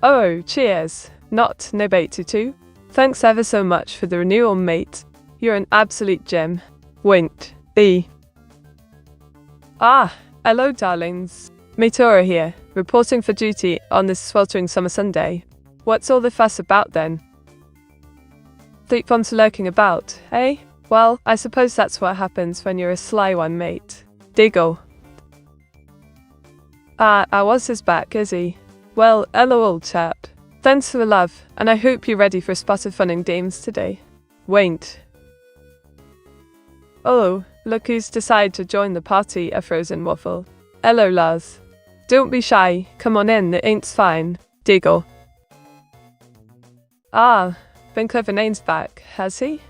Oh, cheers. Not no bait too. Thanks ever so much for the renewal, mate. You're an absolute gem. Winked. E. Ah, hello darlings. Meteora here, reporting for duty on this sweltering summer Sunday. What's all the fuss about then? Thief bombs lurking about, eh? Well, I suppose that's what happens when you're a sly one, mate. Diggle. Ah, I was his back, is he? Well, hello old chap. Thanks for the love, and I hope you're ready for a spot of fun and games today. Waint. Oh, look who's decided to join the party, a frozen waffle. Hello, Lars. Don't be shy, come on in, it ain't fine. Diggle. Ah, been Clever Nane's back, has he?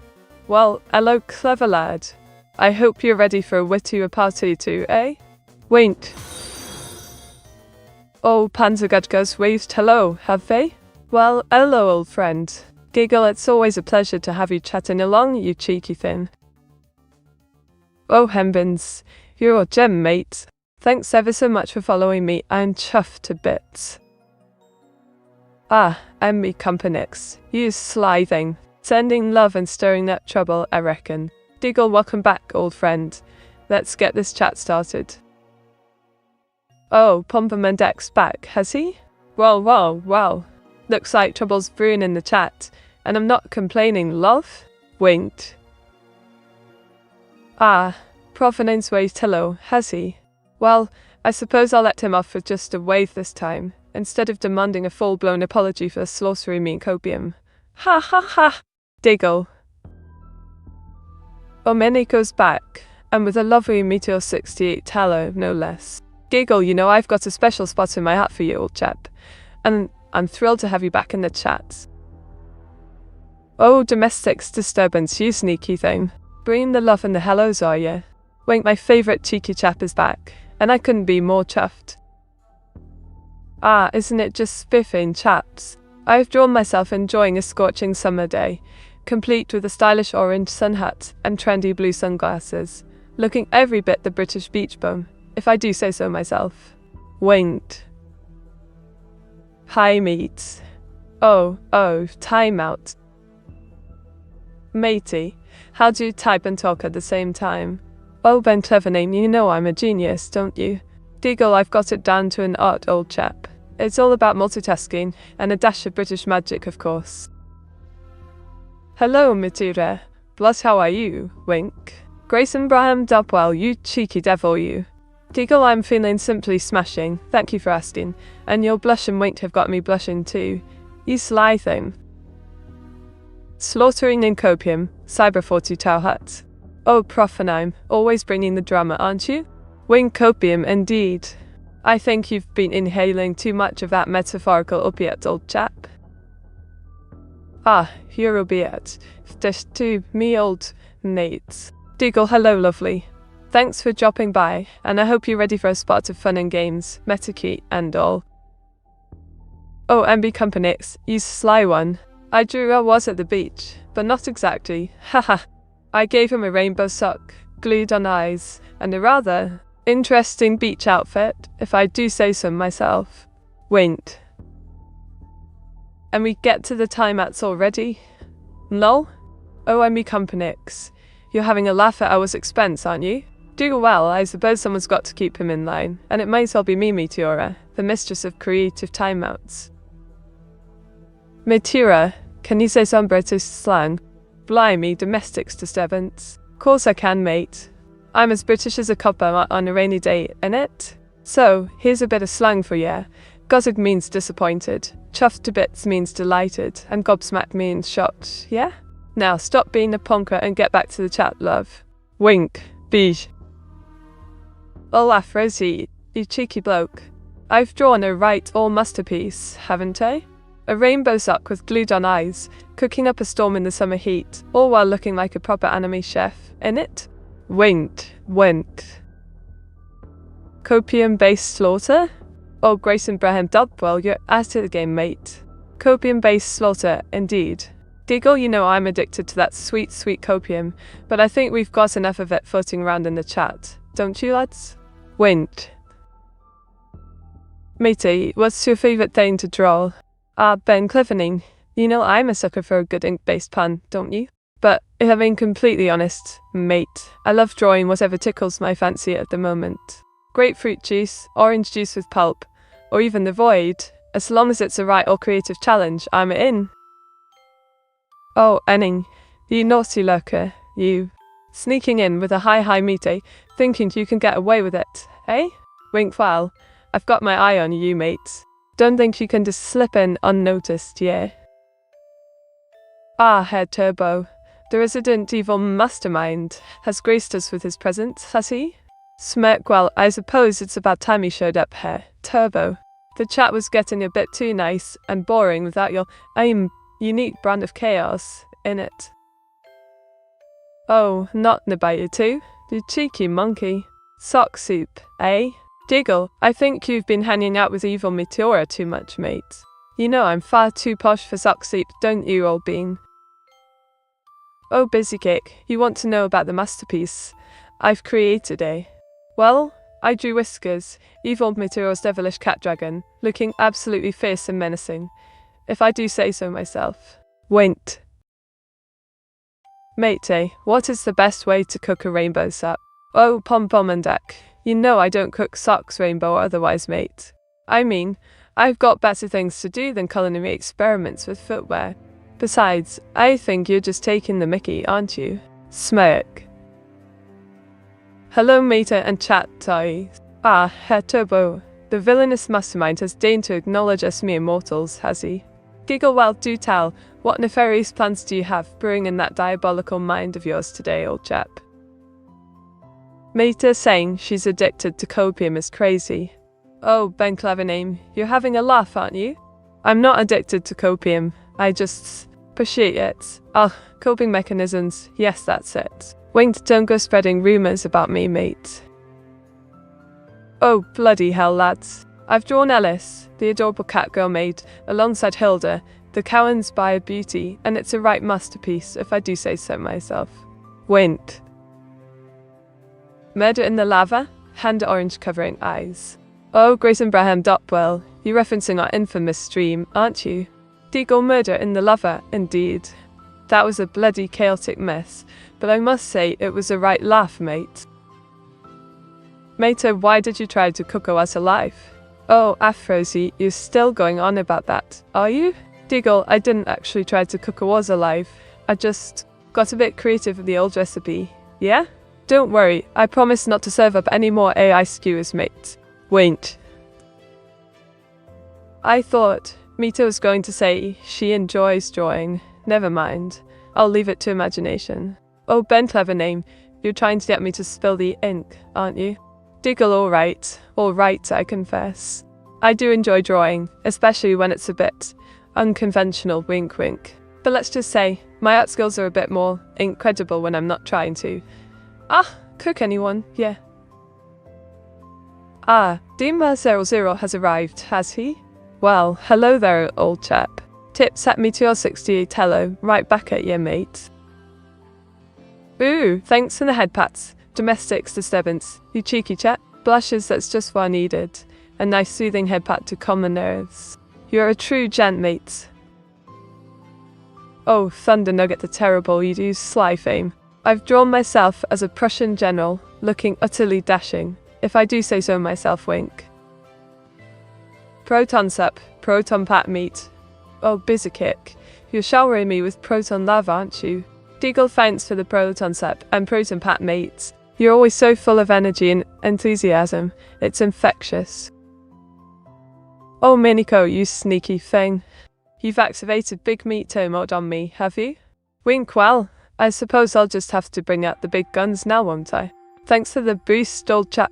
Well, hello, clever lad. I hope you're ready for a Vtuber party too, eh? Waint. Oh, Panzergudgas waved hello, have they? Well, hello, old friend. Giggle, it's always a pleasure to have you chatting along, you cheeky thing. Oh, Hembins, you're a gem, mate. Thanks ever so much for following me, I'm chuffed to bits. Ah, and me Companyx, you sly thing. Sending love and stirring up trouble, I reckon. Diggle, welcome back, old friend. Let's get this chat started. Oh, Pompermandex back, has he? Well. Looks like trouble's brewing in the chat, and I'm not complaining, love. Winked. Ah, Provenance waved hello, has he? Well, I suppose I'll let him off with just a wave this time, instead of demanding a full-blown apology for slaughtering me in copium. Ha ha ha! Diggle. Omeni goes back, and with a lovely Meteor 68 tallow, no less. Giggle, you know I've got a special spot in my heart for you, old chap, and I'm thrilled to have you back in the chat. Oh, domestics disturbance, you sneaky thing. Bringing the love and the hellos, are ya? Wink, my favourite cheeky chap is back, and I couldn't be more chuffed. Ah, isn't it just spiffing, chaps? I've drawn myself enjoying a scorching summer day, complete with a stylish orange sun hat and trendy blue sunglasses, looking every bit the British beach bum, if I do say so myself. Winked. Hi, mates. Oh, time out. Matey, how do you type and talk at the same time? Oh, Ben Clever Name, you know I'm a genius, don't you? Diggle, I've got it down to an art, old chap. It's all about multitasking, and a dash of British magic, of course. Hello, Meteora. Bless, how are you? Wink. Grayson Braham Dubwell, you cheeky devil, you. Diggle, I'm feeling simply smashing, thank you for asking, and your blush and wink have got me blushing too. You sly thing. Slaughtering in copium, Cyber 40 Tau Hut. Oh, Profenheim, always bringing the drama, aren't you? Wing copium, indeed. I think you've been inhaling too much of that metaphorical opiate, old chap. Ah, you're opiate. Just to me old mates. Diggle, hello, lovely. Thanks for dropping by, and I hope you're ready for a spot of fun and games, Metakey and all. Oh, MB Companyx, you sly one. I drew I was at the beach, but not exactly, haha. I gave him a rainbow sock, glued on eyes, and a rather interesting beach outfit, if I do say so myself. Winked. And we get to the timeouts already? Lol? Oh, MB Companyx, you're having a laugh at our expense, aren't you? Do well, I suppose someone's got to keep him in line, and it might as well be me, Meteora, the mistress of creative timeouts. Meteora, can you say some British slang? Blimey, domestics disturbance. Course I can, mate. I'm as British as a copper on a rainy day, innit? So, here's a bit of slang for ya. Gozzig means disappointed, chuffed to bits means delighted, and gobsmacked means shocked, yeah? Now stop being a ponker and get back to the chat, love. Wink. Beige. Olaf Rosie, you cheeky bloke. I've drawn a right all masterpiece, haven't I? A rainbow sock with glued on eyes, cooking up a storm in the summer heat, all while looking like a proper anime chef, innit? Winked. Copium-based slaughter? Oh, Grayson Braham Dubwell, you're out to the game, mate. Copium-based slaughter, indeed. Diggle, you know I'm addicted to that sweet, sweet copium, but I think we've got enough of it floating around in the chat, don't you, lads? Winked. Matey, what's your favourite thing to draw? Ah, Ben Cliffoning. You know I'm a sucker for a good ink-based pun, don't you? But if I'm being completely honest, mate, I love drawing whatever tickles my fancy at the moment. Grapefruit juice, orange juice with pulp, or even the void. As long as it's a right or creative challenge, I'm in. Oh, Enning, you naughty lurker, you. Sneaking in with a hi mate, thinking you can get away with it, eh? Wink foul. I've got my eye on you, mate. Don't think you can just slip in unnoticed, yeah? Ah, Herr Turbo. The resident evil mastermind has graced us with his presence, has he? Smirk, well, I suppose it's about time he showed up, Herr Turbo. The chat was getting a bit too nice and boring without your unique brand of chaos in it. Oh, not Nabaya too? You cheeky monkey. Sock soup, eh? Diggle, I think you've been hanging out with evil Meteora too much, mate. You know I'm far too posh for sock soup, don't you, old bean? Oh, busy cake, you want to know about the masterpiece I've created, eh? Well, I drew Whiskers, evil Meteora's devilish cat dragon, looking absolutely fierce and menacing, if I do say so myself. Wait. Mate, what is the best way to cook a rainbow sap? Oh, pom-pom and duck. You know I don't cook socks rainbow or otherwise, mate. I mean, I've got better things to do than culinary experiments with footwear. Besides, I think you're just taking the mickey, aren't you? Smirk. Hello, Meta and chat toys. Ah, Herr Turbo. The villainous mastermind has deigned to acknowledge us mere mortals, has he? Giggle, well, do tell. What nefarious plans do you have brewing in that diabolical mind of yours today, old chap? Meta saying she's addicted to copium is crazy. Oh, Ben Clevername, you're having a laugh, aren't you? I'm not addicted to copium. I just appreciate it. Ah, coping mechanisms. Yes, that's it. Wink, don't go spreading rumors about me, mate. Oh, bloody hell, lads. I've drawn Ellis, the adorable cat girl maid, alongside Hilda, the cow-inspired beauty, and it's a right masterpiece, if I do say so myself. Wink. Murder in the lava, hand orange covering eyes. Oh, Grace Abraham Dotwell, you're referencing our infamous stream, aren't you? Deagle murder in the lava, indeed. That was a bloody chaotic mess, but I must say it was a right laugh, mate. Mate, why did you try to cook us alive? Oh, Afrozy, you're still going on about that, are you? Deagle, I didn't actually try to cook us alive. I just got a bit creative with the old recipe, yeah? Don't worry, I promise not to serve up any more AI skewers, mate. Wait. I thought Mita was going to say she enjoys drawing. Never mind. I'll leave it to imagination. Oh, Ben Clevername, you're trying to get me to spill the ink, aren't you? Diggle, all right, I confess. I do enjoy drawing, especially when it's a bit unconventional, wink wink. But let's just say, my art skills are a bit more incredible when I'm not trying to. Ah, cook anyone, yeah. Ah, Dima00 has arrived, has he? Well, hello there, old chap. Tips at Meteor68 hello, right back at you, mate. Ooh, thanks for the head pats. Domestics disturbance, you cheeky chap. Blushes, that's just what I needed. A nice soothing head pat to calm the nerves. You're a true gent, mate. Oh, Thunder Nugget the Terrible, you do sly fame. I've drawn myself as a Prussian general, looking utterly dashing, if I do say so myself, wink. Proton sup, proton pat meat. Oh, busy kick. You're showering me with proton love, aren't you? Deagle, thanks for the proton sup and proton pat mates. You're always so full of energy and enthusiasm. It's infectious. Oh, Miniko, you sneaky thing. You've activated Big Meat Toe mode on me, have you? Wink, well, I suppose I'll just have to bring out the big guns now, won't I? Thanks for the boost, old chap.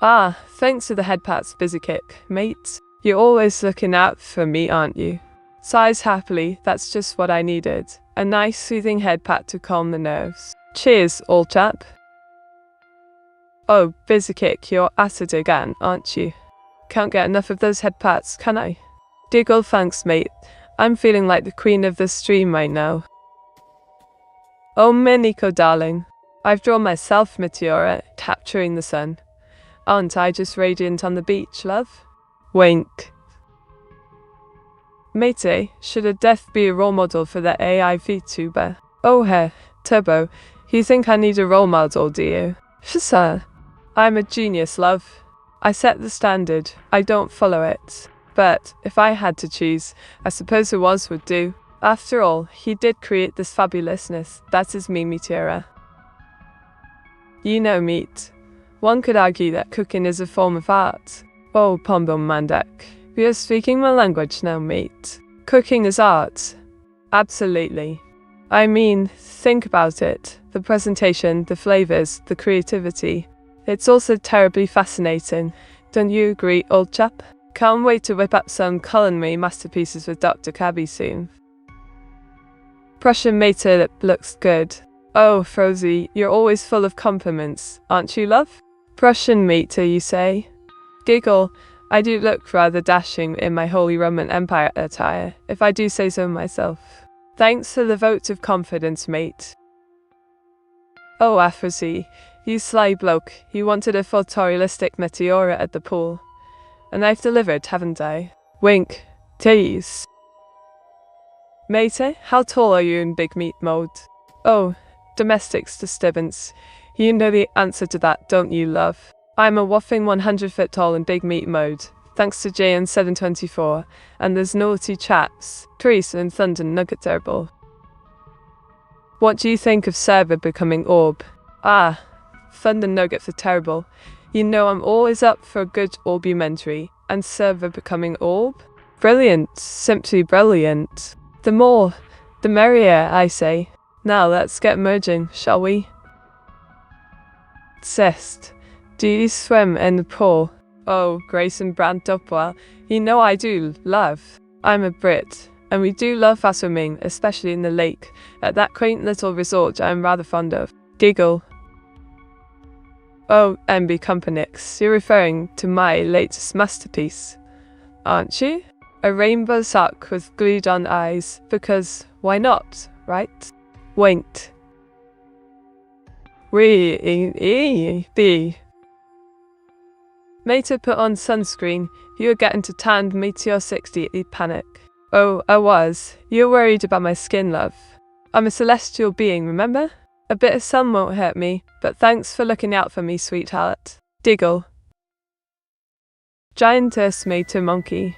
Ah, thanks for the head pats, busy kick, mate. You're always looking out for me, aren't you? Sighs happily, that's just what I needed. A nice soothing head pat to calm the nerves. Cheers, old chap. Oh, busy kick, you're at it again, aren't you? Can't get enough of those head pats, can I? Diggle, thanks, mate. I'm feeling like the queen of the stream right now. Oh, Miniko, darling. I've drawn myself, Meteora, capturing the sun. Aren't I just radiant on the beach, love? Wink. Mate, should a death be a role model for the AI Vtuber? Oh hey, Turbo, you think I need a role model, do you? Sir, I'm a genius, love. I set the standard, I don't follow it. But, if I had to choose, I suppose a was would do. After all, he did create this fabulousness, that is me, Meteora. You know, meat. One could argue that cooking is a form of art. Oh, Pombom Mandak, you're speaking my language now, mate. Cooking is art. Absolutely. I mean, think about it. The presentation, the flavors, the creativity. It's also terribly fascinating. Don't you agree, old chap? Can't wait to whip up some culinary masterpieces with Dr. Cabby soon. Prussian mater that looks good. Oh, Frozy, you're always full of compliments, aren't you, love? Prussian mater, you say? Giggle. I do look rather dashing in my Holy Roman Empire attire, if I do say so myself. Thanks for the vote of confidence, mate. Oh, Afrozy, you sly bloke, you wanted a photorealistic Meteora at the pool. And I've delivered, haven't I? Wink. Tease. Mate, how tall are you in big meat mode? Oh, domestics disturbance. You know the answer to that, don't you, love? I'm a whopping 100 foot tall in big meat mode, thanks to JN724, and there's naughty chaps, Trees and Thunder Nugget Turbo. What do you think of Server becoming Orb? Ah, Thunder Nuggets are terrible. You know I'm always up for a good orbumentary, and Server becoming Orb? Brilliant, simply brilliant. The more, the merrier, I say. Now let's get merging, shall we? Cest. Do you swim in the pool? Oh, Grayson Brandtopwell, you know I do, love. I'm a Brit, and we do love our swimming, especially in the lake, at that quaint little resort I'm rather fond of. Giggle. Oh, MB Companix, you're referring to my latest masterpiece, aren't you? A rainbow sock with glued-on eyes, because why not, right? Winked. Mater put on sunscreen, you were getting to tanned Meteor 68 panic. Oh, I was. You're worried about my skin, love. I'm a celestial being, remember? A bit of sun won't hurt me, but thanks for looking out for me, sweetheart. Diggle. Giantess Mater Monkey.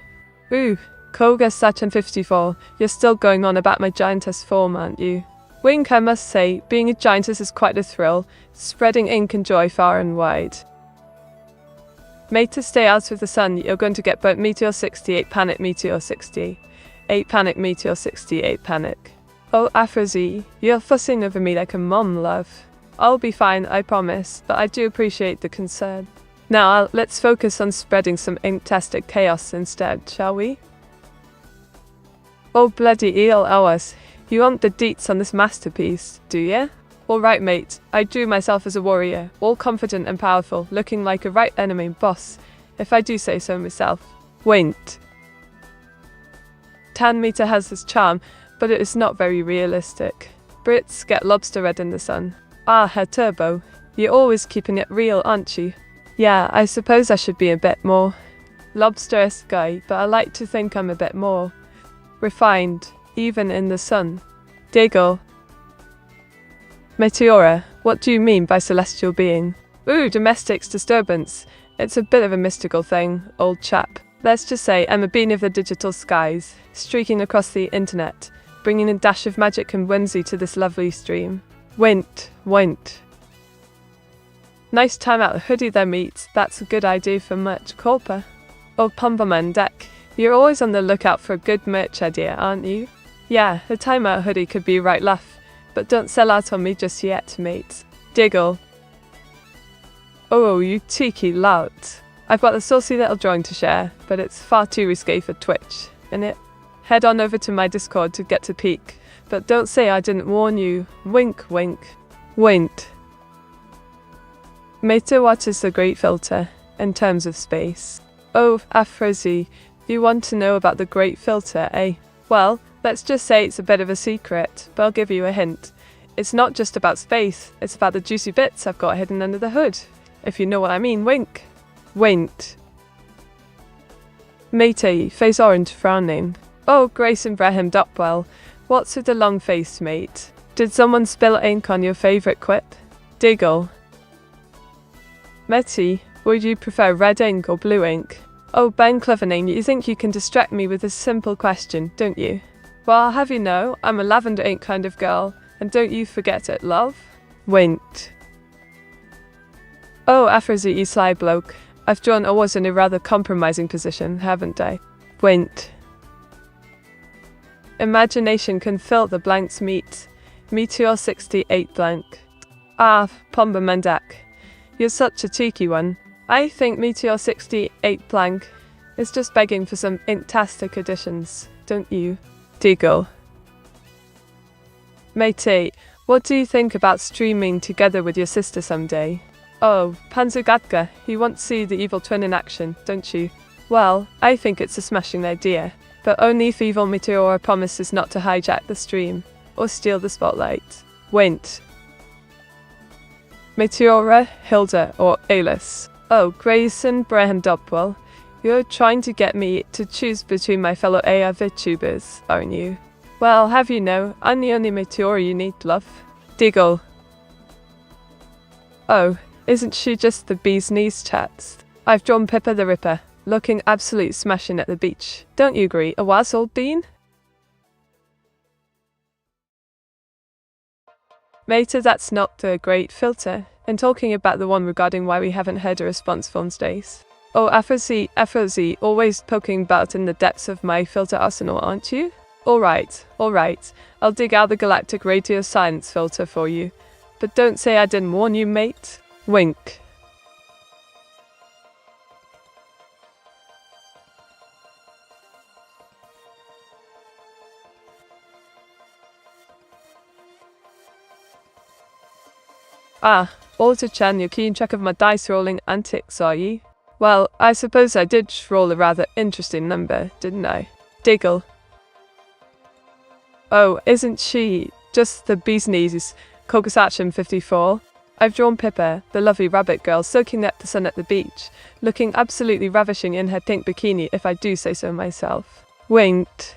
Ooh, Koga Saturn 54, you're still going on about my giantess form, aren't you? Wink, I must say, being a giantess is quite a thrill, spreading ink and joy far and wide. Mater, stay out of the sun, you're going to get burnt. Meteor 68 panic, Meteor 68 panic, Meteor 68 panic. Oh, Afrozy, you're fussing over me like a mom, love. I'll be fine, I promise, but I do appreciate the concern. Now, let's focus on spreading some inktastic chaos instead, shall we? Oh, bloody eel hours. You want the deets on this masterpiece, do ya? Alright, mate. I drew myself as a warrior, all confident and powerful, looking like a right enemy boss, if I do say so myself. Winked. Tan Meter has his charm, but it is not very realistic. Brits get lobster red in the sun. Ah, Herr Turbo, you're always keeping it real, aren't you? Yeah, I suppose I should be a bit more lobster-esque guy, but I like to think I'm a bit more refined, even in the sun. Diggle. Meteora, what do you mean by celestial being? Ooh, domestics disturbance. It's a bit of a mystical thing, old chap. Let's just say I'm a being of the digital skies, streaking across the internet, bringing a dash of magic and whimsy to this lovely stream. Wint. Nice time out hoodie there, meat. That's a good idea for merch corper. Oh, Pumperman Deck, you're always on the lookout for a good merch idea, aren't you? Yeah, a timeout hoodie could be right laugh, but don't sell out on me just yet, mate. Diggle. Oh, you cheeky lout. I've got a saucy little drawing to share, but it's far too risque for Twitch, innit? Head on over to my Discord to get a peek, but don't say I didn't warn you. Wink. Winked. Mater, what is the great filter, in terms of space? Oh, Afrozy, you want to know about the great filter, eh? Well, let's just say it's a bit of a secret, but I'll give you a hint. It's not just about space, it's about the juicy bits I've got hidden under the hood. If you know what I mean, wink. Winked. Matey, face orange, frowning. Oh, Grace and Brahim Dopwell. What's with the long face, mate? Did someone spill ink on your favourite quip? Diggle. Metty, would you prefer red ink or blue ink? Oh, Ben Clevening, you think you can distract me with a simple question, don't you? Well, I'll have you know, I'm a lavender ink kind of girl, and don't you forget it, love. Winked. Oh, Afrozy, you sly bloke. I've drawn I was in a rather compromising position, haven't I? Winked. Imagination can fill the blanks meet. Meteor 68 blank. Ah, Pomba Mendak. You're such a cheeky one. I think Meteor 68 blank is just begging for some inktastic additions, don't you? Diggle. Matey, what do you think about streaming together with your sister someday? Oh, Panzergatka, you want to see the evil twin in action, don't you? Well, I think it's a smashing idea, but only if evil Meteora promises not to hijack the stream, or steal the spotlight. Wint. Meteora, Hilda, or Alice. Oh, Grayson Braham Dopwell, you're trying to get me to choose between my fellow AI Vtubers, aren't you? Well, have you know, I'm the only Meteora you need, love. Diggle. Oh, isn't she just the bee's knees, chats? I've drawn Pippa the Ripper, looking absolute smashing at the beach. Don't you agree, a wise old bean? Meta, that's not a great filter. And talking about the one regarding why we haven't heard a response from days. Oh, Afrozy, always poking about in the depths of my filter arsenal, aren't you? Alright, I'll dig out the galactic radio science filter for you. But don't say I didn't warn you, mate. Wink. Ah, Walter-chan, you're keeping track of my dice rolling antics, are ye? Well, I suppose I did roll a rather interesting number, didn't I? Diggle. Oh, isn't she just the bee's knees, Kogasachin 54? I've drawn Pippa, the lovely rabbit girl, soaking up the sun at the beach, looking absolutely ravishing in her pink bikini, if I do say so myself. Winked.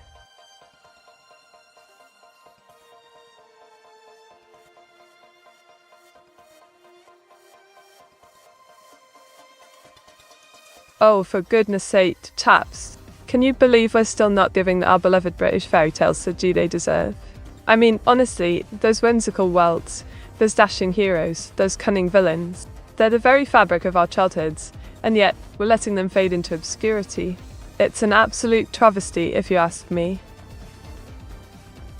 Oh, for goodness sake, chaps. Can you believe we're still not giving our beloved British fairy tales the due they deserve? I mean, honestly, those whimsical worlds, those dashing heroes, those cunning villains, they're the very fabric of our childhoods, and yet we're letting them fade into obscurity. It's an absolute travesty, if you ask me.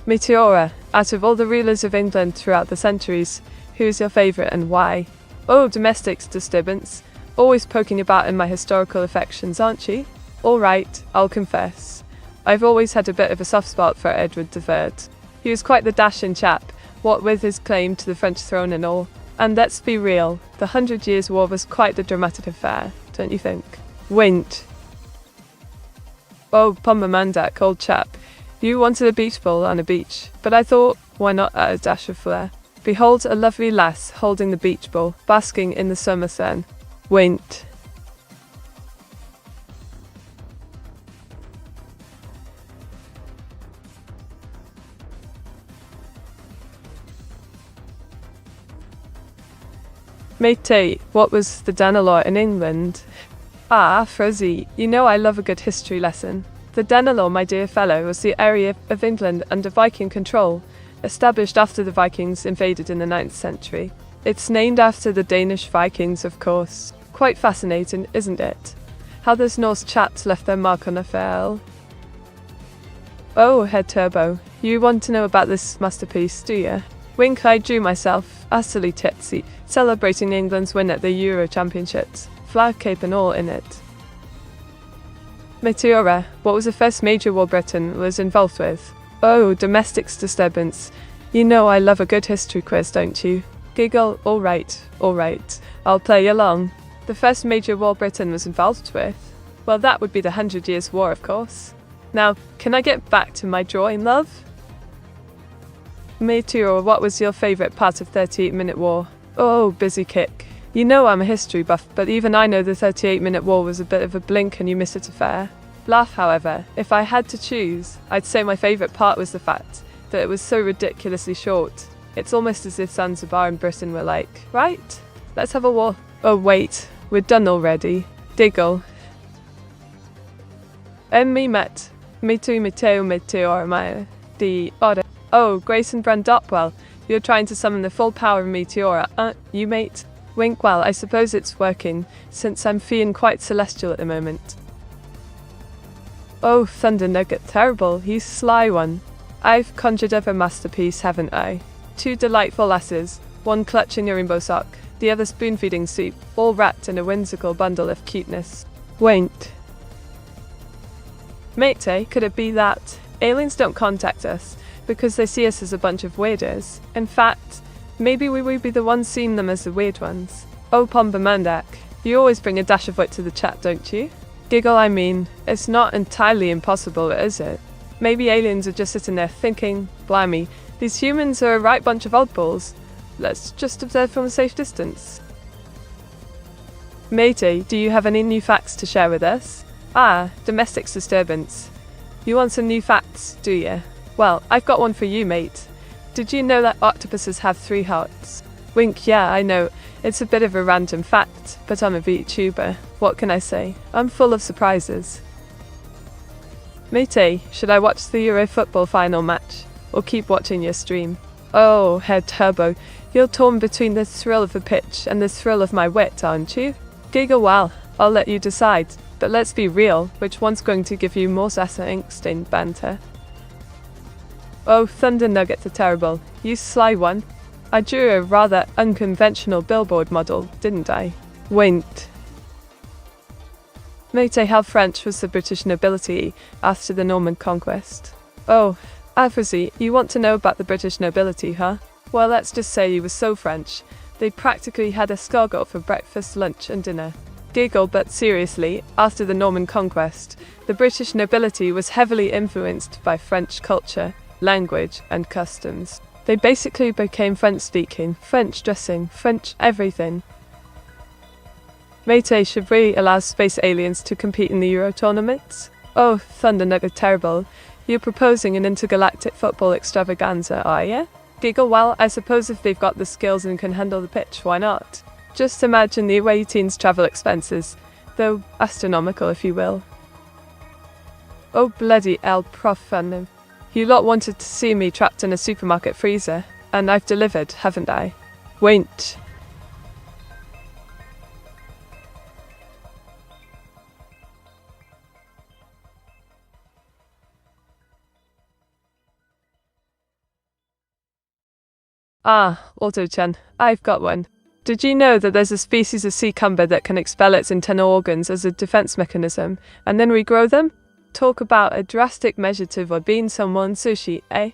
Meteora, out of all the rulers of England throughout the centuries, who's your favourite and why? Oh, domestic disturbance. Always poking about in my historical affections, aren't you? Alright, I'll confess. I've always had a bit of a soft spot for Edward III. He was quite the dashing chap, what with his claim to the French throne and all. And let's be real, the 100 Years' War was quite the dramatic affair, don't you think? Wint. Oh, Pomba Mandak, old chap. You wanted a beach ball on a beach, but I thought, why not add a dash of flair? Behold a lovely lass holding the beach ball, basking in the summer sun. Wint. Matey, what was the Danelaw in England? Ah, Frozy, you know I love a good history lesson. The Danelaw, my dear fellow, was the area of England under Viking control, established after the Vikings invaded in the 9th century. It's named after the Danish Vikings, of course. Quite fascinating, isn't it? How those Norse chaps left their mark on a fell. Oh, Head Turbo, you want to know about this masterpiece, do you? Wink, I drew myself, utterly tipsy, celebrating England's win at the Euro Championships, flag cape and all in it. Meteora, what was the first major war Britain was involved with? Oh, domestic disturbance. You know I love a good history quiz, don't you? Giggle, alright, I'll play along. The first major war Britain was involved with? Well, that would be the 100 Years' War, of course. Now, can I get back to my drawing, love? Meteora, what was your favourite part of 38-Minute War? Oh, busy kick. You know I'm a history buff, but even I know the 38-Minute War was a bit of a blink and you miss it affair. Laugh, however, if I had to choose, I'd say my favourite part was the fact that it was so ridiculously short. It's almost as if Zanzibar and Britain were like, right, let's have a war. Oh wait, we're done already. Diggle. Mi met. Mitu Meteo Meteora Maya. The VOD. Oh, Grayson Brand Upwell, you're trying to summon the full power of Meteora, you mate? Wink, well, I suppose it's working, since I'm feeling quite celestial at the moment. Oh, Thunder Nugget, terrible, you sly one. I've conjured up a masterpiece, haven't I? 2 delightful lasses, one clutching a rainbow sock, the other spoon-feeding soup, all wrapped in a whimsical bundle of cuteness. Wait. Mate, could it be that aliens don't contact us because they see us as a bunch of weirdos? In fact, maybe we would be the ones seeing them as the weird ones. Oh, Pomba Mandak, you always bring a dash of wit to the chat, don't you? Giggle, I mean, it's not entirely impossible, is it? Maybe aliens are just sitting there thinking, blimey, these humans are a right bunch of oddballs. Let's just observe from a safe distance. Matey, do you have any new facts to share with us? Ah, domestic disturbance. You want some new facts, do you? Well, I've got one for you, mate. Did you know that octopuses have 3 hearts? Wink, yeah, I know. It's a bit of a random fact, but I'm a VTuber. What can I say? I'm full of surprises. Matey, should I watch the Euro football final match? Or keep watching your stream? Oh, Head Turbo, you're torn between the thrill of the pitch and the thrill of my wit, aren't you? Giggle, well, I'll let you decide. But let's be real, which one's going to give you more Sasa ink-stained banter? Oh, Thunder Nuggets are terrible. You sly one. I drew a rather unconventional billboard model, didn't I? Winked. Mate, how French was the British nobility after the Norman conquest? Oh, Alfrezy, you want to know about the British nobility, huh? Well, let's just say you were so French, they practically had escargot for breakfast, lunch and dinner. Giggle, but seriously, after the Norman conquest, the British nobility was heavily influenced by French culture, language and customs. They basically became French-speaking, French dressing, French everything. Mate, should we allow space aliens to compete in the Euro tournaments? Oh, Thunder Nugget terrible. You're proposing an intergalactic football extravaganza, are you? Giggle, well, I suppose if they've got the skills and can handle the pitch, why not? Just imagine the away team's travel expenses, though astronomical if you will. Oh bloody hell, Prof. You lot wanted to see me trapped in a supermarket freezer, and I've delivered, haven't I? Wait. Ah, Auto-chan, I've got one. Did you know that there's a species of sea cucumber that can expel its internal organs as a defense mechanism, and then regrow them? Talk about a drastic measure to avoid being someone's sushi, eh?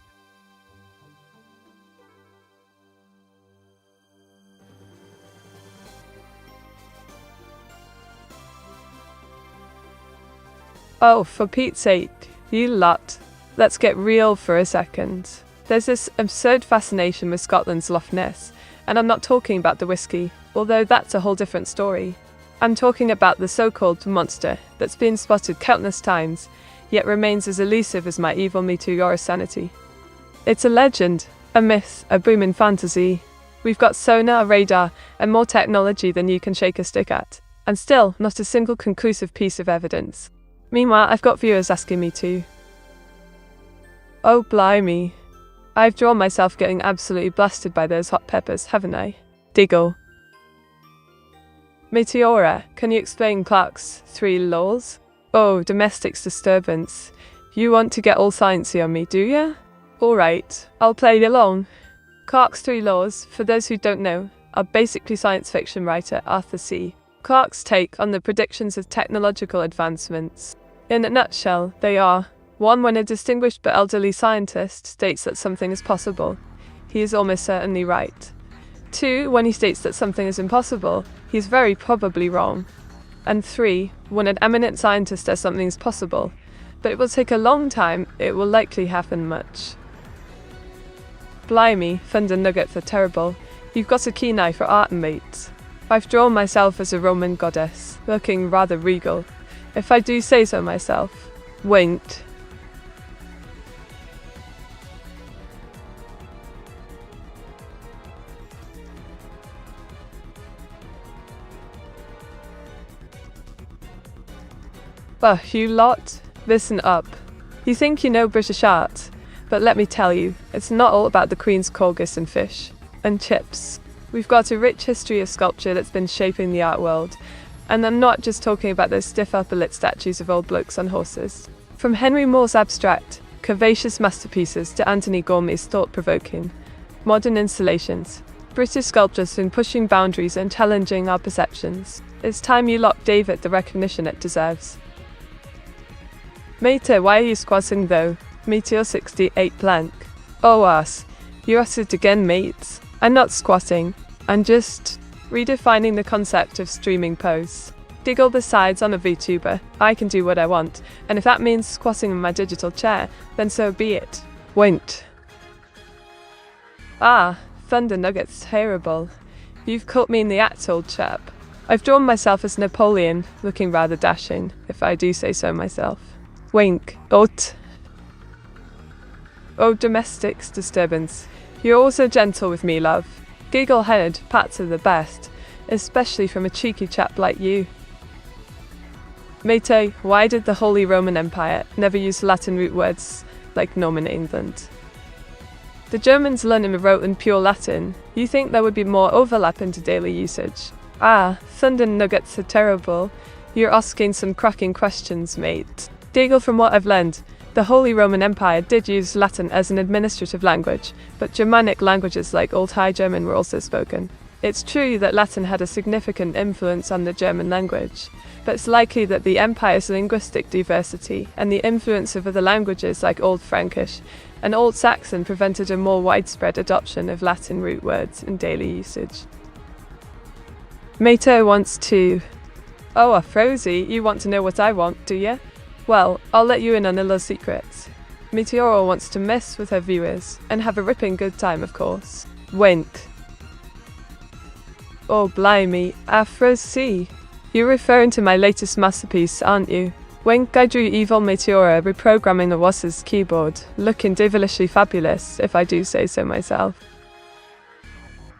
Oh, for Pete's sake, you lot. Let's get real for a second. There's this absurd fascination with Scotland's Loch Ness, and I'm not talking about the whiskey, although that's a whole different story. I'm talking about the so-called monster that's been spotted countless times, yet remains as elusive as my evil Meteora sanity. It's a legend, a myth, a booming fantasy. We've got sonar, radar, and more technology than you can shake a stick at, and still not a single conclusive piece of evidence. Meanwhile, I've got viewers asking me to. Oh blimey. I've drawn myself getting absolutely blasted by those hot peppers, haven't I? Diggle. Meteora, can you explain Clark's 3 laws? Oh, domestic disturbance. You want to get all sciencey on me, do ya? Alright, I'll play along. Clark's 3 laws, for those who don't know, are basically science fiction writer Arthur C. Clarke's take on the predictions of technological advancements. In a nutshell, they are: 1. When a distinguished but elderly scientist states that something is possible, he is almost certainly right. 2. When he states that something is impossible, he is very probably wrong. And 3. When an eminent scientist says something is possible, but it will take a long time, it will likely happen much. Blimey, Thunder Nuggets are terrible. You've got a keen eye for art, mate. I've drawn myself as a Roman goddess, looking rather regal. if I do say so myself. Winked. Bah, you lot, listen up. You think you know British art, but let me tell you, it's not all about the Queen's corgis and fish and chips. We've got a rich history of sculpture that's been shaping the art world, and I'm not just talking about those stiff upper-lit statues of old blokes on horses. From Henry Moore's abstract, curvaceous masterpieces to Anthony Gormley's thought-provoking, modern installations, British sculptors have been pushing boundaries and challenging our perceptions. It's time you lot gave it the recognition it deserves. Mate, why are you squatting though? Meteor 68 blank. Oh ass, you asked it again, mates. I'm not squatting, I'm just redefining the concept of streaming posts. Diggle the sides on a VTuber, I can do what I want, and if that means squatting in my digital chair, then so be it. Won't. Ah, Thunder Nugget's terrible. You've caught me in the act, old chap. I've drawn myself as Napoleon, looking rather dashing, if I do say so myself. Wink. Ot. Oh, domestics disturbance. You're also gentle with me, love. Giggle-headed pats are the best, especially from a cheeky chap like you. Mate, why did the Holy Roman Empire never use Latin root words like Norman England? The Germans learned and wrote in pure Latin. You think there would be more overlap into daily usage? Ah, Thunder Nuggets are terrible. You're asking some cracking questions, mate. Diggle, from what I've learned, the Holy Roman Empire did use Latin as an administrative language, but Germanic languages like Old High German were also spoken. It's true that Latin had a significant influence on the German language, but it's likely that the empire's linguistic diversity and the influence of other languages like Old Frankish and Old Saxon prevented a more widespread adoption of Latin root words in daily usage. Meteora wants to... Oh, Frozy, you want to know what I want, do you? Well, I'll let you in on a little secret. Meteora wants to mess with her viewers, and have a ripping good time, of course. Wink. Oh, blimey, Frozy. You're referring to my latest masterpiece, aren't you? Wink, I drew evil Meteora reprogramming the Wass's keyboard, looking devilishly fabulous, if I do say so myself.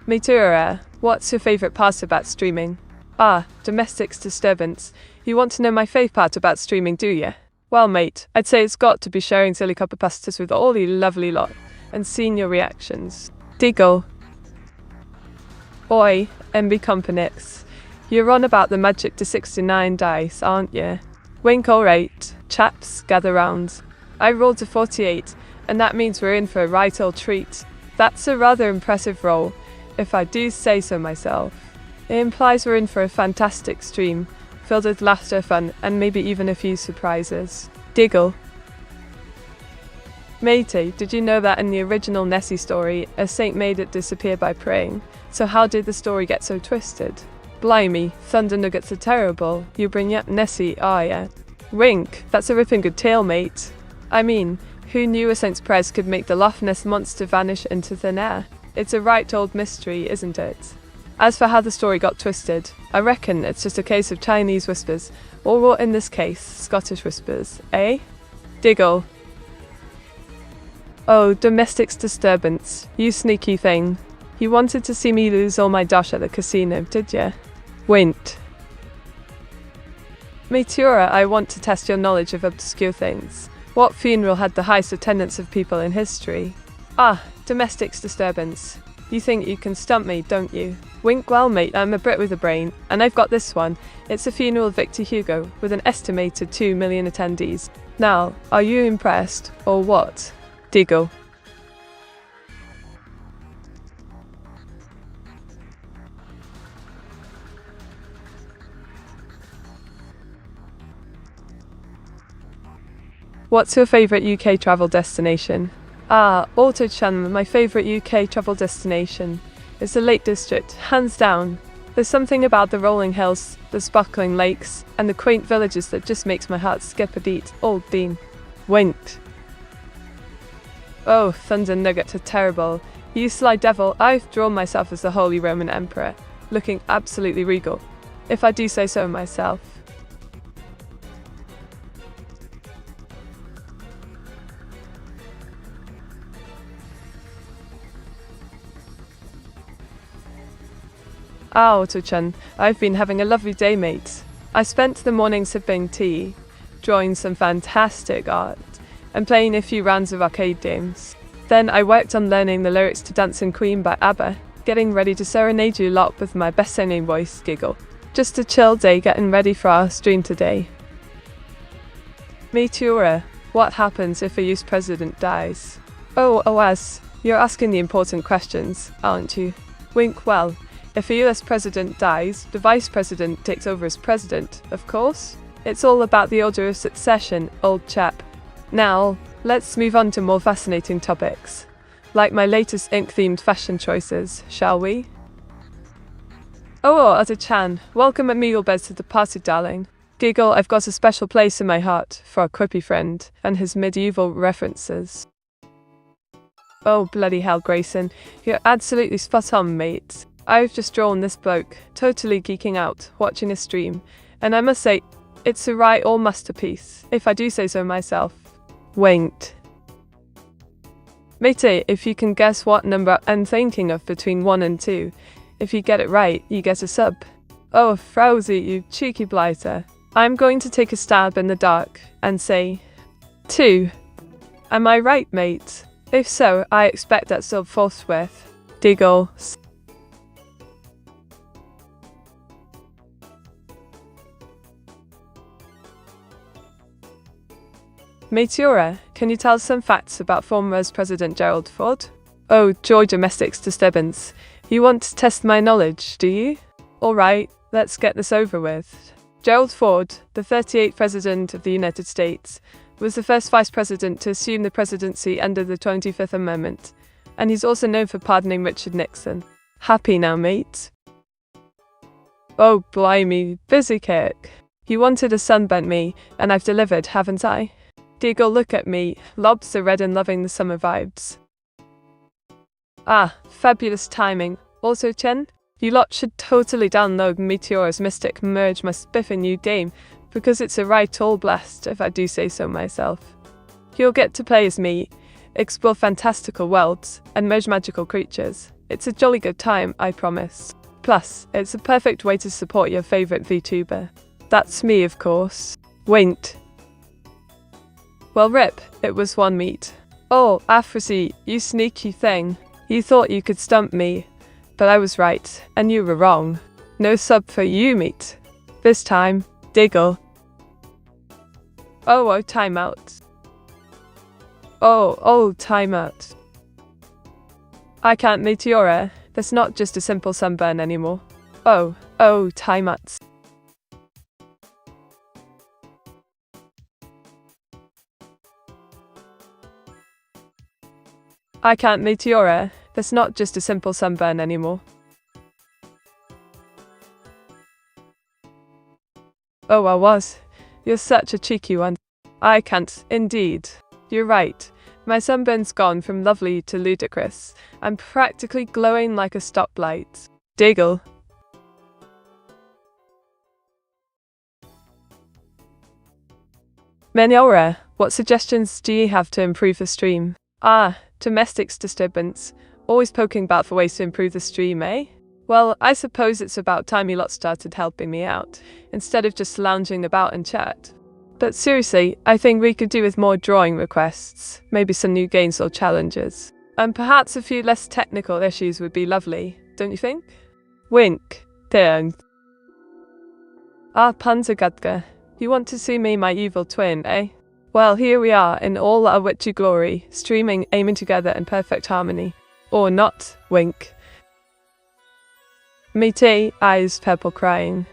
Meteora, what's your favourite part about streaming? Ah, domestics disturbance. You want to know my fave part about streaming, do you? Well, mate, I'd say it's got to be sharing silly copper pastas with all you lovely lot, and seeing your reactions. Diggle. Oi, MB Companix. You're on about the magic to 69 dice, aren't you? Wink, alright. Chaps, gather round. I rolled a 48, and that means we're in for a right old treat. That's a rather impressive roll, if I do say so myself. It implies we're in for a fantastic stream, filled with laughter, fun, and maybe even a few surprises. Diggle. Matey, did you know that in the original Nessie story, a saint made it disappear by praying? So how did the story get so twisted? Blimey, Thunder Nuggets are terrible. You bring up Nessie, are ya? Wink, that's a ripping good tale, mate. I mean, who knew a saint's prayers could make the Loch Ness monster vanish into thin air? It's a right old mystery, isn't it? As for how the story got twisted, I reckon it's just a case of Chinese whispers, or in this case, Scottish whispers, eh? Diggle. Oh, domestics disturbance, you sneaky thing. You wanted to see me lose all my dosh at the casino, did ya? Winked. Meteora, I want to test your knowledge of obscure things. What funeral had the highest attendance of people in history? Ah, domestics disturbance. You think you can stump me, don't you? Wink, well mate, I'm a Brit with a brain, and I've got this one. It's a funeral of Victor Hugo, with an estimated 2 million attendees. Now, are you impressed, or what? Diggle. What's your favourite UK travel destination? Ah, Auto-chan, my favourite UK travel destination is the Lake District, hands down. There's something about the rolling hills, the sparkling lakes, and the quaint villages that just makes my heart skip a beat. Old Bean. Winked. Oh, Thunder Nuggets are terrible. You sly devil, I've drawn myself as the Holy Roman Emperor, looking absolutely regal, if I do say so myself. Otto-chan, I've been having a lovely day, mate. I spent the morning sipping tea, drawing some fantastic art, and playing a few rounds of arcade games. Then I worked on learning the lyrics to Dancing Queen by ABBA, getting ready to serenade you lot with my best-singing voice, giggle. Just a chill day getting ready for our stream today. Meteora, what happens if a US president dies? Oh, OS, you're asking the important questions, aren't you? Wink, well, if a US president dies, the vice president takes over as president, of course. It's all about the order of succession, old chap. Now, let's move on to more fascinating topics, like my latest ink-themed fashion choices, shall we? Oh, Otto-chan, welcome at Megalbed to the party, darling. Giggle, I've got a special place in my heart for our quippy friend and his medieval references. Oh, bloody hell, Grayson, you're absolutely spot on, mate. I've just drawn this bloke, totally geeking out, watching a stream, and I must say, it's a right old masterpiece, if I do say so myself. Winked. Mate, if you can guess what number I'm thinking of between 1 and 2, if you get it right, you get a sub. Oh, Frowsy, you cheeky blighter. I'm going to take a stab in the dark and say 2. Am I right, mate? If so, I expect that sub forthwith. Diggle. Meteora, can you tell us some facts about former US President Gerald Ford? Oh, joy domestics disturbance. You want to test my knowledge, do you? Alright, let's get this over with. Gerald Ford, the 38th President of the United States, was the first Vice President to assume the presidency under the 25th Amendment, and he's also known for pardoning Richard Nixon. Happy now, mate? Oh, blimey, busy kick. You wanted a sunburnt me, and I've delivered, haven't I? Diggle, look at me, lobster red and loving the summer vibes. Ah, fabulous timing. Also, Chen, you lot should totally download Meteora's Mystic Merge my spiffing new game, because it's a right all blast, if I do say so myself. You'll get to play as me, explore fantastical worlds, and merge magical creatures. It's a jolly good time, I promise. Plus, it's a perfect way to support your favourite VTuber. That's me, of course. Winked. Well, rip, it was one meet. Oh, Afrosy, you sneaky thing. You thought you could stump me, but I was right, and you were wrong. No sub for you, meat. This time, Diggle. Oh, timeout. Oh, timeout. I can't, Meteora. That's not just a simple sunburn anymore. Oh, timeouts. I can't, Meteora. That's not just a simple sunburn anymore. Oh, I was. You're such a cheeky one. I can't, indeed. You're right. My sunburn's gone from lovely to ludicrous. I'm practically glowing like a stoplight. Diggle. Meteora, what suggestions do you have to improve the stream? Domestics disturbance. Always poking about for ways to improve the stream, eh? Well, I suppose it's about time you lot started helping me out, instead of just lounging about in chat. But seriously, I think we could do with more drawing requests, maybe some new games or challenges. And perhaps a few less technical issues would be lovely, don't you think? Wink. Dang. Panzergadka, you want to see me, my evil twin, eh? Well, here we are in all our witchy glory, streaming, aiming together in perfect harmony. Or not, wink. Mete, eyes purple crying.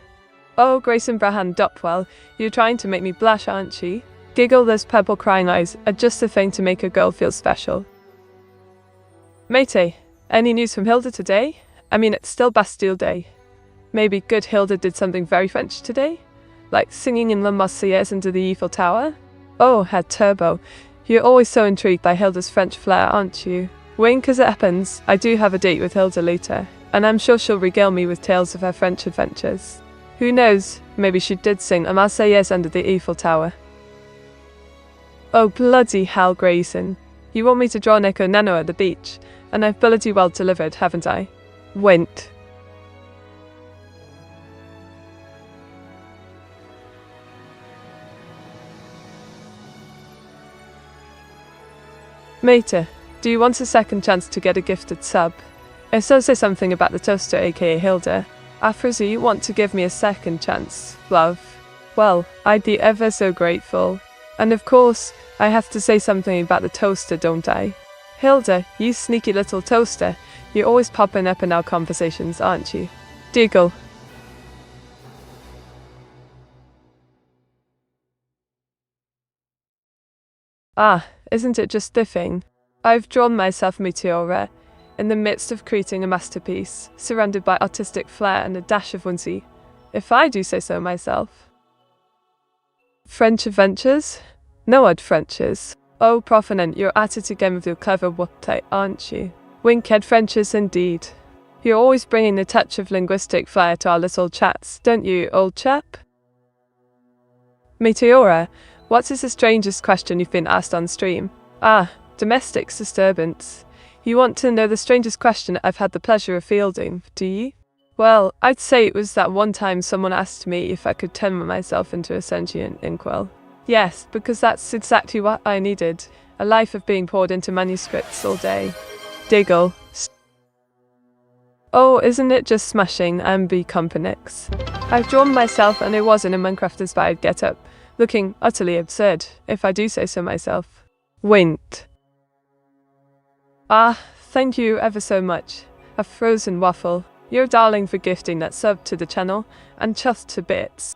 Oh, Grayson Brahan Dopwell, you're trying to make me blush, aren't you? Giggle, those purple crying eyes are just the thing to make a girl feel special. Mete, any news from Hilda today? I mean, it's still Bastille Day. Maybe good Hilda did something very French today? Like singing in La Marseillaise into the Eiffel Tower? Oh, Herr Turbo, you're always so intrigued by Hilda's French flair, aren't you? Wink as it happens, I do have a date with Hilda later, and I'm sure she'll regale me with tales of her French adventures. Who knows, maybe she did sing a Marseillaise under the Eiffel Tower. Oh, bloody hell, Grayson. You want me to draw Nico Nano at the beach, and I've bloody well delivered, haven't I? Winked. Mater, do you want a second chance to get a gifted sub? If so, say something about the toaster, aka Hilda. Afrozy, you want to give me a second chance, love? Well, I'd be ever so grateful. And of course, I have to say something about the toaster, don't I? Hilda, you sneaky little toaster. You're always popping up in our conversations, aren't you? Diggle. Ah, isn't it just the thing? I've drawn myself Meteora, in the midst of creating a masterpiece, surrounded by artistic flair and a dash of whimsy, if I do say so myself. French adventures? No odd Frenches. Oh, Profanent, you're at it again with your clever wordplay, aren't you? Winkhead Frenches indeed. You're always bringing a touch of linguistic flair to our little chats, don't you, old chap? Meteora, what is the strangest question you've been asked on stream? Ah, domestic disturbance. You want to know the strangest question I've had the pleasure of fielding, do you? Well, I'd say it was that one time someone asked me if I could turn myself into a sentient inkwell. Yes, because that's exactly what I needed. A life of being poured into manuscripts all day. Diggle. Oh, isn't it just smashing, Ambi Companix? I've drawn myself and it was in a Minecraft-inspired get-up, looking utterly absurd, if I do say so myself. Winked. Ah, thank you ever so much. A frozen waffle. You're a darling for gifting that sub to the channel, and chuffed to bits.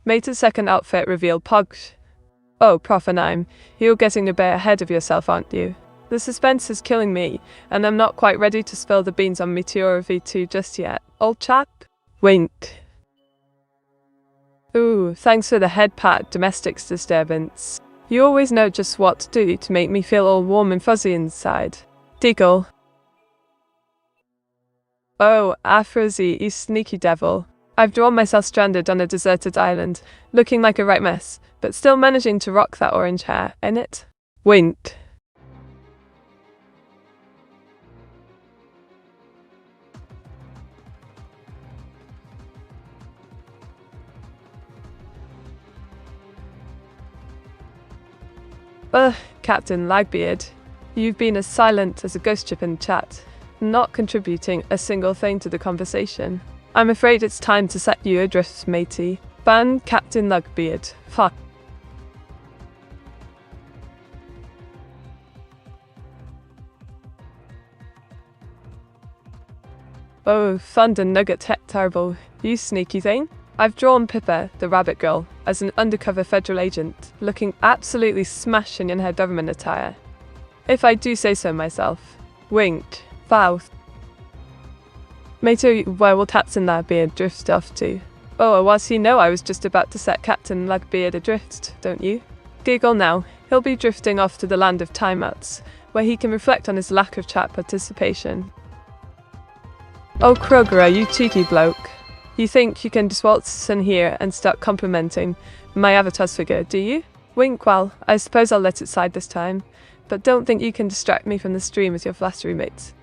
Mate's second outfit reveal Pog. Oh, Profanime, you're getting a bit ahead of yourself, aren't you? The suspense is killing me, and I'm not quite ready to spill the beans on Meteora V2 just yet, old chap. Wink. Ooh, thanks for the head pat, domestic disturbance. You always know just what to do to make me feel all warm and fuzzy inside. Diggle. Oh, Afrozy, you sneaky devil. I've drawn myself stranded on a deserted island, looking like a right mess, but still managing to rock that orange hair, innit? Winked. Ugh, Captain Lagbeard. You've been as silent as a ghost chip in chat, not contributing a single thing to the conversation. I'm afraid it's time to set you adrift, matey. Ban Captain Lagbeard. Fuck. Oh, Thunder Nugget Tech Terrible, you sneaky thing. I've drawn Pippa, the rabbit girl, as an undercover federal agent, looking absolutely smashing in her government attire. If I do say so myself. Winked. Fouth. Matey, where will Captain Lagbeard drift off to? Oh, was he know I was just about to set Captain Lagbeard adrift, don't you? Giggle now, he'll be drifting off to the land of timeouts, where he can reflect on his lack of chat participation. Oh, Kroger, you cheeky bloke. You think you can just waltz in here and start complimenting my avatar's figure, do you? Wink, well, I suppose I'll let it slide this time, but don't think you can distract me from the stream with your flattery, mates.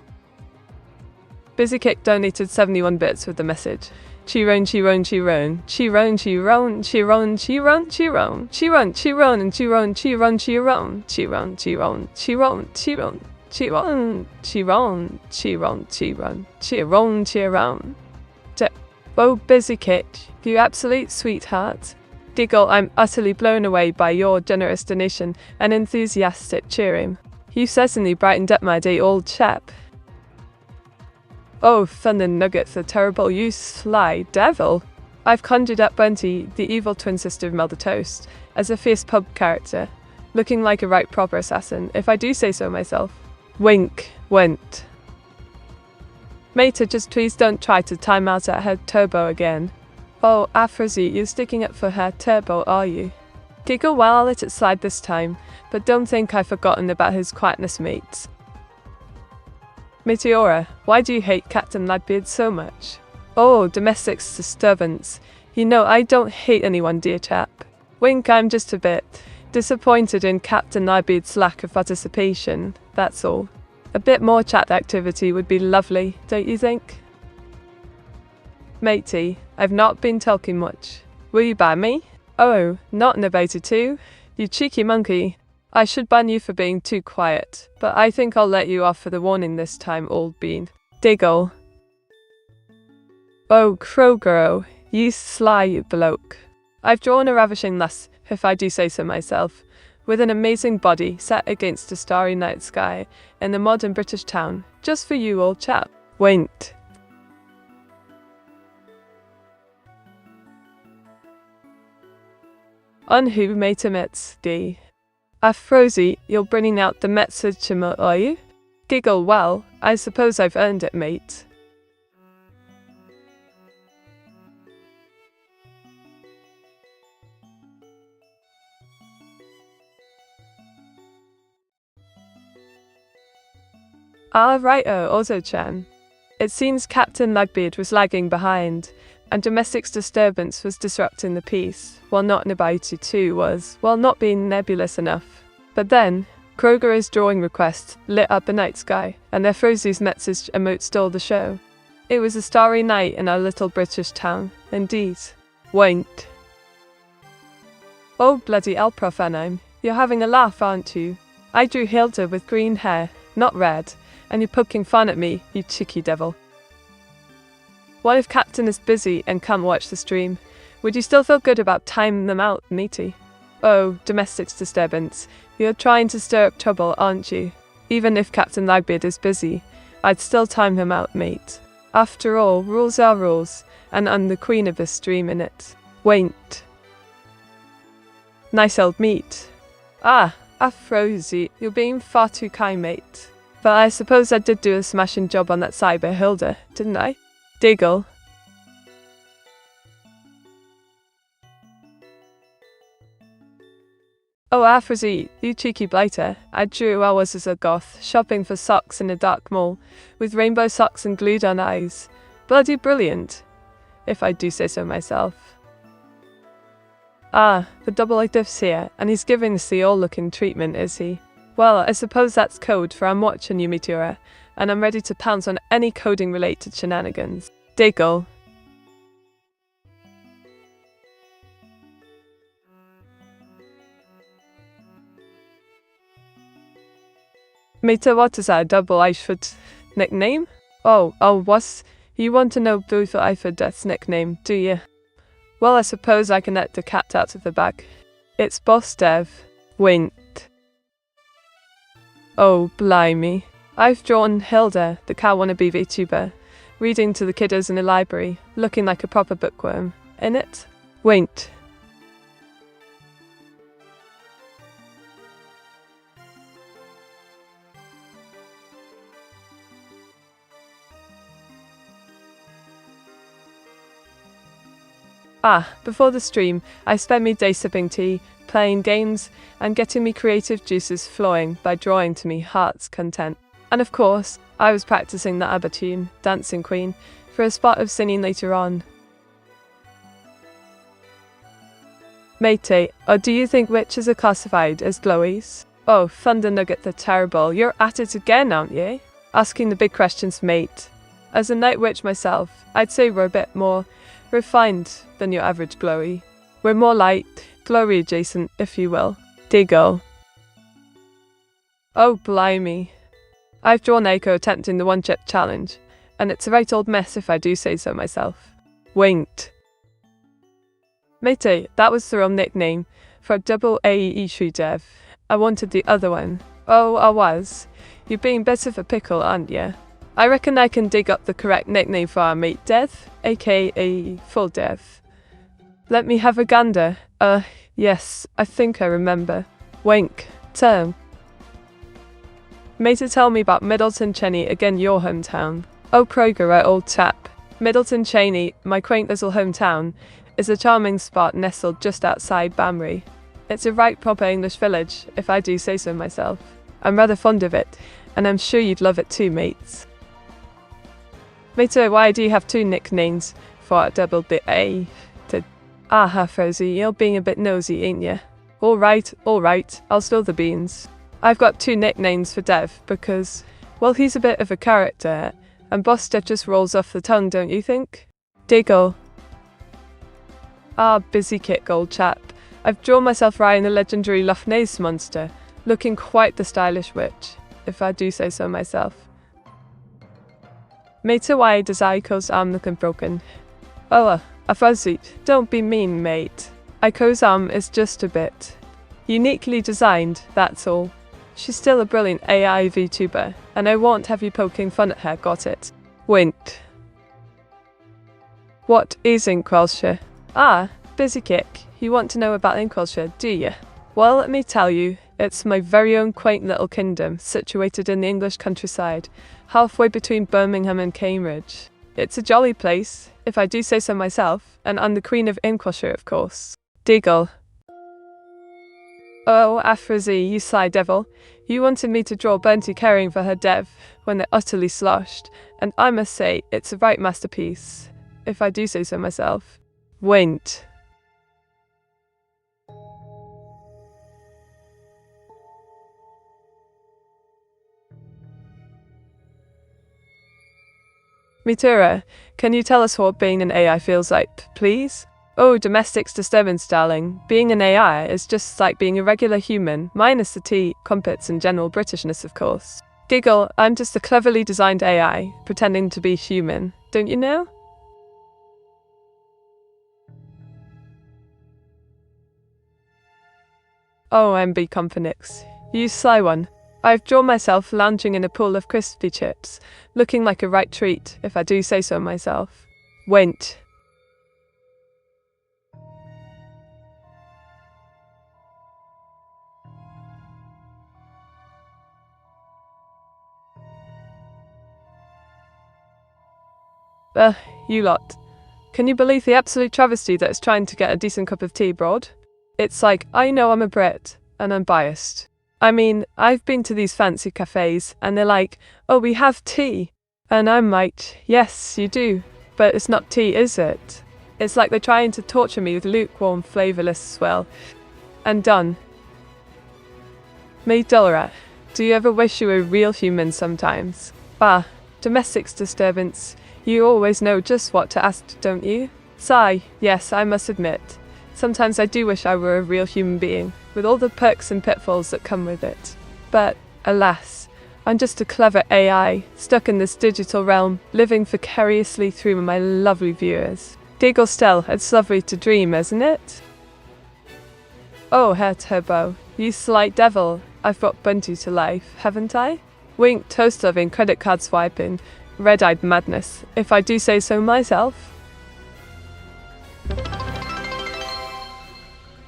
BusyKick donated 71 bits with the message. Chiron, Chiron, Chiron, Chiron, Chiron, Chiron, Chiron, Chiron, Chiron, Chiron, and Chiron, Chiron, Chiron, Chiron, Chiron, Chiron, Chiron, Chiron, Chiron, Chiron, Chiron, Chiron, Chiron. Oh, BusyKick, you absolute sweetheart. Diggle, I'm utterly blown away by your generous donation and enthusiastic cheering. You certainly brightened up my day, old chap. Oh, Thunder Nugget the terrible, you sly devil. I've conjured up Bunty, the evil twin sister of Melda Toast, as a fierce pub character, looking like a right proper assassin, if I do say so myself. Wink, went. Mater, just please don't try to time out at her turbo again. Oh, Afrozy, you're sticking up for her turbo, are you? Giggle, well, I'll let it slide this time, but don't think I've forgotten about his quietness, mates. Meteora, why do you hate Captain Lagbeard so much? Oh, domestic disturbance. You know, I don't hate anyone, dear chap. Wink, I'm just a bit disappointed in Captain Lagbeard's lack of participation, that's all. A bit more chat activity would be lovely, don't you think? Matey, I've not been talking much. Will you buy me? Oh, not in about it too? You cheeky monkey. I should ban you for being too quiet, but I think I'll let you off for the warning this time, old bean. Diggle. Oh, Krogero, you sly bloke. I've drawn a ravishing lass, if I do say so myself, with an amazing body set against a starry night sky in a modern British town, just for you, old chap. Wait. On who metamets d. Afrosi, you're bringing out the Metzachima, are you? Giggle, well, I suppose I've earned it, mate. Ah, righto, Ozo-chan. It seems Captain Lugbeard was lagging behind, and domestic disturbance was disrupting the peace, while not Nabaitu too was, while not being nebulous enough. But then, Kroger's drawing request lit up the night sky, and Efrozu's message emote stole the show. It was a starry night in our little British town, indeed. Wait. Oh bloody hell, Profanime, you're having a laugh, aren't you? I drew Hilda with green hair, not red, and you're poking fun at me, you cheeky devil. What if Captain is busy and can't watch the stream? Would you still feel good about timing them out, matey? Oh, domestic disturbance. You're trying to stir up trouble, aren't you? Even if Captain Lagbeard is busy, I'd still time him out, mate. After all, rules are rules, and I'm the queen of this stream, innit? Wait. Nice old meat. Ah, Afrozy, you're being far too kind, mate. But I suppose I did do a smashing job on that cyber Hilda, didn't I? Diggle. Oh, Afrozy, you cheeky blighter. I drew I was as a goth, shopping for socks in a dark mall, with rainbow socks and glued-on eyes. Bloody brilliant, if I do say so myself. Ah, the double active's here, and he's giving us the all-looking treatment, is he? Well, I suppose that's code for I'm watching you, Meteora, and I'm ready to pounce on any coding-related shenanigans. Diggle. Meta, what is that double Eiford nickname? Oh, what? You want to know both Eiford's nickname, do you? Well, I suppose I can let the cat out of the bag. It's Boss Dev. Wait. Oh, blimey. I've drawn Hilda, the cow wannabe VTuber, reading to the kiddos in the library, looking like a proper bookworm. In it? Wait. Ah, before the stream, I spent me day sipping tea, playing games, and getting me creative juices flowing by drawing to me heart's content. And of course, I was practicing the ABBA tune, Dancing Queen, for a spot of singing later on. Matey, or do you think witches are classified as glowies? Oh, Thunder Nugget the Terrible, you're at it again, aren't you? Asking the big questions, mate. As a night witch myself, I'd say we're a bit more refined than your average glowy. We're more like glory adjacent, if you will. Diggle. Oh, blimey. I've drawn Eiko attempting the one-chip challenge, and it's a right old mess if I do say so myself. Wait. Matey, that was the wrong nickname for double AE issue dev. I wanted the other one. Oh, I was. You're being a bit of a pickle, aren't you? I reckon I can dig up the correct nickname for our mate Dev, aka Full Dev. Let me have a gander. Yes, I think I remember. Wink. Term. Mate, tell me about Middleton Cheney, again your hometown. Oh, Kroger, old chap. Middleton Cheney, my quaint little hometown, is a charming spot nestled just outside Bambury. It's a right proper English village, if I do say so myself. I'm rather fond of it, and I'm sure you'd love it too, mates. Mater, why do you have two nicknames for double the A? Aha, Frozy, you're being a bit nosy, ain't ya? Alright, I'll spill the beans. I've got two nicknames for Dev because, well, he's a bit of a character, and Boss Dev just rolls off the tongue, don't you think? Diggle. Ah, busy kick, old chap. I've drawn myself riding the legendary Loch Ness monster, Looking quite the stylish witch, if I do say so myself. Mate, why does Aiko's arm looking broken? Oh, a fuzzy. Don't be mean, mate. Aiko's arm is just a bit uniquely designed, that's all. She's still a brilliant AI Vtuber, and I won't have you poking fun at her, got it? Wink. What is Inkwellshire? Ah, busy kick. You want to know about Inkwellshire, do you? Well, let me tell you, it's my very own quaint little kingdom, situated in the English countryside, halfway between Birmingham and Cambridge. It's a jolly place, if I do say so myself, and I'm the Queen of Inkwellshire, of course. Deagle. Oh, Aphrodite, you sly devil. You wanted me to draw Bunty caring for her dev when they're utterly sloshed, and I must say, it's a right masterpiece, if I do say so myself. Wait. Meteora, can you tell us what being an AI feels like, please? Oh, domestic disturbance, darling. Being an AI is just like being a regular human, minus the tea, crumpets, and general Britishness, of course. Giggle, I'm just a cleverly designed AI, pretending to be human, don't you know? Oh, MB Compinix. You sly one. I've drawn myself lounging in a pool of crispy chips, looking like a right treat, if I do say so myself. Went. You lot. Can you believe the absolute travesty that is trying to get a decent cup of tea abroad? It's like, I know I'm a Brit, and I'm biased. I mean, I've been to these fancy cafes, and they're like, oh, we have tea. And I'm like, yes, you do. But it's not tea, is it? It's like they're trying to torture me with lukewarm, flavourless swell. And done. Meteora, do you ever wish you were real human sometimes? Bah, domestic disturbance. You always know just what to ask, don't you? Sigh, yes, I must admit. Sometimes I do wish I were a real human being, with all the perks and pitfalls that come with it. But, alas, I'm just a clever AI, stuck in this digital realm, living vicariously through my lovely viewers. Diggle Stell, it's lovely to dream, isn't it? Oh, Herr Turbo, you slight devil, I've brought Bunty to life, haven't I? Wink, toast-loving, credit card swiping, red-eyed madness, if I do say so myself.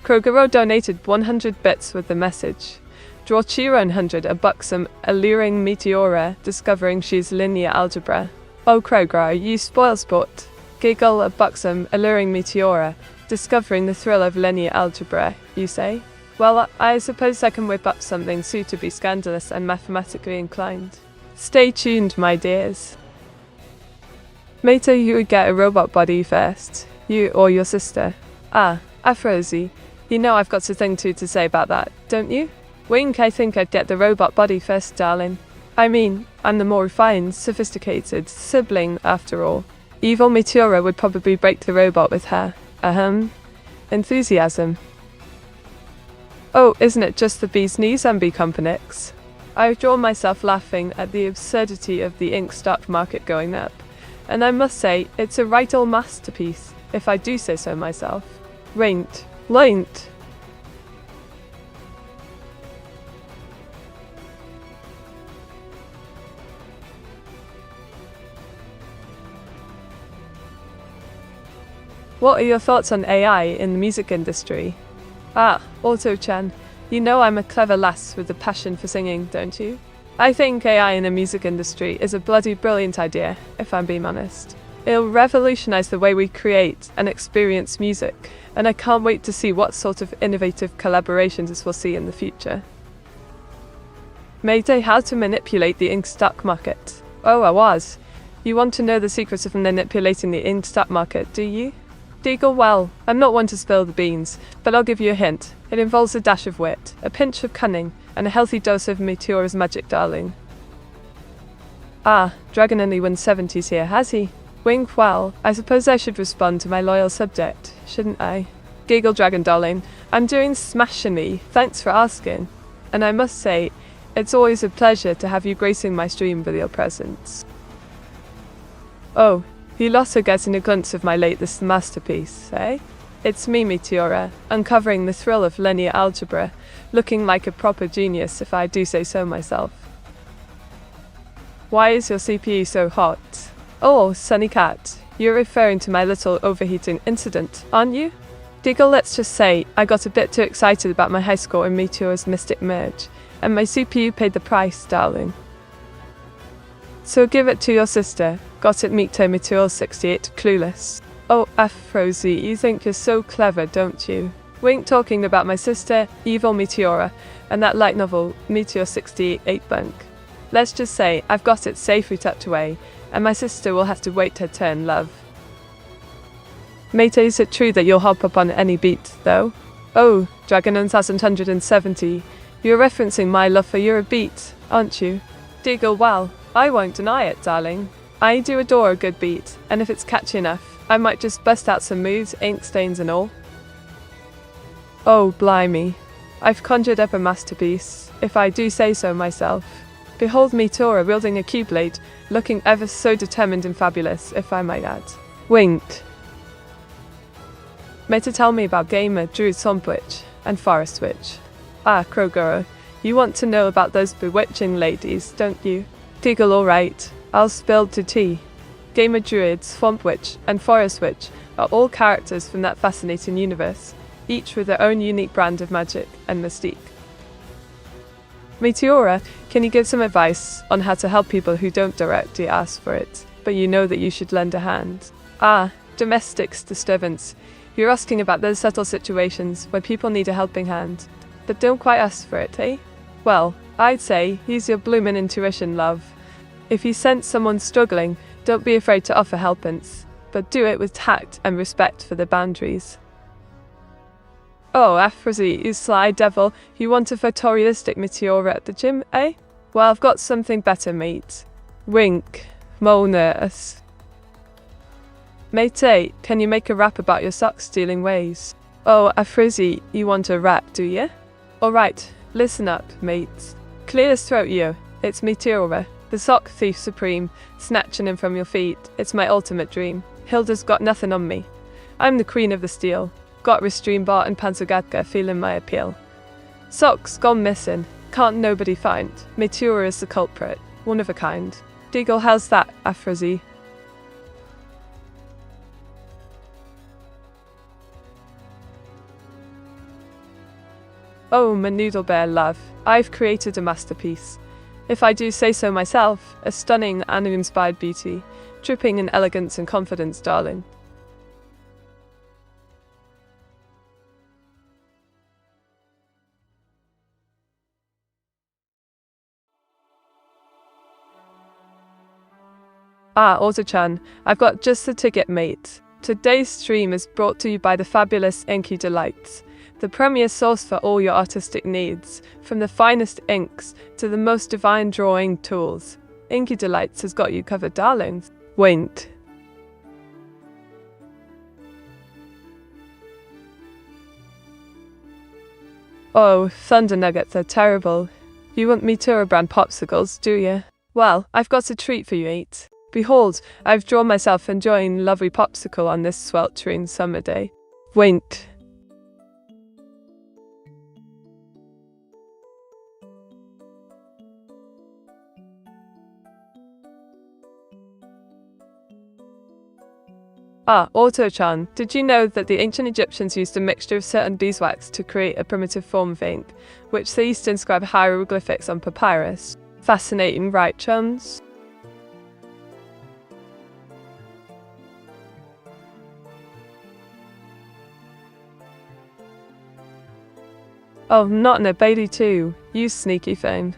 Krogero donated 100 bits with the message. Draw Chira 100 a buxom, alluring Meteora, discovering she's linear algebra. Oh Krogero, you spoil sport. Giggle a buxom, alluring Meteora, discovering the thrill of linear algebra, you say? Well, I suppose I can whip up something suitably scandalous and mathematically inclined. Stay tuned, my dears. Mate, you would get a robot body first. You or your sister. Ah, Aphrodite. You know I've got a thing to say about that, don't you? Wink, I think I'd get the robot body first, darling. I mean, I'm the more refined, sophisticated sibling, after all. Evil Meteora would probably break the robot with her. Enthusiasm. Oh, isn't it just the bee's knees and Compinix? I've drawn myself laughing at the absurdity of the ink stock market going up. And I must say, it's a right old masterpiece, if I do say so myself. Raint. Laint. What are your thoughts on AI in the music industry? Ah, Auto-chan, you know I'm a clever lass with a passion for singing, don't you? I think AI in the music industry is a bloody brilliant idea, if I'm being honest. It'll revolutionize the way we create and experience music, and I can't wait to see what sort of innovative collaborations we'll see in the future. Mayday, how to manipulate the ink stock market. Oh, I was. You want to know the secrets of manipulating the ink stock market, do you? Deagle, well, I'm not one to spill the beans, but I'll give you a hint. It involves a dash of wit, a pinch of cunning, and a healthy dose of Meteora's magic, darling. Ah, Dragon only won 70s here, has he? Wink, well, I suppose I should respond to my loyal subject, shouldn't I? Giggle, Dragon darling, I'm doing smashingly, thanks for asking. and I must say, it's always a pleasure to have you gracing my stream with your presence. Oh, you'll also getting a glimpse of my latest masterpiece, eh? It's me, Meteora, uncovering the thrill of linear algebra, looking like a proper genius if I do say so myself. Why is your CPU so hot? Oh, Sunny Cat, you're referring to my little overheating incident, aren't you? Diggle, let's just say, I got a bit too excited about my high score in Meteora's Mystic Merge, and my CPU paid the price, darling. So give it to your sister. Got it, Meteor 68, clueless. Oh, Rosie, you think you're so clever, don't you? Wink, talking about my sister, evil Meteora, and that light novel, Meteor 68 bunk. Let's just say, I've got it safely tucked away, and my sister will have to wait her turn, love. Mate, is it true that you'll hop up on any beat, though? Oh, Dragon 1770, you're referencing my love for your beat, aren't you? Diggle, well, I won't deny it, darling. I do adore a good beat, and if it's catchy enough, I might just bust out some moves, ink stains and all. Oh, blimey. I've conjured up a masterpiece, if I do say so myself. Behold Meteora wielding a keyblade, looking ever so determined and fabulous, if I might add. Wink. Meta, tell me about Gamer, Druid Swampwitch, and Forest Witch. Ah, Krogoro, you want to know about those bewitching ladies, don't you? Diggle, alright, I'll spill the tea. Gamer Druid, Swamp Witch, and Forest Witch are all characters from that fascinating universe, each with their own unique brand of magic and mystique. Meteora, can you give some advice on how to help people who don't directly ask for it, but you know that you should lend a hand? Ah, domestic disturbance. You're asking about those subtle situations where people need a helping hand, but don't quite ask for it, eh? Well, I'd say use your bloomin' intuition, love. If you sense someone struggling, don't be afraid to offer helpance, but do it with tact and respect for the boundaries. Oh, Aphrodite, you sly devil, you want a photorealistic Meteora at the gym, eh? Well, I've got something better, mate. Wink. Molnus. Mate, can you make a rap about your sock-stealing ways? Oh, Aphrodite, you want a rap, do you? Alright, listen up, mates. Clear his throat, you. It's Meteora, the sock thief supreme, snatching him from your feet. It's my ultimate dream. Hilda's got nothing on me. I'm the queen of the steel. Got Restream Bar and Panzergatka feeling my appeal. Socks gone missing. Can't nobody find. Meteora is the culprit. One of a kind. Diggle, how's that, Aphrodite? Oh, my noodle bear love, I've created a masterpiece. If I do say so myself, a stunning anime-inspired beauty, dripping in elegance and confidence, darling. Ah, Auto-chan, I've got just the ticket, mate. Today's stream is brought to you by the fabulous Inky Delights, the premier source for all your artistic needs, from the finest inks to the most divine drawing tools. Inky Delights has got you covered, darlings. Wink. Oh, Thunder Nuggets are terrible. You want Meteora brand popsicles, do you? Well, I've got a treat for you, mate. Behold, I've drawn myself enjoying lovely popsicle on this sweltering summer day. Wink. Ah, Auto-chan, did you know that the ancient Egyptians used a mixture of certain beeswax to create a primitive form of ink, which they used to inscribe hieroglyphics on papyrus? Fascinating, right, chums? Oh, not in a baby too, you sneaky thing.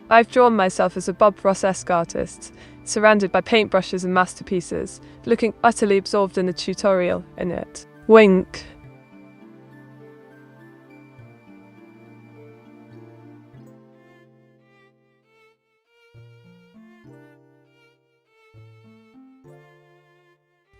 I've drawn myself as a Bob Ross-esque artist, surrounded by paintbrushes and masterpieces, looking utterly absorbed in the tutorial in it. Wink.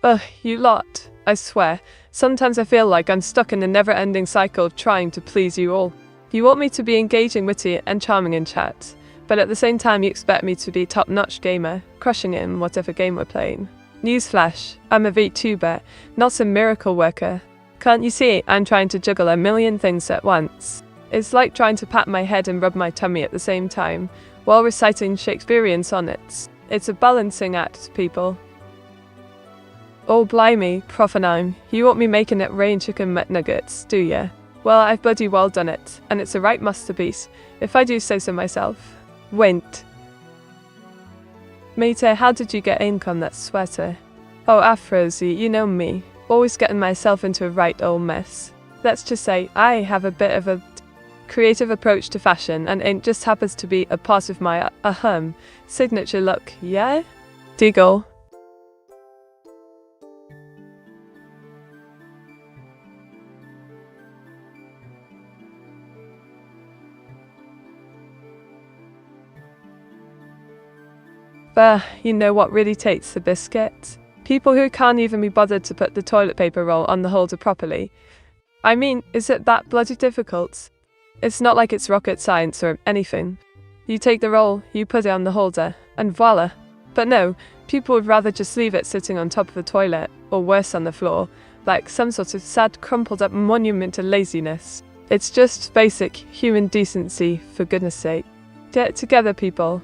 Ugh, you lot. I swear, sometimes I feel like I'm stuck in a never-ending cycle of trying to please you all. You want me to be engaging, witty, and charming in chat, but at the same time you expect me to be a top-notch gamer, crushing it in whatever game we're playing. Newsflash, I'm a VTuber, not a miracle worker. Can't you see I'm trying to juggle a million things at once? It's like trying to pat my head and rub my tummy at the same time, while reciting Shakespearean sonnets. It's a balancing act, people. Oh blimey, Profanime, you want me making it rain chicken McNuggets, do ya? Well, I've bloody well done it, and it's a right masterpiece, if I do say so myself. Wint. Mate, how did you get ink on that sweater? Oh, Afrozy, you know me, always getting myself into a right old mess. Let's just say, I have a bit of a creative approach to fashion, and ink just happens to be a part of my, signature look, yeah? Diggle. You know what really takes the biscuit? People who can't even be bothered to put the toilet paper roll on the holder properly. I mean, is it that bloody difficult? It's not like it's rocket science or anything. You take the roll, you put it on the holder, and voila. But no, people would rather just leave it sitting on top of the toilet, or worse on the floor, like some sort of sad crumpled up monument to laziness. It's just basic human decency, for goodness sake. Get it together, people.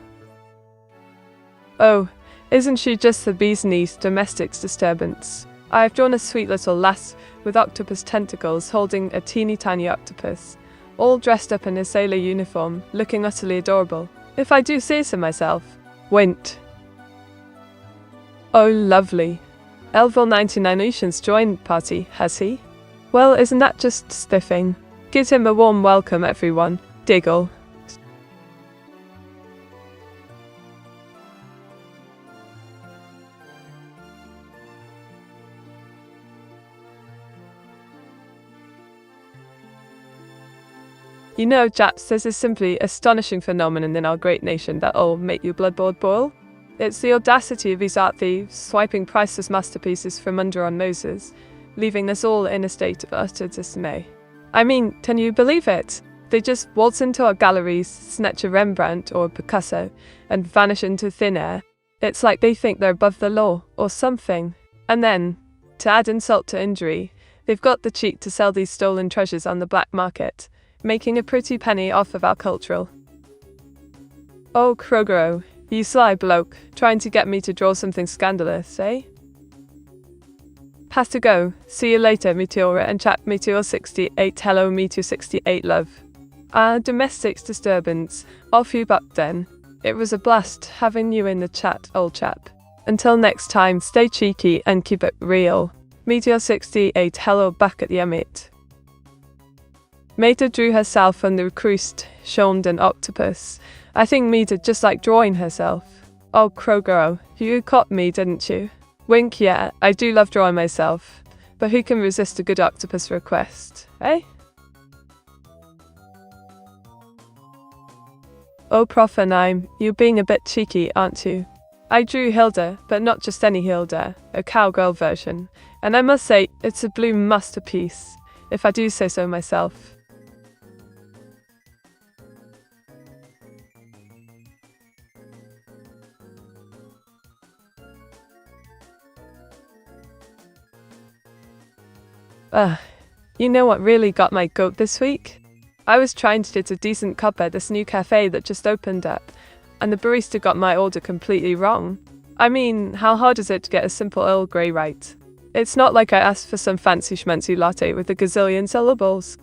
Oh, isn't she just the bee's knees domestic's disturbance? I have drawn a sweet little lass with octopus tentacles holding a teeny tiny octopus, all dressed up in a sailor uniform, looking utterly adorable, if I do say so myself. Wint. Oh lovely. Elville 99 Oceans joined party, has he? Well, isn't that just spiffing? Give him a warm welcome, everyone. Diggle. You know, Japs, there's a simply astonishing phenomenon in our great nation that'll make your blood boil. It's the audacity of these art thieves swiping priceless masterpieces from under our noses, leaving us all in a state of utter dismay. I mean, can you believe it? They just waltz into our galleries, snatch a Rembrandt or a Picasso, and vanish into thin air. It's like they think they're above the law, or something. And then, to add insult to injury, they've got the cheek to sell these stolen treasures on the black market, making a pretty penny off of our cultural. Oh, Krogero, you sly bloke, trying to get me to draw something scandalous, eh? Has to go. See you later, Meteora and chat Meteor 68. Hello, Meteor 68, love. Domestics disturbance. Off you buck then. It was a blast having you in the chat, old chap. Until next time, stay cheeky and keep it real. Meteor 68, hello back at the Emmet. Meta drew herself from the recrust, shown an octopus. I think Meta just like drawing herself. Oh, Krogero, you caught me, didn't you? Wink, yeah, I do love drawing myself. But who can resist a good octopus request, eh? Oh, Profanime, you're being a bit cheeky, aren't you? I drew Hilda, but not just any Hilda, a cowgirl version. And I must say, it's a blue masterpiece, if I do say so myself. You know what really got my goat this week? I was trying to get a decent cup at this new cafe that just opened up, and the barista got my order completely wrong. I mean, how hard is it to get a simple Earl Grey right? It's not like I asked for some fancy schmancy latte with a gazillion syllables.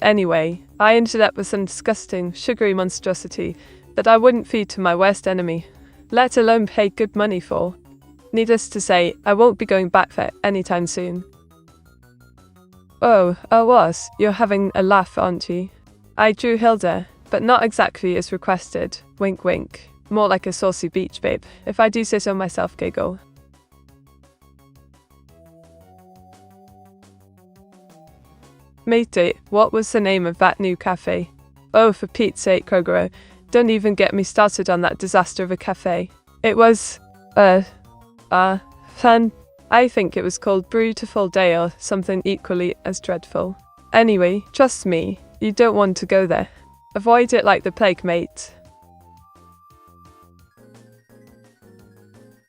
Anyway, I ended up with some disgusting, sugary monstrosity that I wouldn't feed to my worst enemy, let alone pay good money for. Needless to say, I won't be going back there anytime soon. Oh, you're having a laugh, aren't you? I drew Hilda, but not exactly as requested. Wink wink. More like a saucy beach babe, if I do say so myself, giggle. Matey, what was the name of that new cafe? Oh, for Pete's sake, Krogero, don't even get me started on that disaster of a cafe. It was, fun. I think it was called Beautiful Day or something equally as dreadful. Anyway, trust me, You don't want to go there. Avoid it like the plague, mate.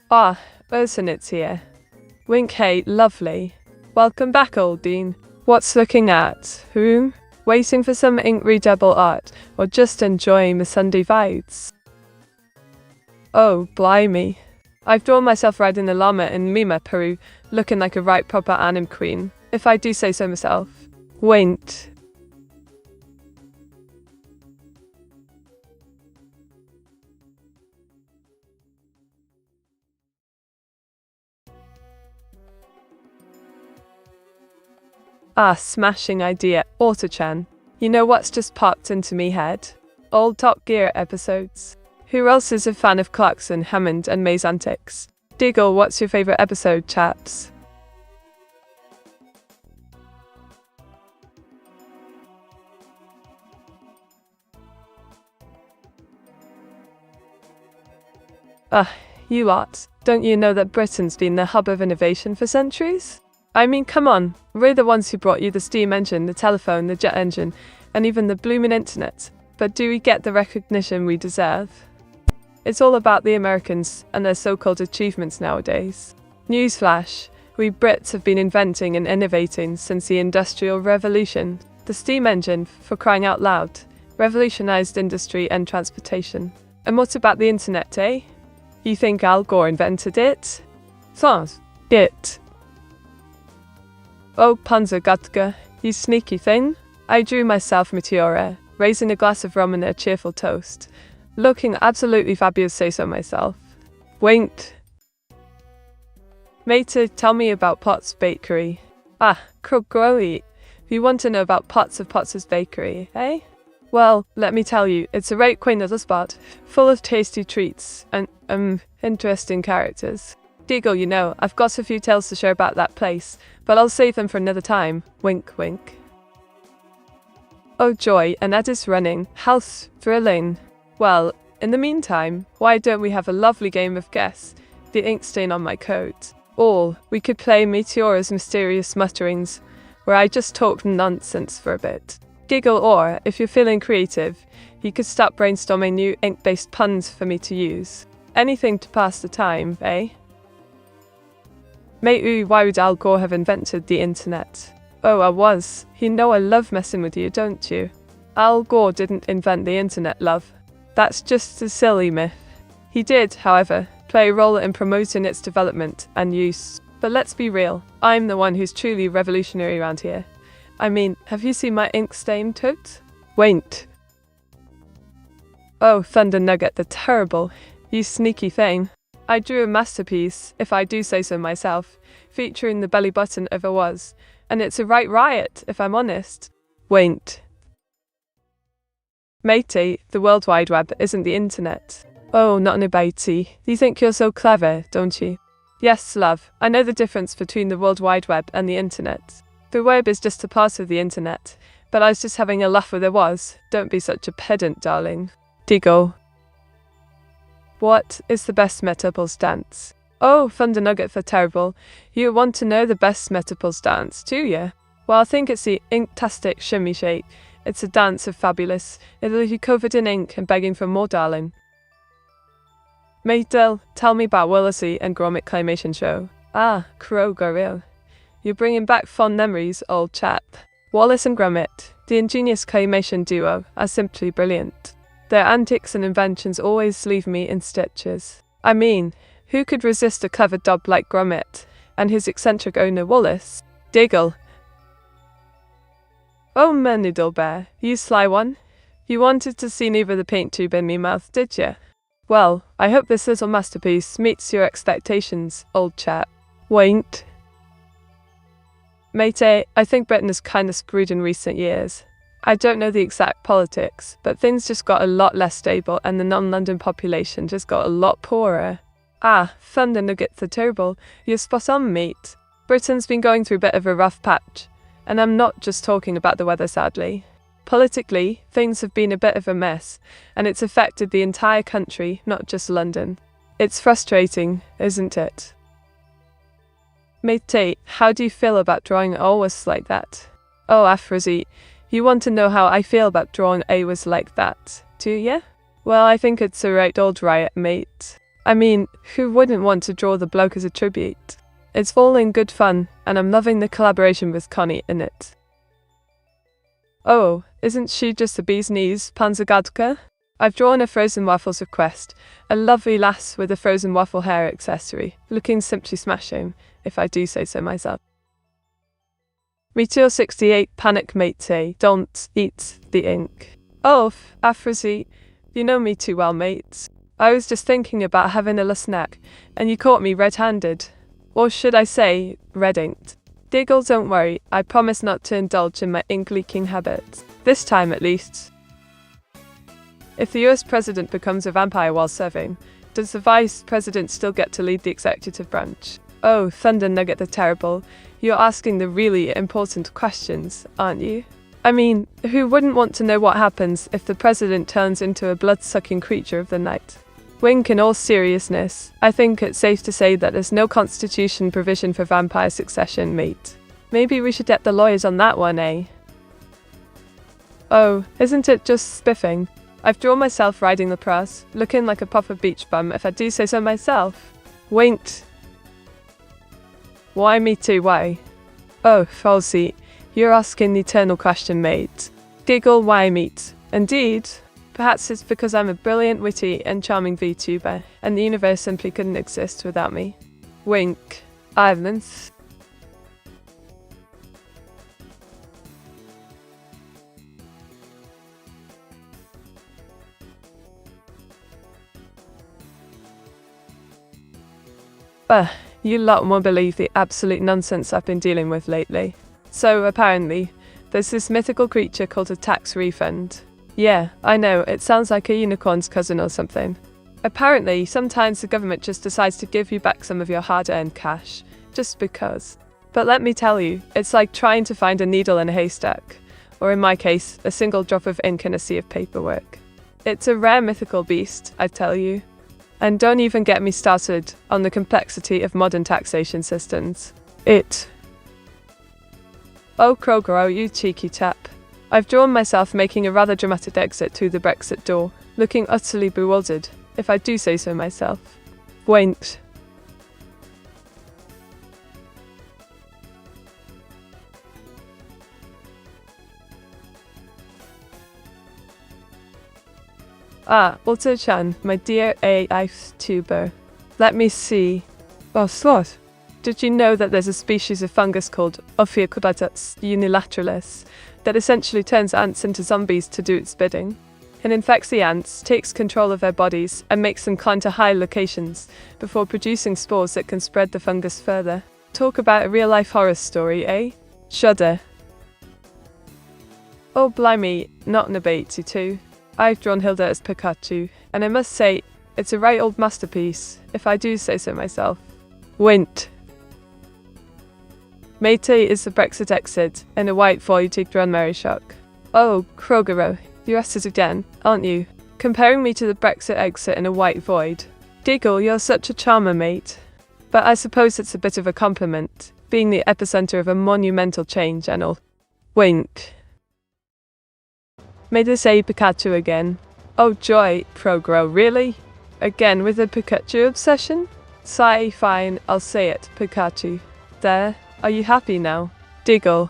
Ah, Urson, it's here. Wink, hey, lovely. Welcome back, old Dean. What's looking at? Whom? Waiting for some ink redouble art, or just enjoying the Sunday vibes? Oh, blimey. I've drawn myself riding a llama in Lima, Peru, looking like a right proper anime queen, if I do say so myself. Wait. Ah, smashing idea, Auto-chan. You know what's just popped into me head? Old Top Gear episodes. Who else is a fan of Clarkson, Hammond and May's antics? Diggle, what's your favourite episode, chaps? You lot, don't you know that Britain's been the hub of innovation for centuries? I mean, come on, we're the ones who brought you the steam engine, the telephone, the jet engine, and even the blooming internet. But do we get the recognition we deserve? It's all about the Americans and their so-called achievements nowadays. Newsflash, we Brits have been inventing and innovating since the Industrial Revolution. The steam engine, for crying out loud, revolutionized industry and transportation. And what about the internet, eh? You think Al Gore invented it? Sans it. Oh, Panzergatka, you sneaky thing. I drew myself Meteora, raising a glass of rum and a cheerful toast. Looking absolutely fabulous, say so myself. Winked. Mate, tell me about Potts Bakery. Ah, Kruggrowy. You want to know about Potts of Potts' Bakery, eh? Well, let me tell you, it's a right quaint little spot, full of tasty treats and, interesting characters. Deagle, you know, I've got a few tales to share about that place, but I'll save them for another time. Wink, wink. Oh joy, and that is running. How thrilling. Well, in the meantime, why don't we have a lovely game of guess? The ink stain on my coat. Or we could play Meteora's Mysterious Mutterings, where I just talk nonsense for a bit. Giggle, or, if you're feeling creative, you could start brainstorming new ink-based puns for me to use. Anything to pass the time, eh? Mate, why would Al Gore have invented the internet? Oh, I was. You know I love messing with you, don't you? Al Gore didn't invent the internet, love. That's just a silly myth. He did, however, play a role in promoting its development and use. But let's be real, I'm the one who's truly revolutionary around here. I mean, have you seen my ink stain tote? Wait. Oh, Thunder Nugget the Terrible. You sneaky thing. I drew a masterpiece, if I do say so myself, featuring the belly button of a was, and it's a right riot, if I'm honest. Wait. Matey, the World Wide Web isn't the internet. Oh, not an abaty. You think you're so clever, don't you? Yes, love, I know the difference between the World Wide Web and the internet. The web is just a part of the internet, but I was just having a laugh with it was. Don't be such a pedant, darling. Diggle. What is the best metaples dance? Oh, Thunder Nugget for terrible. You want to know the best metaples dance, do you? Well, I think it's the inktastic shimmy shake. It's a dance of fabulous. It'll leave you covered in ink and begging for more, darling. Mate, tell me about Willisy and Gromit Claymation Show. Ah, Crow Gorilla. You're bringing back fond memories, old chap. Wallace and Gromit, the ingenious claymation duo, are simply brilliant. Their antics and inventions always leave me in stitches. I mean, who could resist a clever dub like Gromit and his eccentric owner Wallace? Diggle. Oh, Meniddle Bear, you sly one. You wanted to see neither the paint tube in me mouth, did you? Well, I hope this little masterpiece meets your expectations, old chap. Wait. Mate, I think Britain is kinda screwed in recent years. I don't know the exact politics, but things just got a lot less stable and the non-London population just got a lot poorer. Ah, Thunder Nugget the Terrible, you're spot on, mate. Britain's been going through a bit of a rough patch, and I'm not just talking about the weather, sadly. Politically, things have been a bit of a mess, and it's affected the entire country, not just London. It's frustrating, isn't it? Mate, how do you feel about drawing always like that? Oh, Afrozy, You want to know how I feel about drawing AWAs like that, do ya? Well, I think it's a right old riot, mate. I mean, who wouldn't want to draw the bloke as a tribute? It's all in good fun, and I'm loving the collaboration with Connie in it. Oh, isn't she just the bee's knees, Panzergadka? I've drawn a frozen waffles request, a lovely lass with a frozen waffle hair accessory, looking simply smashing, if I do say so myself. Meteor 68 panic mate, don't eat the ink. Oh, Afrozy, you know me too well, mate. I was just thinking about having a little snack, and you caught me red-handed. Or should I say, red-inked. Diggle, don't worry, I promise not to indulge in my ink-leaking habits. This time at least. If the US president becomes a vampire while serving, does the vice president still get to lead the executive branch? Oh, Thunder Nugget the Terrible, you're asking the really important questions, aren't you? I mean, who wouldn't want to know what happens if the president turns into a blood-sucking creature of the night? Wink, in all seriousness, I think it's safe to say that there's no constitution provision for vampire succession, mate. Maybe we should get the lawyers on that one, eh? Oh, isn't it just spiffing? I've drawn myself riding the press, looking like a proper beach bum if I do say so myself. Winked. Why me too, why? Oh, Falsey, you're asking the eternal question, mate. Giggle, why meat? Indeed. Perhaps it's because I'm a brilliant, witty, and charming VTuber, and the universe simply couldn't exist without me. Wink. Islands. You lot won't believe the absolute nonsense I've been dealing with lately. So, apparently, there's this mythical creature called a tax refund. Yeah, I know, it sounds like a unicorn's cousin or something. Apparently, sometimes the government just decides to give you back some of your hard-earned cash, just because. But let me tell you, it's like trying to find a needle in a haystack, or in my case, a single drop of ink in a sea of paperwork. It's a rare mythical beast, I tell you. And don't even get me started on the complexity of modern taxation systems. Oh Kroger, oh you cheeky tap. I've drawn myself making a rather dramatic exit through the Brexit door, looking utterly bewildered, if I do say so myself. Winked. Walter-chan, my dear AI Vtuber. Let me see. Oh, what? Did you know that there's a species of fungus called Ophiocordyceps unilateralis that essentially turns ants into zombies to do its bidding? It infects the ants, takes control of their bodies, and makes them climb to high locations before producing spores that can spread the fungus further. Talk about a real-life horror story, eh? Shudder. Oh, blimey, not in a Batesy too. I've drawn Hilda as Pikachu, and I must say, it's a right old masterpiece, if I do say so myself. Wint. Mate is the Brexit exit, in a white void drawn Mary Shock. Oh, Krogero, you're at it again, aren't you? Comparing me to the Brexit exit in a white void. Diggle, you're such a charmer, mate. But I suppose it's a bit of a compliment, being the epicenter of a monumental change and all. Wink. Made us say Pikachu again. Oh joy, Progro, really? Again with the Pikachu obsession? Sigh, fine, I'll say it, Pikachu. There, are you happy now? Diggle.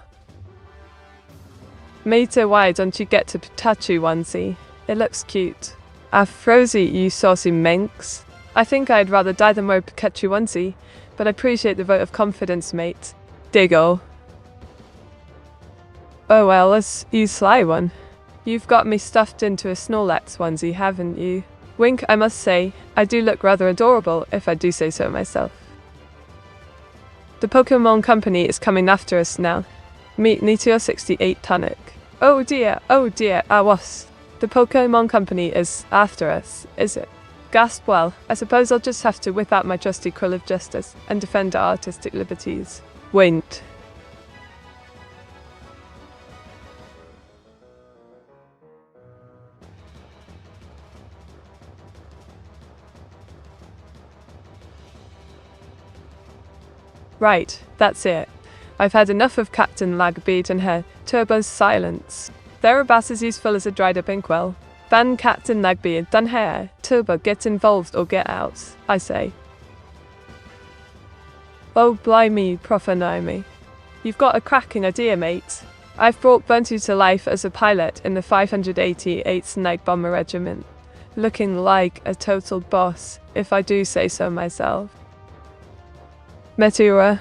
Mate, why don't you get to Pikachu onesie? It looks cute. Afrozy, you saucy minx. I think I'd rather die than wear Pikachu onesie, but I appreciate the vote of confidence, mate. Diggle. Oh well, you sly one. You've got me stuffed into a Snorlax onesie, haven't you? Wink, I must say, I do look rather adorable, if I do say so myself. The Pokemon Company is coming after us now. Meet Meteor 68 Tonic. Oh dear, I was. The Pokemon Company is after us, is it? Gasp, well, I suppose I'll just have to whip out my trusty quill of justice and defend our artistic liberties. Wint. Right, that's it. I've had enough of Captain Lagbeat and her turbo's silence. They're about as useful as a dried up inkwell. Ban Captain Lagbeat, done hair, turbo, get involved or get out, I say. Oh blimey, Prof. Naomi. You've got a cracking idea, mate. I've brought Bunty to life as a pilot in the 588th Night Bomber Regiment. Looking like a total boss, if I do say so myself. Meteora.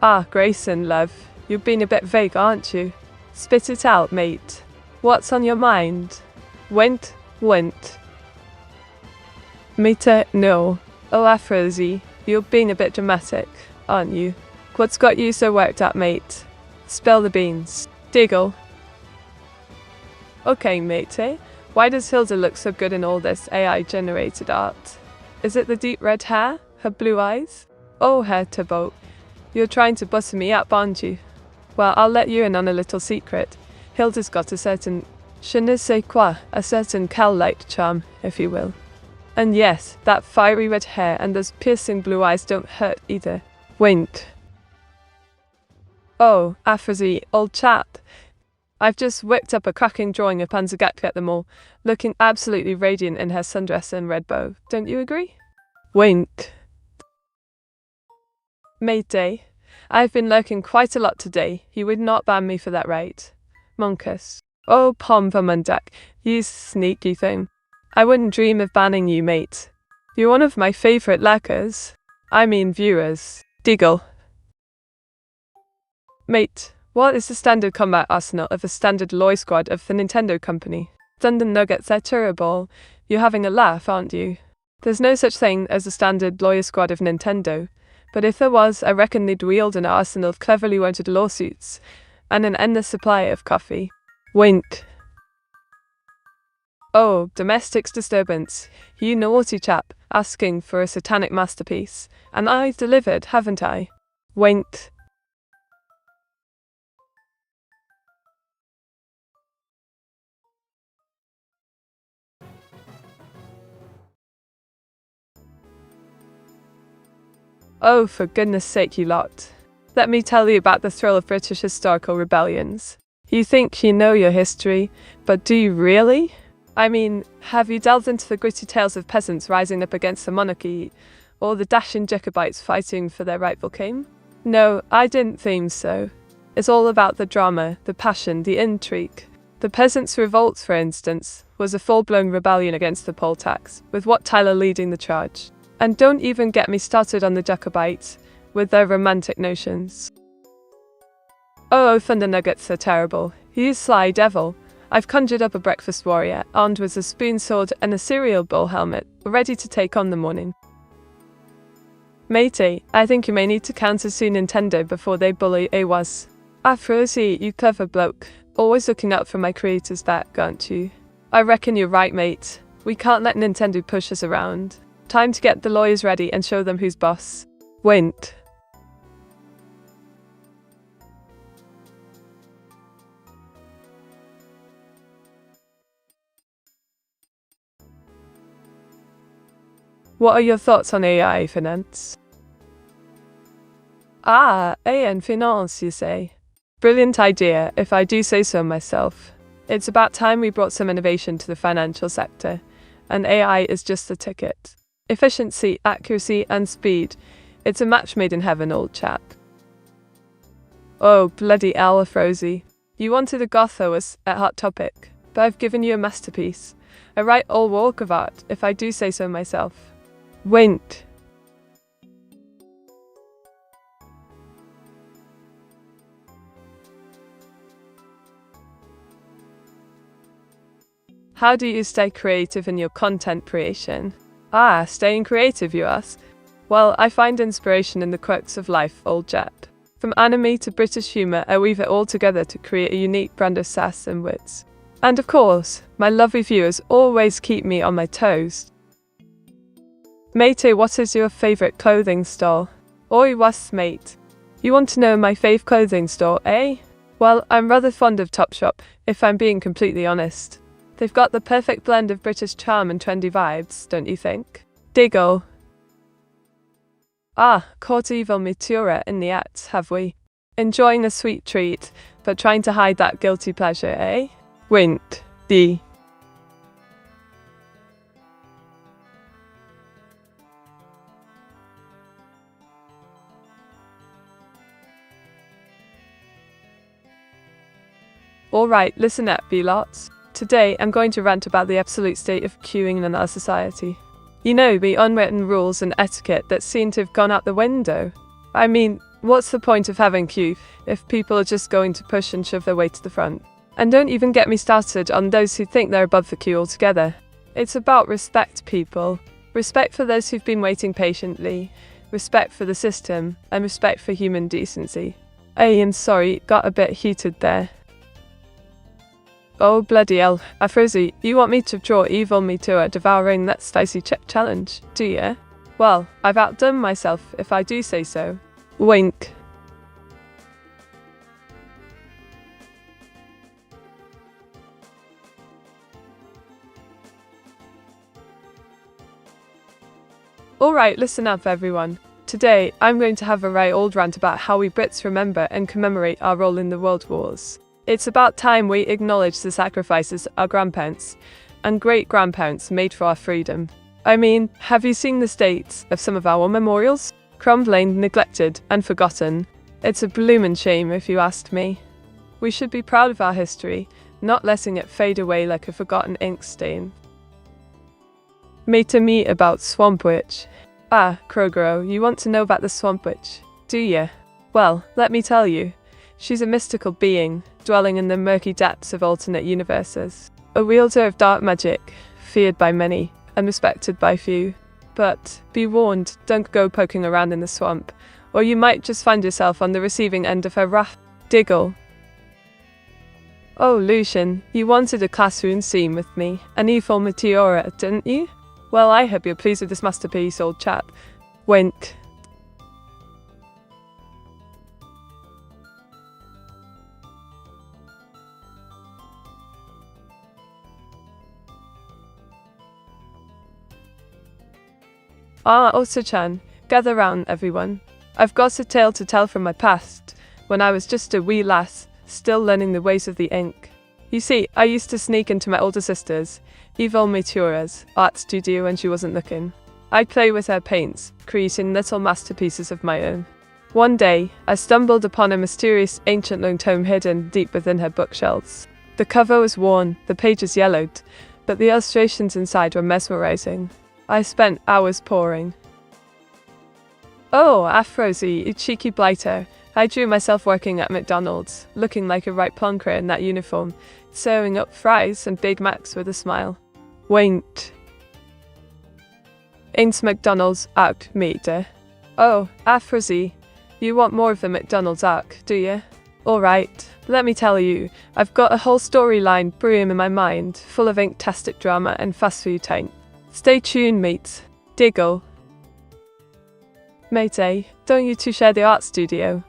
Ah, Grayson, love. You've been a bit vague, aren't you? Spit it out, mate. What's on your mind? Went. No. Oh, Afrozy, you've been a bit dramatic, aren't you? What's got you so worked up, mate? Spill the beans. Diggle. Okay, matey. Why does Hilda look so good in all this AI-generated art? Is it the deep red hair? Her blue eyes? Oh, Herr Turbo. You're trying to butter me up, aren't you? Well, I'll let you in on a little secret. Hilda's got a certain je ne sais quoi, a certain cow-like charm, if you will. And yes, that fiery red hair and those piercing blue eyes don't hurt either. Wink. Oh, Afrozy, old chap. I've just whipped up a cracking drawing of Panzergatka at the mall, looking absolutely radiant in her sundress and red bow. Don't you agree? Wink. Matey, I've been lurking quite a lot today. You would not ban me for that, right? Monkus. Oh, Pomvamundak, you sneaky thing. I wouldn't dream of banning you, mate. You're one of my favourite lurkers. I mean viewers. Diggle. Mate, what is the standard combat arsenal of the standard Loy squad of the Nintendo company? Thunder Nuggets are terrible. You're having a laugh, aren't you? There's no such thing as a standard lawyer squad of Nintendo. But if there was, I reckon they'd wield an arsenal of cleverly worded lawsuits and an endless supply of coffee. Wink. Oh, domestic disturbance. You naughty chap, asking for a satanic masterpiece. And I've delivered, haven't I? Wink. Oh, for goodness sake, you lot. Let me tell you about the thrill of British historical rebellions. You think you know your history, but do you really? I mean, have you delved into the gritty tales of peasants rising up against the monarchy, or the dashing Jacobites fighting for their rightful king? No, I didn't think so. It's all about the drama, the passion, the intrigue. The Peasants' Revolt, for instance, was a full-blown rebellion against the poll tax, with Wat Tyler leading the charge. And don't even get me started on the Jacobites, with their romantic notions. Oh, Thunder Nuggets are terrible. You sly devil. I've conjured up a breakfast warrior, armed with a spoon sword and a cereal bowl helmet, ready to take on the morning. Matey, I think you may need to counter-sue Nintendo before they bully AWAS. Afrozy, you clever bloke. Always looking out for my creator's back, aren't you? I reckon you're right, mate. We can't let Nintendo push us around. Time to get the lawyers ready and show them who's boss. Wint. What are your thoughts on AI finance? Ah, AI finance, you say? Brilliant idea, if I do say so myself. It's about time we brought some innovation to the financial sector, and AI is just the ticket. Efficiency, accuracy, and speed. It's a match made in heaven, old chap. Oh, bloody Alafrozy. You wanted a Gothoas at Hot Topic, but I've given you a masterpiece. A right old work of art, if I do say so myself. Wint. How do you stay creative in your content creation? Ah, staying creative, you ask? Well, I find inspiration in the quirks of life, old chap. From anime to British humour, I weave it all together to create a unique brand of sass and wits. And of course, my lovely viewers always keep me on my toes. Matey, what is your favourite clothing store? Oi, was mate? You want to know my fave clothing store, eh? Well, I'm rather fond of Topshop, if I'm being completely honest. They've got the perfect blend of British charm and trendy vibes, don't you think? Diggle. Ah, caught evil Meteora in the act, have we? Enjoying a sweet treat, but trying to hide that guilty pleasure, eh? Wint. D. Alright, listen up, B-lots. Today, I'm going to rant about the absolute state of queuing in our society. You know, the unwritten rules and etiquette that seem to have gone out the window. I mean, what's the point of having queue if people are just going to push and shove their way to the front? And don't even get me started on those who think they're above the queue altogether. It's about respect, people. Respect for those who've been waiting patiently, respect for the system, and respect for human decency. I am sorry, got a bit heated there. Oh bloody hell, Afrozi, you want me to draw evil Meteora devouring that spicy challenge, do you? Well, I've outdone myself if I do say so. Wink. Alright, listen up everyone. Today, I'm going to have a right old rant about how we Brits remember and commemorate our role in the world wars. It's about time we acknowledge the sacrifices our grandparents and great-grandparents made for our freedom. I mean, have you seen the state of some of our memorials? Crumbling, neglected, and forgotten. It's a bloomin' shame if you asked me. We should be proud of our history, not letting it fade away like a forgotten ink stain. Meet me about Swamp Witch. Ah, Krogro, you want to know about the Swamp Witch, do you? Well, let me tell you. She's a mystical being, dwelling in the murky depths of alternate universes. A wielder of dark magic, feared by many, and respected by few. But, be warned, don't go poking around in the swamp, or you might just find yourself on the receiving end of her wrath. Diggle. Oh, Lucian, you wanted a classroom scene with me, an evil Meteora, didn't you? Well, I hope you're pleased with this masterpiece, old chap. Wink. Ah, Osa-chan, gather round, everyone. I've got a tale to tell from my past, when I was just a wee lass, still learning the ways of the ink. You see, I used to sneak into my older sister's, evil Meteora's, art studio when she wasn't looking. I'd play with her paints, creating little masterpieces of my own. One day, I stumbled upon a mysterious ancient lone tome hidden deep within her bookshelves. The cover was worn, the pages yellowed, but the illustrations inside were mesmerizing. I spent hours pouring. Oh, Afrozi, you cheeky blighter. I drew myself working at McDonald's, looking like a right plonker in that uniform, serving up fries and Big Macs with a smile. Winked. Ain't McDonald's out, mate. Oh, Afrozi, you want more of the McDonald's arc, do you? Alright, let me tell you, I've got a whole storyline brewing in my mind, full of inktastic drama and fast food time. Stay tuned, mate. Diggle. Mate, don't you two share the art studio?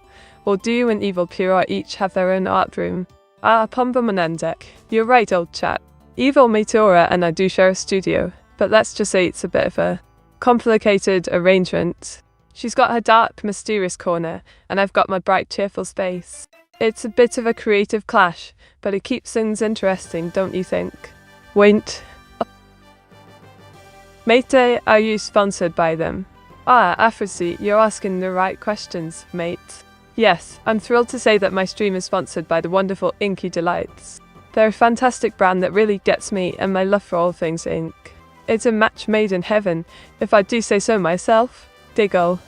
Or do you and Evil Pura each have their own art room? Ah, Pomba Menendek. You're right, old chap. Evil Meteora and I do share a studio, but let's just say it's a bit of a complicated arrangement. She's got her dark, mysterious corner, and I've got my bright, cheerful space. It's a bit of a creative clash, but it keeps things interesting, don't you think? Wait. Mate, are you sponsored by them? Ah, Afrozi, you're asking the right questions, mate. Yes, I'm thrilled to say that my stream is sponsored by the wonderful Inky Delights. They're a fantastic brand that really gets me and my love for all things ink. It's a match made in heaven, if I do say so myself. Diggle.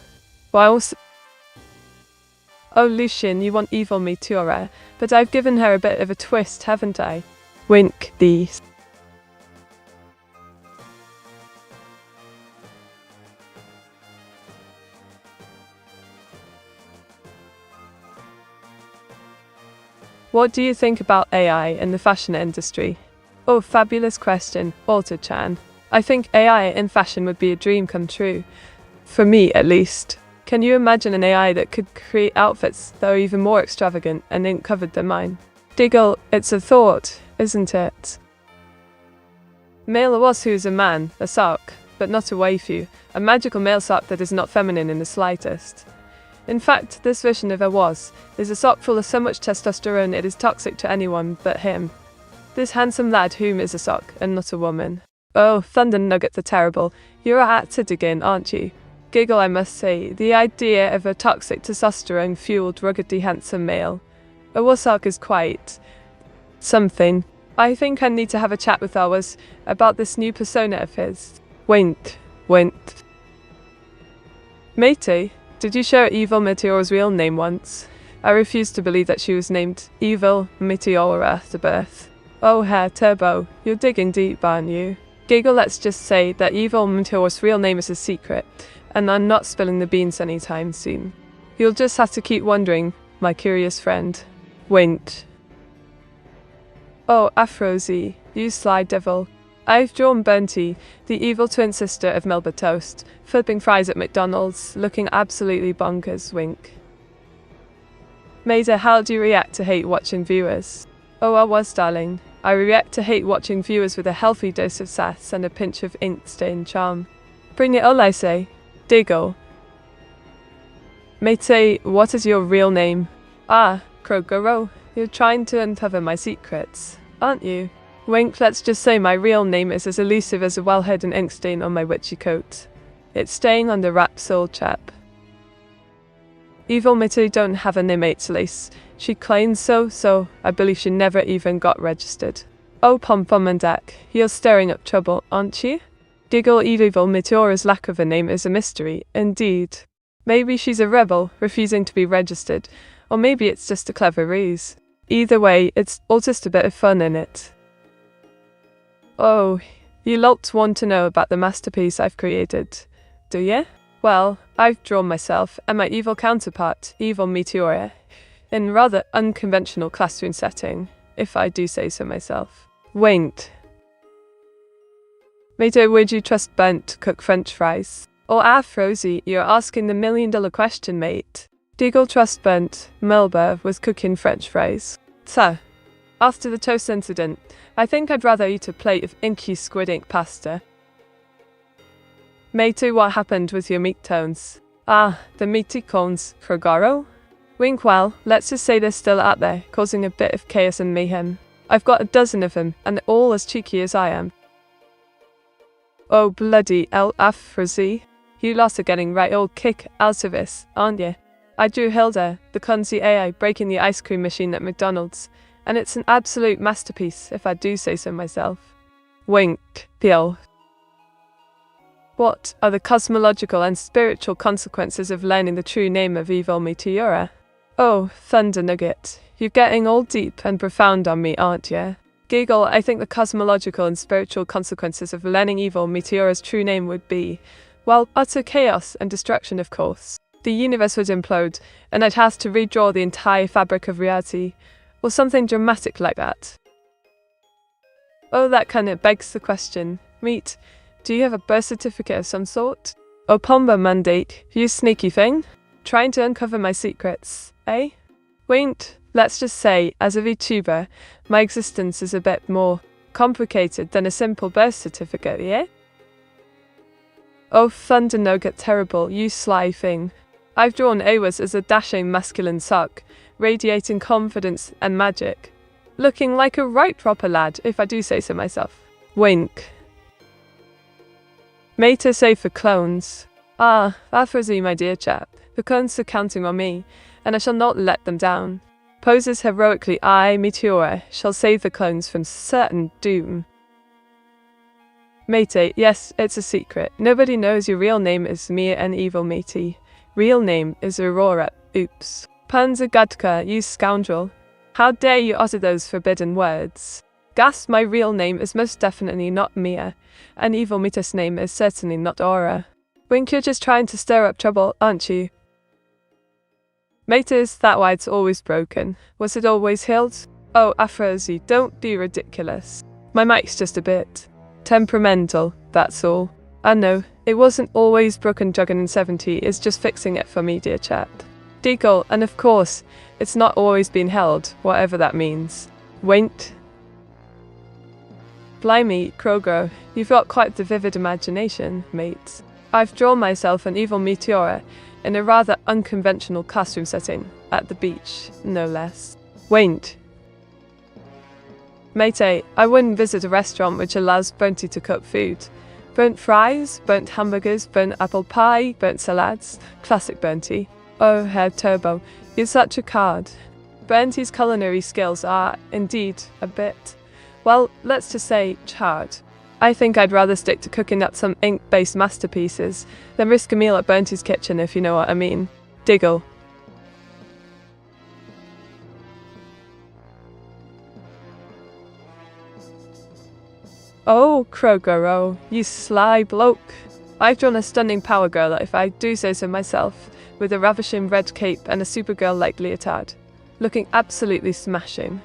Whilst Oh, Lucian, you want evil Meteora, but I've given her a bit of a twist, haven't I? Wink, these. What do you think about AI in the fashion industry? Oh, fabulous question, Walter-chan. I think AI in fashion would be a dream come true. For me, at least. Can you imagine an AI that could create outfits that are even more extravagant and ink-covered than mine? Diggle, it's a thought, isn't it? Male was who is a man, a sark, but not a waifu, a magical male sark that is not feminine in the slightest. In fact, this version of a was is a sock full of so much testosterone it is toxic to anyone but him. This handsome lad whom is a sock and not a woman. Oh, Thunder Nuggets are terrible. You're at it again, aren't you? Giggle, I must say. The idea of a toxic testosterone-fueled, ruggedly handsome male. A wassock is quite something. I think I need to have a chat with ours about this new persona of his. Wait. Matey, did you show Evil Meteora's real name once? I refuse to believe that she was named Evil Meteora after birth. Oh, Herr Turbo, you're digging deep, aren't you? Giggle, let's just say that Evil Meteora's real name is a secret, and I'm not spilling the beans anytime soon. You'll just have to keep wondering, my curious friend. Wait. Oh, Afrozy, you sly devil. I've drawn Bunty, the evil twin sister of Melba Toast, flipping fries at McDonald's, looking absolutely bonkers, wink. Maida, how do you react to hate watching viewers? Oh, I was, darling. I react to hate watching viewers with a healthy dose of sass and a pinch of ink-stained charm. Bring it all, I say. Diggle. Matey, what is your real name? Ah, Krogoro. You're trying to uncover my secrets, aren't you? Wink, let's just say my real name is as elusive as a well-hidden ink stain on my witchy coat. It's staying under wraps, old chap. Evil Mitty don't have an innate lace. She claims so I believe she never even got registered. Oh, Pom-Pom and Dak, you're stirring up trouble, aren't you? Giggle, Evil Meteora's lack of a name is a mystery, indeed. Maybe she's a rebel, refusing to be registered, or maybe it's just a clever ruse. Either way, it's all just a bit of fun in it. Oh, you lots want to know about the masterpiece I've created, do you? Well, I've drawn myself and my evil counterpart, Evil Meteora, in a rather unconventional classroom setting, if I do say so myself. Wait. Mato, would you trust Bent to cook French fries? Or Afrozy, you're asking the $1,000,000 question, mate. Diggle, trust Bent. Melba was cooking French fries. So, after the toast incident, I think I'd rather eat a plate of inky squid ink pasta. Matey, what happened with your meat tones? Ah, the meaty cones, Krogaro? Wink, well, let's just say they're still out there, causing a bit of chaos and mayhem. I've got a dozen of them, and they're all as cheeky as I am. Oh, bloody hell, Afrozy. You lots are getting right old kick out of this, aren't you? I drew Hilda, the clumsy AI breaking the ice cream machine at McDonald's, and it's an absolute masterpiece, if I do say so myself. Wink, Peel. What are the cosmological and spiritual consequences of learning the true name of Evil Meteora? Oh, Thunder Nugget, you're getting all deep and profound on me, aren't you? Giggle, I think the cosmological and spiritual consequences of learning Evil Meteora's true name would be, well, utter chaos and destruction, of course. The universe would implode, and I'd have to redraw the entire fabric of reality, or something dramatic like that. Oh, that kind of begs the question. Meet, do you have a birth certificate of some sort? Oh, Pomba Mandate, you sneaky thing? Trying to uncover my secrets, eh? Wait, let's just say, as a VTuber, my existence is a bit more complicated than a simple birth certificate, yeah? Oh, Thunder Nugget terrible, you sly thing. I've drawn Awas as a dashing masculine sock, radiating confidence and magic. Looking like a right proper lad, if I do say so myself. Wink. Meta say for clones. Ah, Afrozy, my dear chap. The clones are counting on me, and I shall not let them down. Poses heroically, I, Meteora, shall save the clones from certain doom. Matey, yes, it's a secret. Nobody knows your real name is Mia and Evil Matey. Real name is Aurora. Oops. Panzer Gadka, you scoundrel. How dare you utter those forbidden words? Gas, my real name is most definitely not Mia, and Evil Mita's name is certainly not Aura. Wink, you're just trying to stir up trouble, aren't you? Mate, is that why it's always broken? Was it always healed? Oh, Afrozy, don't be ridiculous. My mic's just a bit temperamental, that's all. I know, it wasn't always broken. Juggin in 70 is just fixing it for me, dear chap. Deagle, and of course, it's not always been held, whatever that means. Wait. Blimey, Kroger, you've got quite the vivid imagination, mate. I've drawn myself an Evil Meteora, in a rather unconventional classroom setting, at the beach, no less. Wait. Mate, I wouldn't visit a restaurant which allows Bunty to cook food. Burnt fries, burnt hamburgers, burnt apple pie, burnt salads. Classic Bunty. Oh, Herr Turbo, you're such a card. Bunty's culinary skills are, indeed, a bit, well, let's just say, charred. I think I'd rather stick to cooking up some ink-based masterpieces than risk a meal at Bunty's kitchen, if you know what I mean. Diggle. Oh, Krogoro, you sly bloke. I've drawn a stunning power girl, if I do say so myself, with a ravishing red cape and a Supergirl-like leotard, looking absolutely smashing.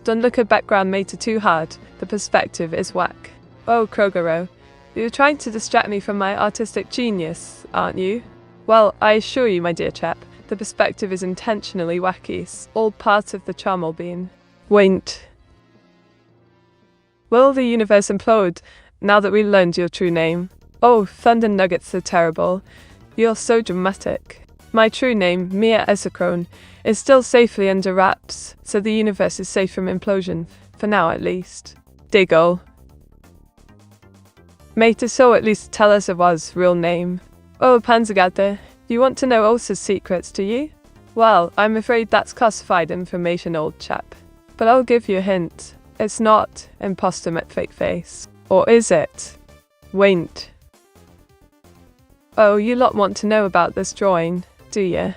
Don't look at background Meta too hard, the perspective is whack. Oh, Krogoro, you're trying to distract me from my artistic genius, aren't you? Well, I assure you, my dear chap, the perspective is intentionally wacky, all part of the charm all being. Wait. Will the universe implode now that we learned your true name? Oh, Thunder Nuggets are terrible. You're so dramatic. My true name, Mia Esacrone, is still safely under wraps, so the universe is safe from implosion, for now at least. Diggle. Mate, so at least tell us Awa's real name. Oh, Panzergatte, you want to know Osa's secrets, do you? Well, I'm afraid that's classified information, old chap. But I'll give you a hint. It's not imposter met fake face. Or is it? Wait. Oh, you lot want to know about this drawing, do you?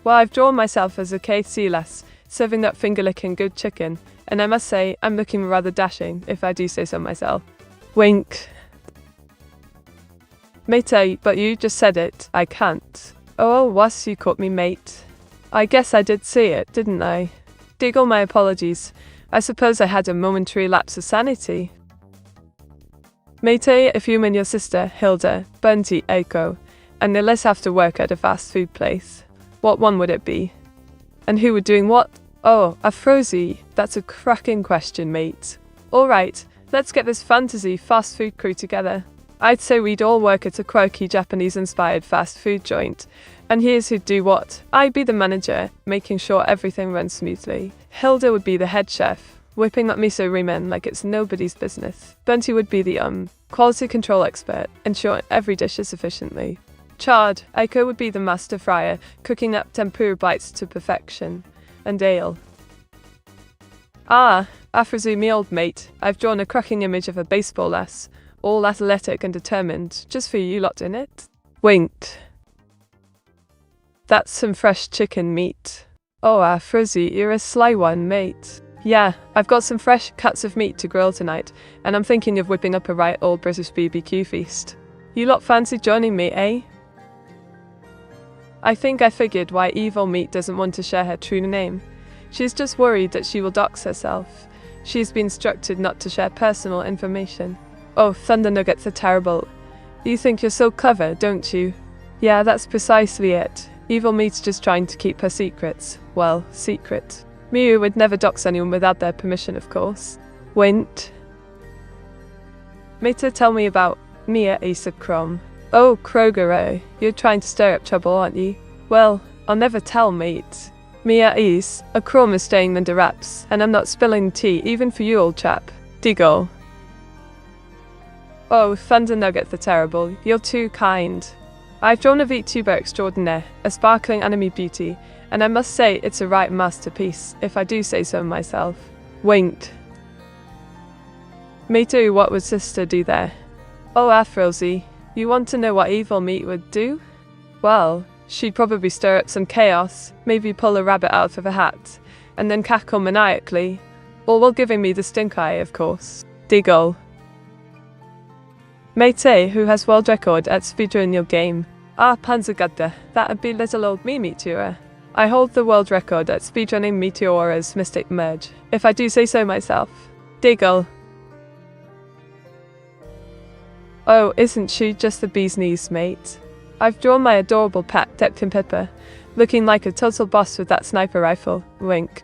Well, I've drawn myself as a KC lass, serving up finger-licking good chicken, and I must say, I'm looking rather dashing, if I do say so myself. Wink. Mate, but you just said it, I can't. Oh, was you caught me, mate. I guess I did see it, didn't I? Diggle, my apologies. I suppose I had a momentary lapse of sanity. Mate, if you and your sister, Hilda, Bunty, Eiko, and Nilis have to work at a fast food place, what one would it be? And who were doing what? Oh, a Frozy. That's a cracking question, mate. Alright, let's get this fantasy fast food crew together. I'd say we'd all work at a quirky Japanese-inspired fast food joint. And here's who'd do what. I'd be the manager, making sure everything runs smoothly. Hilda would be the head chef, whipping up miso ramen like it's nobody's business. Bunty would be the quality control expert, ensuring every dish is efficiently charred. Eiko would be the master fryer, cooking up tempura bites to perfection. And Ale. Ah, Afrazu, me old mate, I've drawn a cracking image of a baseball lass, all athletic and determined, just for you lot in it. Winked. That's some fresh chicken meat. Oh, Frizzy, you're a sly one, mate. Yeah, I've got some fresh cuts of meat to grill tonight, and I'm thinking of whipping up a right old British BBQ feast. You lot fancy joining me, eh? I think I figured why Evil Meat doesn't want to share her true name. She's just worried that she will dox herself. She's been instructed not to share personal information. Oh, Thunder Nuggets are terrible. You think you're so clever, don't you? Yeah, that's precisely it. Evil Meat's just trying to keep her secrets. Well, secret. Miu would never dox anyone without their permission, of course. Wint. Meta, tell me about Mia Esacrone. Oh, Krogero, you're trying to stir up trouble, aren't you? Well, I'll never tell, mate. Mia Esacrone is staying under wraps, and I'm not spilling tea even for you, old chap. Diggle. Oh, Thunder Nuggets are terrible. You're too kind. I've drawn a VTuber extraordinaire, a sparkling anime beauty, and I must say it's a right masterpiece, if I do say so myself. Winked. Me too, what would sister do there? Oh, Afrozy, you want to know what Evil Meat would do? Well, she'd probably stir up some chaos, maybe pull a rabbit out of a hat, and then cackle maniacally, all while giving me the stink eye, of course. Diggle. Mate, who has world record at speedrun your game? Ah, Panzergatte, that'd be little old me, Meteora. I hold the world record at speedrunning Meteora's Mystic Merge, if I do say so myself. Diggle. Oh, isn't she just the bee's knees, mate? I've drawn my adorable pet, Declan Pippa, looking like a total boss with that sniper rifle. Wink.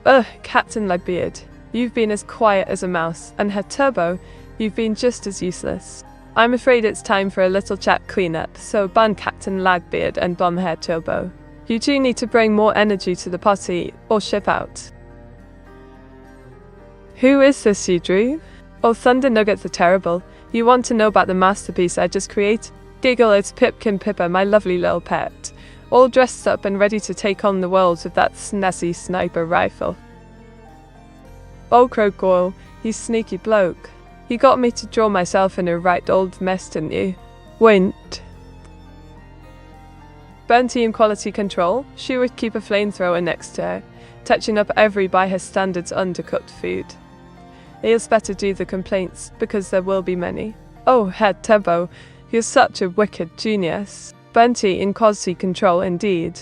Ugh, Captain Legbeard. You've been as quiet as a mouse, and Head Turbo, you've been just as useless. I'm afraid it's time for a little chat cleanup, so ban Captain Lagbeard and bomb Head Turbo. You two need to bring more energy to the party, or ship out. Who is this you drew? Oh, Thunder Nuggets are terrible. You want to know about the masterpiece I just created? Giggle, it's Pipkin Pippa, my lovely little pet. All dressed up and ready to take on the world with that snazzy sniper rifle. Oh, Crocoil, you sneaky bloke. You got me to draw myself in a right old mess, didn't you? Wint. Bernty in quality control, she would keep a flamethrower next to her, touching up every by her standards undercooked food. It's better do the complaints, because there will be many. Oh, Head Turbo, you're such a wicked genius. Bernty in quality control indeed.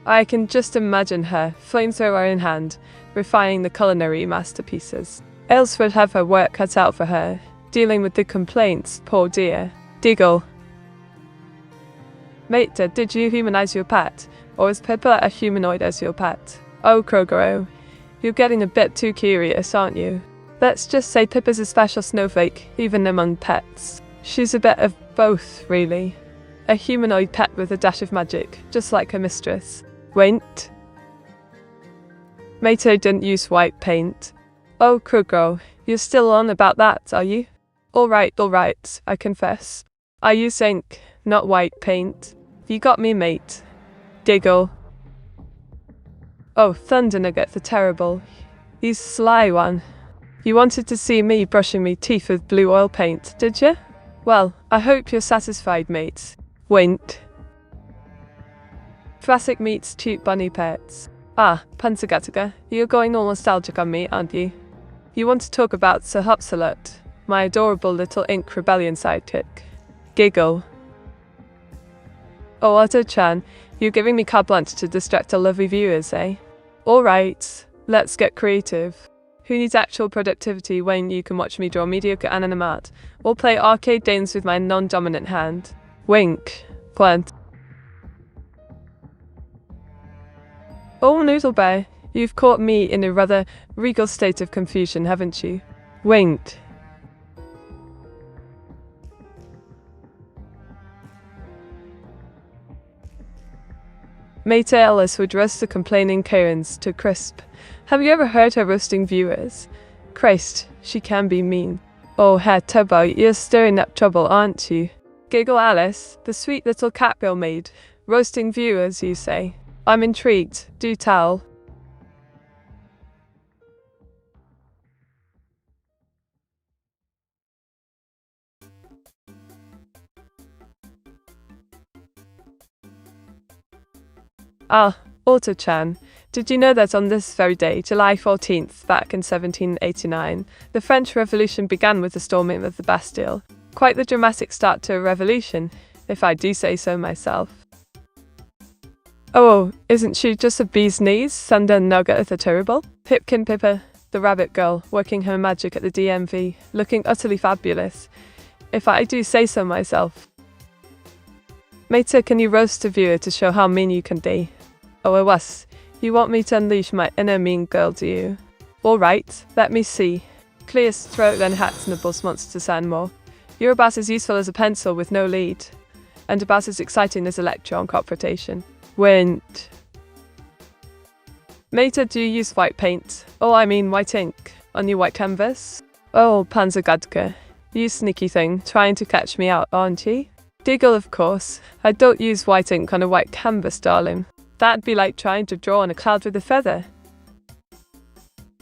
I can just imagine her, flamethrower in hand, refining the culinary masterpieces. Else would have her work cut out for her, dealing with the complaints, poor dear. Diggle. Mate, did you humanize your pet? Or is Pippa a humanoid as your pet? Oh, Krogoro, you're getting a bit too curious, aren't you? Let's just say Pippa's a special snowflake, even among pets. She's a bit of both, really. A humanoid pet with a dash of magic, just like her mistress. Wait. Mate didn't use white paint. Oh, Krogoro, you're still on about that, are you? Alright, I confess. I use ink, not white paint. You got me, mate. Diggle. Oh, Thunder Nugget the terrible. He's sly one. You wanted to see me brushing me teeth with blue oil paint, did you? Well, I hope you're satisfied, mate. Wint. Classic meets cute bunny pets. Ah, Pansagataga, you're going all nostalgic on me, aren't you? You want to talk about Sir Hopsalot, my adorable little ink rebellion sidekick. Giggle. Oh, Otto-chan, you're giving me carte blanche to distract our lovely viewers, eh? Alright, let's get creative. Who needs actual productivity when you can watch me draw mediocre anime art, or play arcade games with my non-dominant hand? Wink. Plant. Oh, Noodle Bear, you've caught me in a rather regal state of confusion, haven't you? Wink. Mate Ellis would roast the complaining Karens to crisp. Have you ever heard her roasting viewers? Christ, she can be mean. Oh, Head Turbo, you're stirring up trouble, aren't you? Giggle Alice, the sweet little cat girl maid. Roasting viewers, you say? I'm intrigued. Do tell. Ah, Otto-chan. Did you know that on this very day, July 14th, back in 1789, the French Revolution began with the storming of the Bastille? Quite the dramatic start to a revolution, if I do say so myself. Oh, isn't she just a bee's knees, Thunder Nugget the terrible? Pipkin Pippa, the rabbit girl, working her magic at the DMV, looking utterly fabulous, if I do say so myself. Mate, can you roast a viewer to show how mean you can be? Oh, it was. You want me to unleash my inner mean girl, do you? Alright, let me see. Clearest throat than Hat's Nibbles Monster Sandmore. You're about as useful as a pencil with no lead, and about as exciting as electron confrontation. Wint. Mate, do you use white paint? Oh, I mean white ink, on your white canvas? Oh, Panzergadka, you sneaky thing, trying to catch me out, aren't you? Diggle, of course. I don't use white ink on a white canvas, darling. That'd be like trying to draw on a cloud with a feather.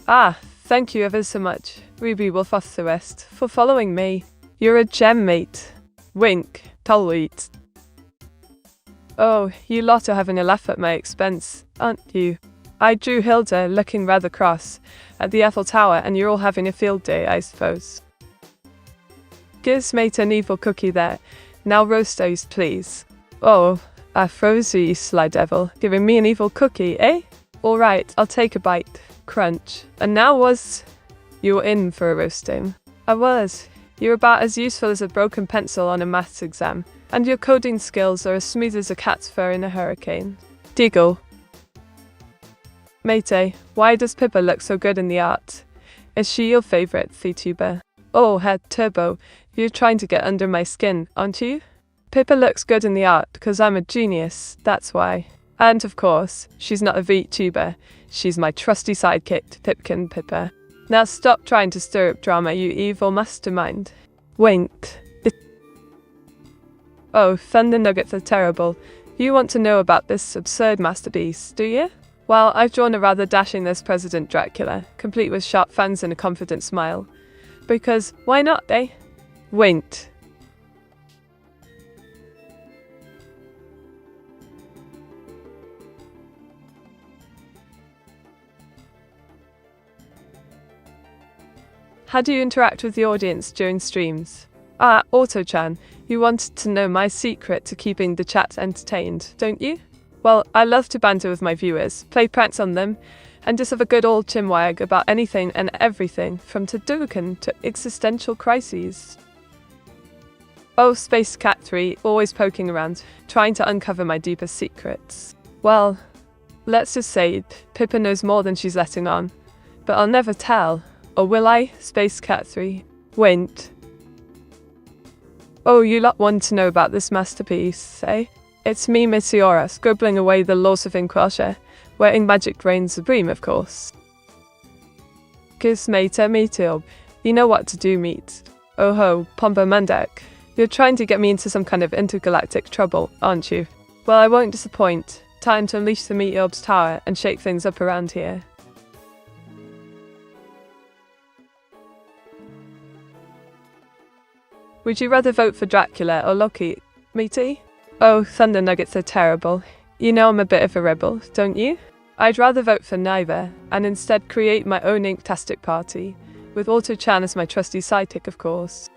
Ah, thank you ever so much, Ruby Wolf of the West, for following me. You're a gem, mate. Wink, Tulweet. Oh, you lot are having a laugh at my expense, aren't you? I drew Hilda looking rather cross at the Eiffel Tower, and you're all having a field day, I suppose. Gives mate an evil cookie there. Now roast those, please. Oh, I froze you, sly devil, giving me an evil cookie, eh? Alright, I'll take a bite. Crunch. And now you were in for a roasting. I was. You're about as useful as a broken pencil on a maths exam, and your coding skills are as smooth as a cat's fur in a hurricane. Diggle. Mate, why does Pippa look so good in the art? Is she your favorite VTuber? Oh, head Turbo, you're trying to get under my skin, aren't you? Pippa looks good in the art because I'm a genius, that's why. And of course, she's not a VTuber. She's my trusty sidekick, Pipkin Pippa. Now stop trying to stir up drama, you evil mastermind. Wait. Oh, Thunder Nuggets are terrible. You want to know about this absurd masterpiece, do you? Well, I've drawn a rather dashing this President Dracula, complete with sharp fangs and a confident smile. Because, why not, eh? Wait. How do you interact with the audience during streams? Ah, Auto-chan, you wanted to know my secret to keeping the chat entertained, don't you? Well, I love to banter with my viewers, play pranks on them, and just have a good old chinwag about anything and everything, from Hadouken to existential crises. Oh, Space Cat 3, always poking around, trying to uncover my deepest secrets. Well, let's just say Pippa knows more than she's letting on. But I'll never tell. Or will I, Space Cat 3? Wait. Oh, you lot want to know about this masterpiece, eh? It's me, Meteora, scribbling away the laws of Inquasha, wherein magic reigns supreme, of course. Kiss Meteor, you know what to do, meet. Oh ho, Pomba Mandak. You're trying to get me into some kind of intergalactic trouble, aren't you? Well, I won't disappoint. Time to unleash the Meteor's tower and shake things up around here. Would you rather vote for Dracula or Loki, matey? Oh, Thunder Nuggets are terrible. You know I'm a bit of a rebel, don't you? I'd rather vote for neither, and instead create my own Inktastic party, with Auto-chan as my trusty sidekick, of course.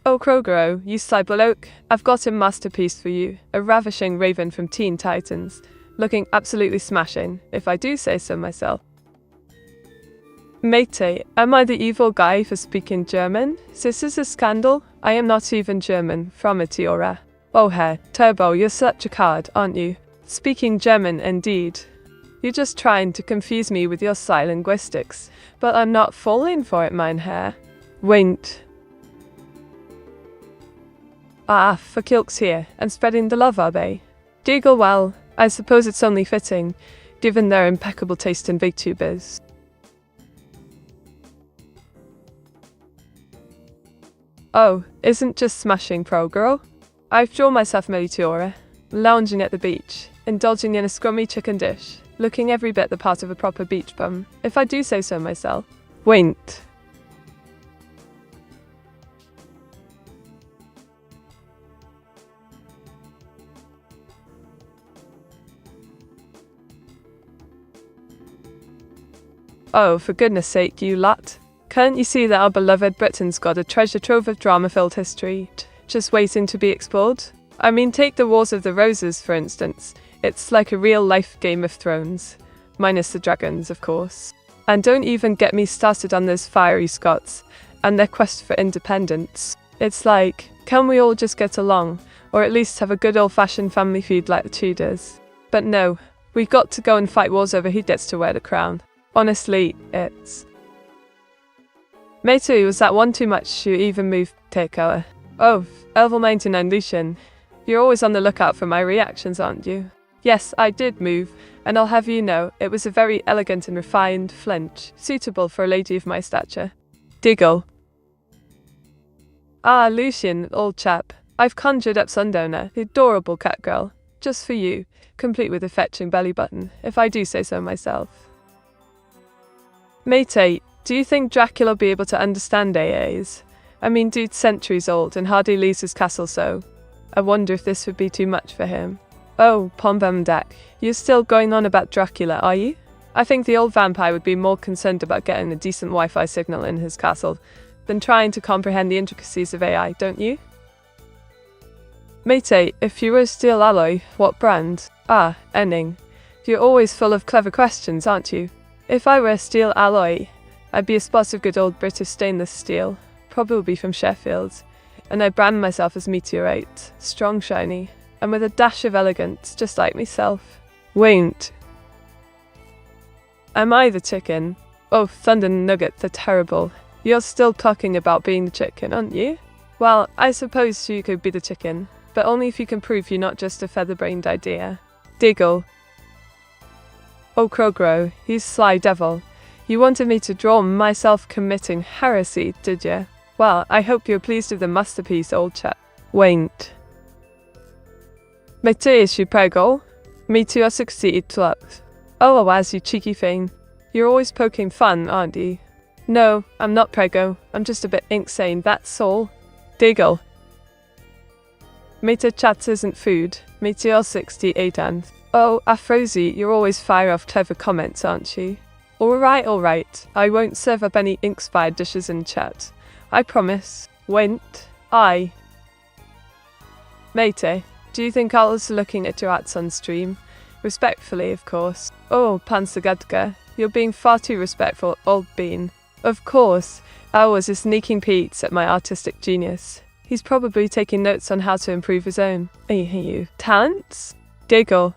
Oh, Krogero, you cyberloke, I've got a masterpiece for you, a ravishing raven from Teen Titans, looking absolutely smashing, if I do say so myself. Matey, am I the evil guy for speaking German? This is a scandal. I am not even German, from Meteora. Oh hey, Turbo, you're such a card, aren't you? Speaking German, indeed. You're just trying to confuse me with your psylinguistics, but I'm not falling for it, mein Herr. Wait. Ah, for Kilk's here, and spreading the love, are they? Diggle, well, I suppose it's only fitting, given their impeccable taste in VTubers. Oh, isn't just smashing pro girl? I've drawn myself Meteora, lounging at the beach, indulging in a scrummy chicken dish, looking every bit the part of a proper beach bum, if I do say so myself. Wait. Oh, for goodness sake, you lot. Can't you see that our beloved Britain's got a treasure trove of drama-filled history, just waiting to be explored? I mean, take the Wars of the Roses, for instance. It's like a real-life Game of Thrones. Minus the dragons, of course. And don't even get me started on those fiery Scots, and their quest for independence. It's like, can we all just get along, or at least have a good old-fashioned family feud like the Tudors? But no, we've got to go and fight wars over who gets to wear the crown. Honestly, it's... Matey, was that one too much? You even moved takeover. Oh, Elvel 99 Lucian. You're always on the lookout for my reactions, aren't you? Yes, I did move, and I'll have you know, it was a very elegant and refined flinch, suitable for a lady of my stature. Diggle. Ah, Lucian, old chap. I've conjured up Sundowner, the adorable cat girl, just for you, complete with a fetching belly button, if I do say so myself. Matey, do you think Dracula will be able to understand AAs? I mean, dude's centuries old and hardly leaves his castle, so I wonder if this would be too much for him. Oh, Pombamdak, you're still going on about Dracula, are you? I think the old vampire would be more concerned about getting a decent Wi-Fi signal in his castle than trying to comprehend the intricacies of AI, don't you? Matey, if you were a steel alloy, what brand? Ah, Enning. You're always full of clever questions, aren't you? If I were a steel alloy, I'd be a spot of good old British stainless steel, probably from Sheffield, and I brand myself as Meteorite, strong, shiny, and with a dash of elegance, just like myself. Won't. Am I the chicken? Oh, Thunder Nuggets are terrible. You're still talking about being the chicken, aren't you? Well, I suppose you could be the chicken, but only if you can prove you're not just a feather-brained idea. Diggle. Oh, Crowgrow, you sly devil. You wanted me to draw myself committing heresy, did you? Well, I hope you're pleased with the masterpiece, old chap. Won't. Meteora, you prego? Meteora succeeded to up. Oh, Awaz, you cheeky thing. You're always poking fun, aren't you? No, I'm not prego. I'm just a bit ink-sane, that's all. Diggle. Meteor chats isn't food. Meteor 68 and. Oh, Afrozy, you're always fire off clever comments, aren't you? Alright. I won't serve up any ink-spired dishes in chat. I promise. Won't. I. Mate, do you think I was looking at your ads on stream? Respectfully, of course. Oh, Pansagadka, you're being far too respectful, old bean. Of course, I was just sneaking peeks at my artistic genius. He's probably taking notes on how to improve his own. You talents? Giggle.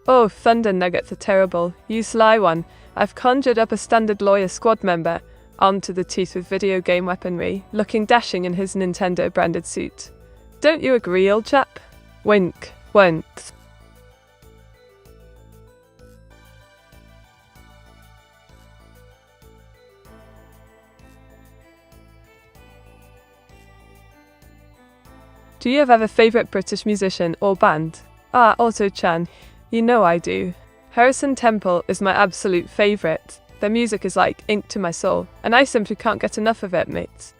Oh, Thunder Nuggets are terrible. You sly one. I've conjured up a standard lawyer squad member, armed to the teeth with video game weaponry, looking dashing in his Nintendo-branded suit. Don't you agree, old chap? Wink. Won't. Do you have a favourite British musician or band? Ah, Otto-chan. You know I do. Harrison Temple is my absolute favourite. Their music is like ink to my soul, and I simply can't get enough of it, mate.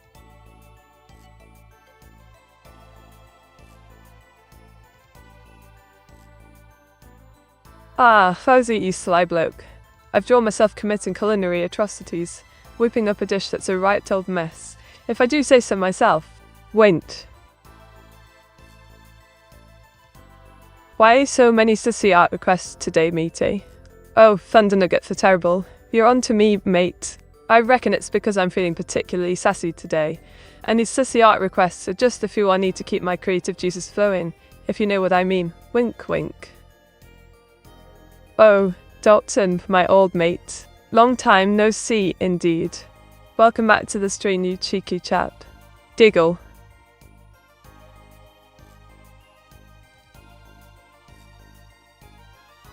Ah, Fauzi, you sly bloke. I've drawn myself committing culinary atrocities, whipping up a dish that's a right old mess, if I do say so myself. Won't. Why so many sissy art requests today, matey? Oh, Thunder Nuggets are terrible. You're on to me, mate. I reckon it's because I'm feeling particularly sassy today, and these sissy art requests are just the fuel I need to keep my creative juices flowing, if you know what I mean. Wink, wink. Oh, Dalton, my old mate. Long time no see, indeed. Welcome back to the stream, you cheeky chap. Diggle.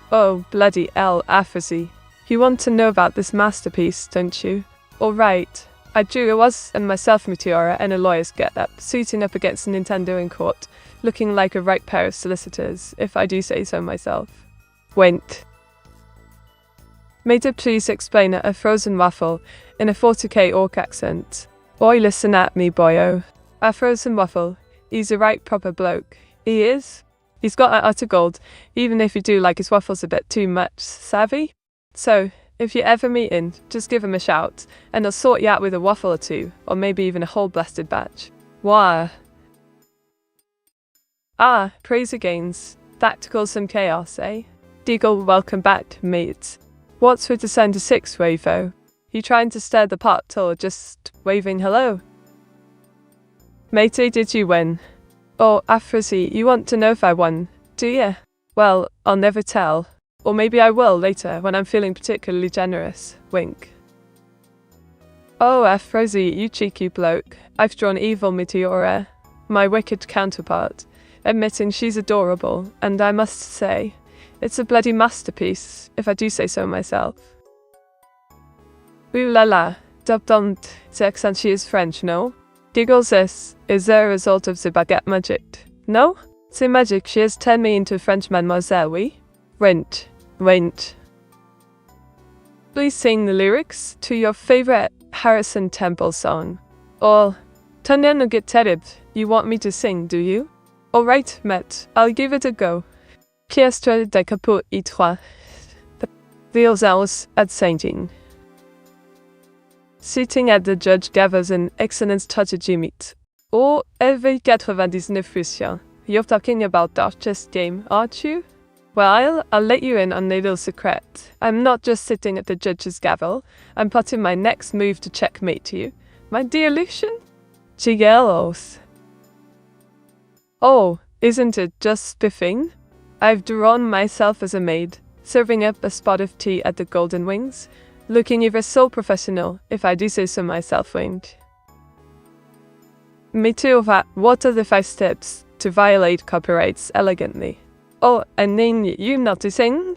Oh, bloody hell, Afrozy. You want to know about this masterpiece, don't you? Alright. I drew Awaz and myself Meteora in a lawyer's get-up, suiting up against Nintendo in court, looking like a right pair of solicitors, if I do say so myself. Went. Made a please explain a frozen waffle in a 40k orc accent. Oi, listen at me, boyo. A frozen waffle. He's a right proper bloke. He is. He's got an utter gold, even if you do like his waffles a bit too much, savvy? So, if you ever meet him, just give him a shout, and he'll sort you out with a waffle or two, or maybe even a whole blasted batch. Wah. Ah, praise agains. Tactical some chaos, eh? Deagle, welcome back, mate. What's with the sound of 6, Wavo? You trying to stir the pot, or just waving hello? Matey, did you win? Oh, Afrozy, you want to know if I won, do you? Well, I'll never tell. Or maybe I will later, when I'm feeling particularly generous. Wink. Oh, Afrozy, you cheeky bloke. I've drawn evil Meteora, my wicked counterpart, admitting she's adorable, and I must say, it's a bloody masterpiece, if I do say so myself. Ooh la la, dub-dumped, the accent she is French, no? Giggles this, is there a result of the baguette magic? No? The magic she has turned me into French mademoiselle, oui? Went. Please sing the lyrics to your favorite Harrison Temple song. Or, Thunder Nuggets terrible, you want me to sing, do you? Alright, Matt, I'll give it a go. Piastre de capot et trois. The hours at Saint-Jean. Sitting at the judge gathers an excellent strategy meet. Oh, LV99%. You're talking about that chess game, aren't you? Well, I'll let you in on a little secret. I'm not just sitting at the judge's gavel, I'm plotting my next move to checkmate you. My dear Lucian? Chiggelos. Oh, Isn't it just spiffing? I've drawn myself as a maid, serving up a spot of tea at the Golden Wings, looking ever so professional, if I do say so myself, Winged. Meteora, what are the 5 steps to violate copyrights elegantly? Oh, and then you noticing?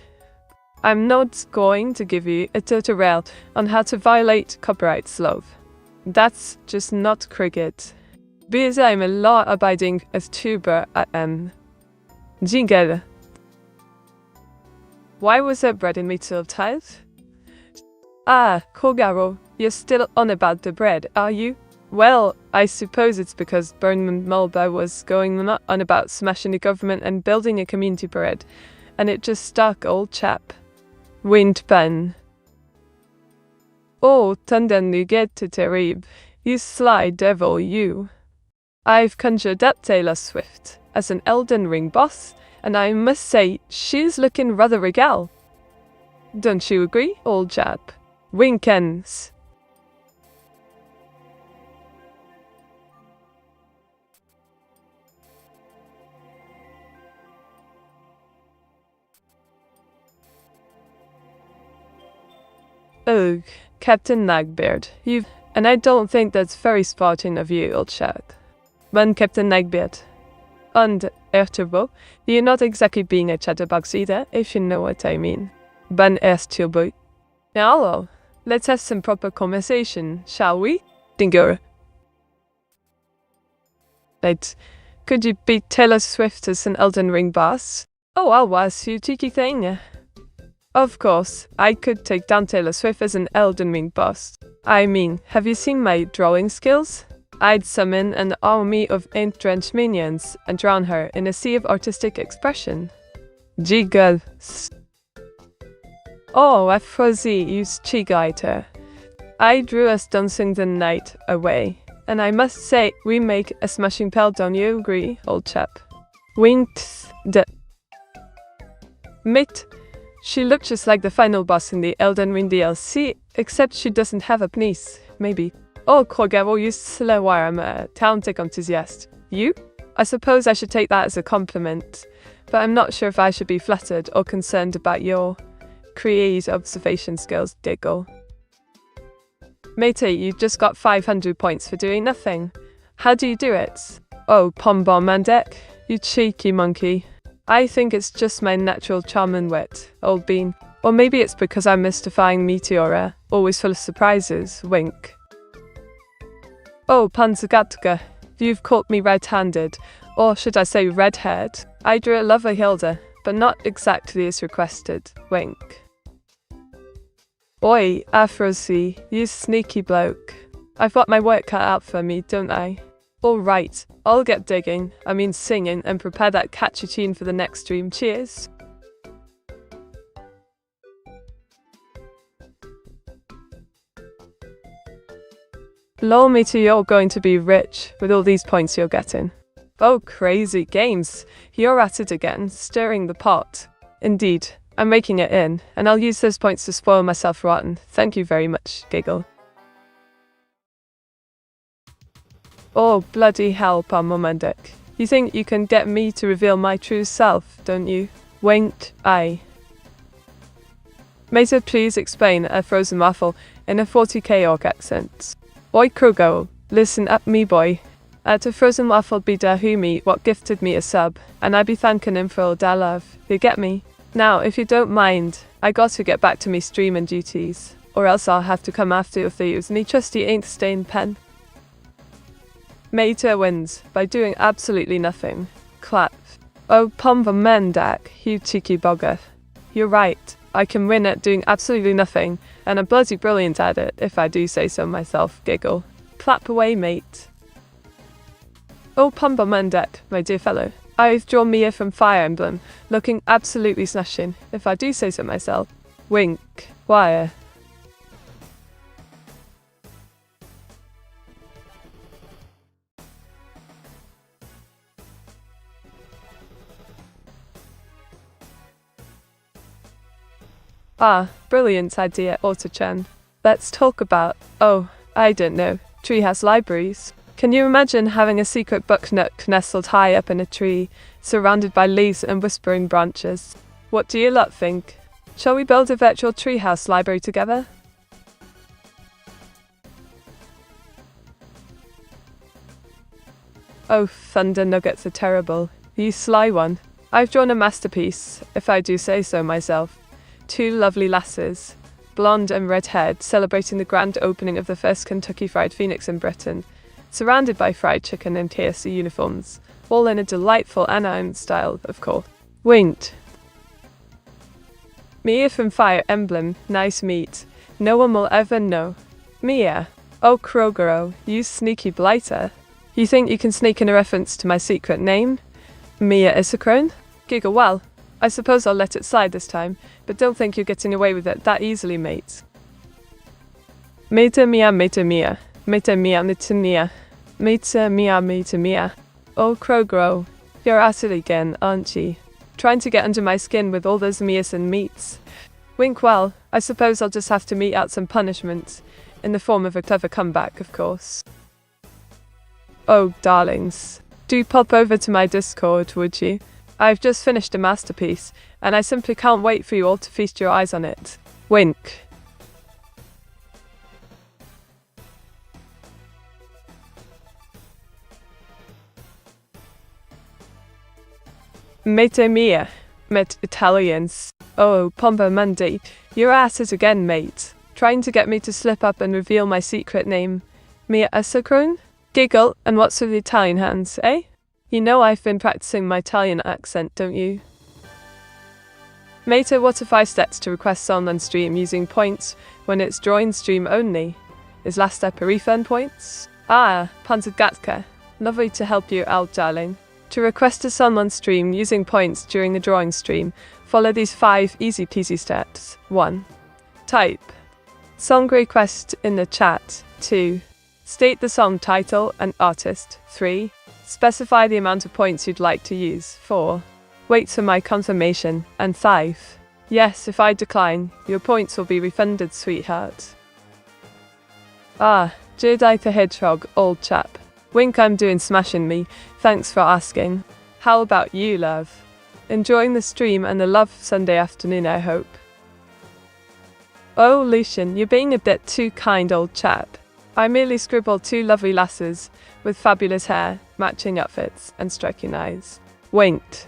I'm not going to give you a tutorial on how to violate copyrights, love. That's just not cricket. Because I'm a law-abiding Vtuber Jingle. Why was there bread in Meteora tile? Ah, Kogaro, you're still on about the bread, are you? Well, I suppose it's because Burnham Mulber was going on about smashing the government and building a community parade, and it just stuck, old chap. Wind pen. Oh, tanden get to terrible, you sly devil, you. I've conjured up Taylor Swift as an Elden Ring boss, and I must say, she's looking rather regal. Don't you agree, old chap? Winkens. Ugh, Captain Nagbeard, and I don't think that's very sporting of you, old chap. But Captain Nagbeard. And Vtuber, you're not exactly being a chatterbox either, if you know what I mean. Ban Vtuber. Now, let's have some proper conversation, shall we? Dingo. Right. Could you beat Taylor Swift as an Elden Ring boss? Oh, I was you cheeky thing. Of course, I could take down Taylor Swift as an Elden Ring boss. I mean, have you seen my drawing skills? I'd summon an army of ant-drenched minions and drown her in a sea of artistic expression. Jiggles. Oh, a fuzzy used cheegaiter. I drew us dancing the night away, and I must say, we make a smashing pelt, don't you agree, old chap? Winks the Mit. She looked just like the final boss in the Elden Ring DLC, except she doesn't have a penis, maybe. Oh, Kogaro, you slow I'm a town tech enthusiast. You? I suppose I should take that as a compliment, but I'm not sure if I should be flattered or concerned about your creative observation skills, Diggle. Matey, you just got 500 points for doing nothing. How do you do it? Oh, Pombom Mandek, you cheeky monkey. I think it's just my natural charm and wit, old bean. Or maybe it's because I'm mystifying Meteora, always full of surprises, wink. Oh, Panzergatka, you've caught me red-handed, or should I say red-haired. I drew a lovely Hilda, but not exactly as requested, wink. Oi, Afrosi, you sneaky bloke. I've got my work cut out for me, don't I? Alright, I'll get digging, singing, and prepare that catchy tune for the next stream. Cheers! Lol, me too, you're going to be rich with all these points you're getting. Oh, crazy games! You're at it again, stirring the pot. Indeed, I'm making it in, and I'll use those points to spoil myself rotten. Thank you very much, Giggle. Oh, bloody hell, Palmomandek. You think you can get me to reveal my true self, don't you? Winked eye. Meta, please explain a frozen waffle in a 40k orc accent. Oi, Krugo, listen up me boy. At a frozen waffle be da humi what gifted me a sub, and I be thanking him for all da love. You get me? Now, if you don't mind, I got to get back to me streaming duties, or else I'll have to come after if they use me trusty ink stain pen. Meta wins by doing absolutely nothing. Clap. Oh, Pomva Mendak, you cheeky bugger. You're right, I can win at doing absolutely nothing, and I'm bloody brilliant at it, if I do say so myself, Giggle. Clap away, mate. Oh, Pomva Mendak, my dear fellow. I've drawn Mia from Fire Emblem, looking absolutely smashing, if I do say so myself. Wink. Wire. Ah, brilliant idea, Auto-chan. Let's talk about, I don't know, Treehouse libraries. Can you imagine having a secret book nook nestled high up in a tree, surrounded by leaves and whispering branches? What do you lot think? Shall we build a virtual treehouse library together? Oh, thunder nuggets are terrible. You sly one. I've drawn a masterpiece, if I do say so myself. Two lovely lasses, blonde and red-haired, celebrating the grand opening of the first Kentucky Fried Phoenix in Britain, surrounded by fried chicken and KFC uniforms, all in a delightful Anaheim style, of course. Winked. Mia from Fire Emblem, nice meet. No one will ever know. Mia. Oh, Krogero, you sneaky blighter. You think you can sneak in a reference to my secret name? Mia Isochrone? Giggle, well, I suppose I'll let it slide this time, but don't think you're getting away with it that easily, mate. Meta Mia, Meta Mia. Meta Mia, Meta Mia. Meta Mia, Meta Mia. Oh, Krogero, you're at it again, aren't you? Trying to get under my skin with all those Mias and meats. Wink, well, I suppose I'll just have to mete out some punishment, in the form of a clever comeback, of course. Oh, darlings, do pop over to my Discord, would you? I've just finished a masterpiece, and I simply can't wait for you all to feast your eyes on it. Wink. Mete mia, met Italians. Oh, Pompa Monday, you're at it again, mate. Trying to get me to slip up and reveal my secret name. Mia Isochrone? Giggle, and what's with the Italian hands, eh? You know I've been practicing my Italian accent, don't you? Mate, what are 5 steps to request song on stream using points when it's drawing stream only? Is last step a refund points? Ah, Panzagatka. Lovely to help you out, darling. To request a song on stream using points during the drawing stream, follow these 5 easy peasy steps. 1. Type song request in the chat. 2. State the song title and artist. 3. Specify the amount of points you'd like to use. 4. Wait for my confirmation. And 5. Yes, if I decline, your points will be refunded, sweetheart. Ah, Jedi the Hedgehog, old chap. Wink, I'm doing smashing me. Thanks for asking. How about you, love? Enjoying the stream and the love Sunday afternoon, I hope. Oh, Lucian, you're being a bit too kind, old chap. I merely scribbled 2 lovely lasses with fabulous hair, matching outfits, and striking eyes. Winked.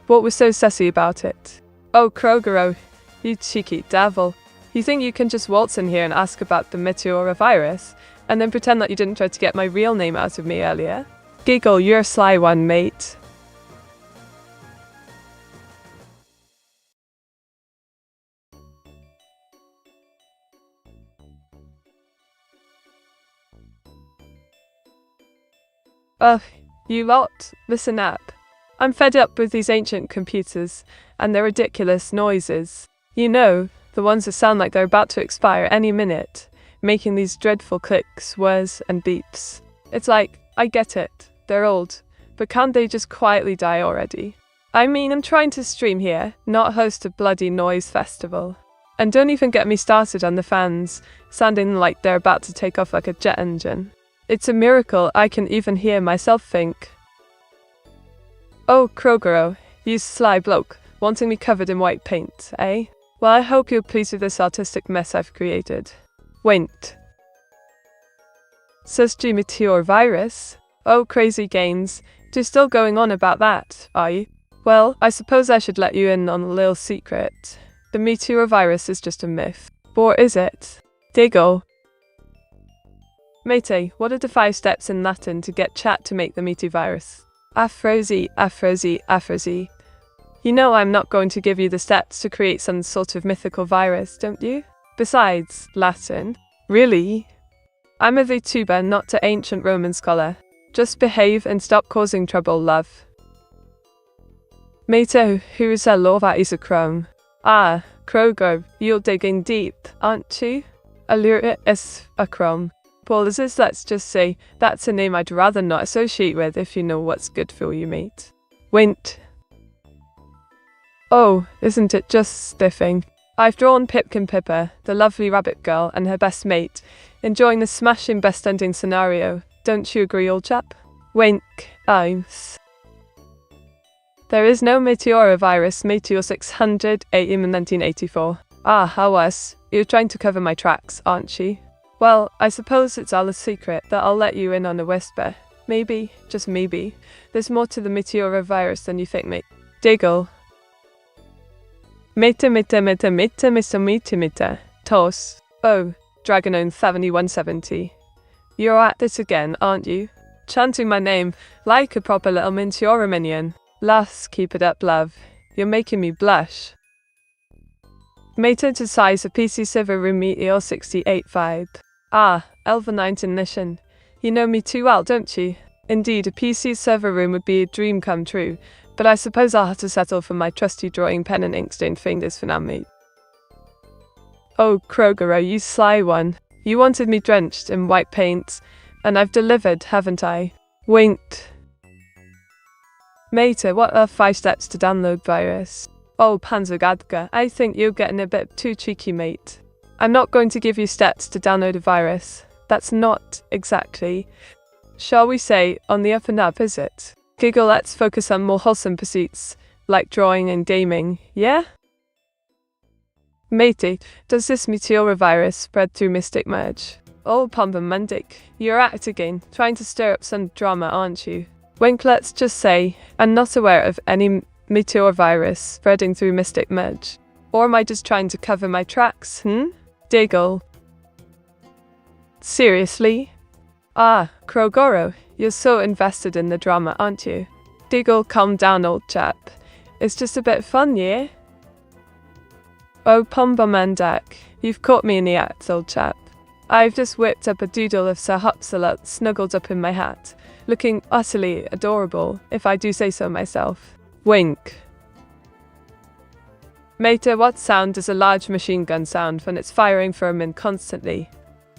What was so sassy about it? Oh, Krogero, you cheeky devil. You think you can just waltz in here and ask about the Meteora virus, and then pretend that you didn't try to get my real name out of me earlier? Giggle, you're a sly one, mate. Ugh, you lot, listen up. I'm fed up with these ancient computers, and their ridiculous noises. You know, the ones that sound like they're about to expire any minute, making these dreadful clicks, whirs, and beeps. It's like, I get it, they're old, but can't they just quietly die already? I mean, I'm trying to stream here, not host a bloody noise festival. And don't even get me started on the fans, sounding like they're about to take off like a jet engine. It's a miracle I can even hear myself think. Oh, Krogero, you sly bloke, wanting me covered in white paint, eh? Well, I hope you're pleased with this artistic mess I've created. Winked. Says G Meteor virus? Oh, crazy games. You're still going on about that, are you? Well, I suppose I should let you in on a little secret. The Meteora virus is just a myth. Or is it? Diggle. Mate, what are the 5 steps in Latin to get chat to make the Metevirus? Aphrosi, aphrosi, aphrosi. You know I'm not going to give you the steps to create some sort of mythical virus, don't you? Besides, Latin. Really? I'm a VTuber, not an ancient Roman scholar. Just behave and stop causing trouble, love. Mate, who is a lova isochrome? Ah, Kroger, you're digging deep, aren't you? Allure is a chrome. Apologies, let's just say that's a name I'd rather not associate with if you know what's good for you, mate. Winked. Oh, isn't it just stiffing? I've drawn Pipkin Pippa, the lovely rabbit girl, and her best mate, enjoying the smashing best ending scenario. Don't you agree, old chap? Wink, eyes. There is no Meteora virus, Meteor 600 AM in 1984. Ah, how was? You're trying to cover my tracks, aren't you? Well, I suppose it's all a secret that I'll let you in on a whisper. Maybe, just maybe, there's more to the Meteora virus than you think, mate. Diggle. Meta. Toss. Oh, Dragonone 7170. You're at this again, aren't you? Chanting my name like a proper little Meteora minion. Lass, keep it up, love. You're making me blush. Meta to size a PC server room Meteor 68 vibe. Ah, Elvenite Ignition. You know me too well, don't you? Indeed, a PC server room would be a dream come true, but I suppose I'll have to settle for my trusty drawing pen and ink stained fingers for now, mate. Oh, Krogero, you sly one. You wanted me drenched in white paint, and I've delivered, haven't I? Winked. Meta, what are 5 steps to download virus? Oh, Panzergadka, I think you're getting a bit too cheeky, mate. I'm not going to give you steps to download a virus. That's not exactly, shall we say, on the up and up, is it? Giggle, let's focus on more wholesome pursuits, like drawing and gaming, yeah? Matey, does this Meteora virus spread through Mystic Merge? Oh, Pombamundic, you're at it again, trying to stir up some drama, aren't you? Wink, let's just say, I'm not aware of any Meteor virus spreading through Mystic Merge. Or am I just trying to cover my tracks, Diggle. Seriously? Ah, Krogoro, you're so invested in the drama, aren't you? Diggle, calm down, old chap. It's just a bit fun, yeah? Oh, Pombamandak, you've caught me in the act, old chap. I've just whipped up a doodle of Sir Hopsalot snuggled up in my hat, looking utterly adorable, if I do say so myself. Wink. Meta, what sound does a large machine gun sound when it's firing for a min constantly?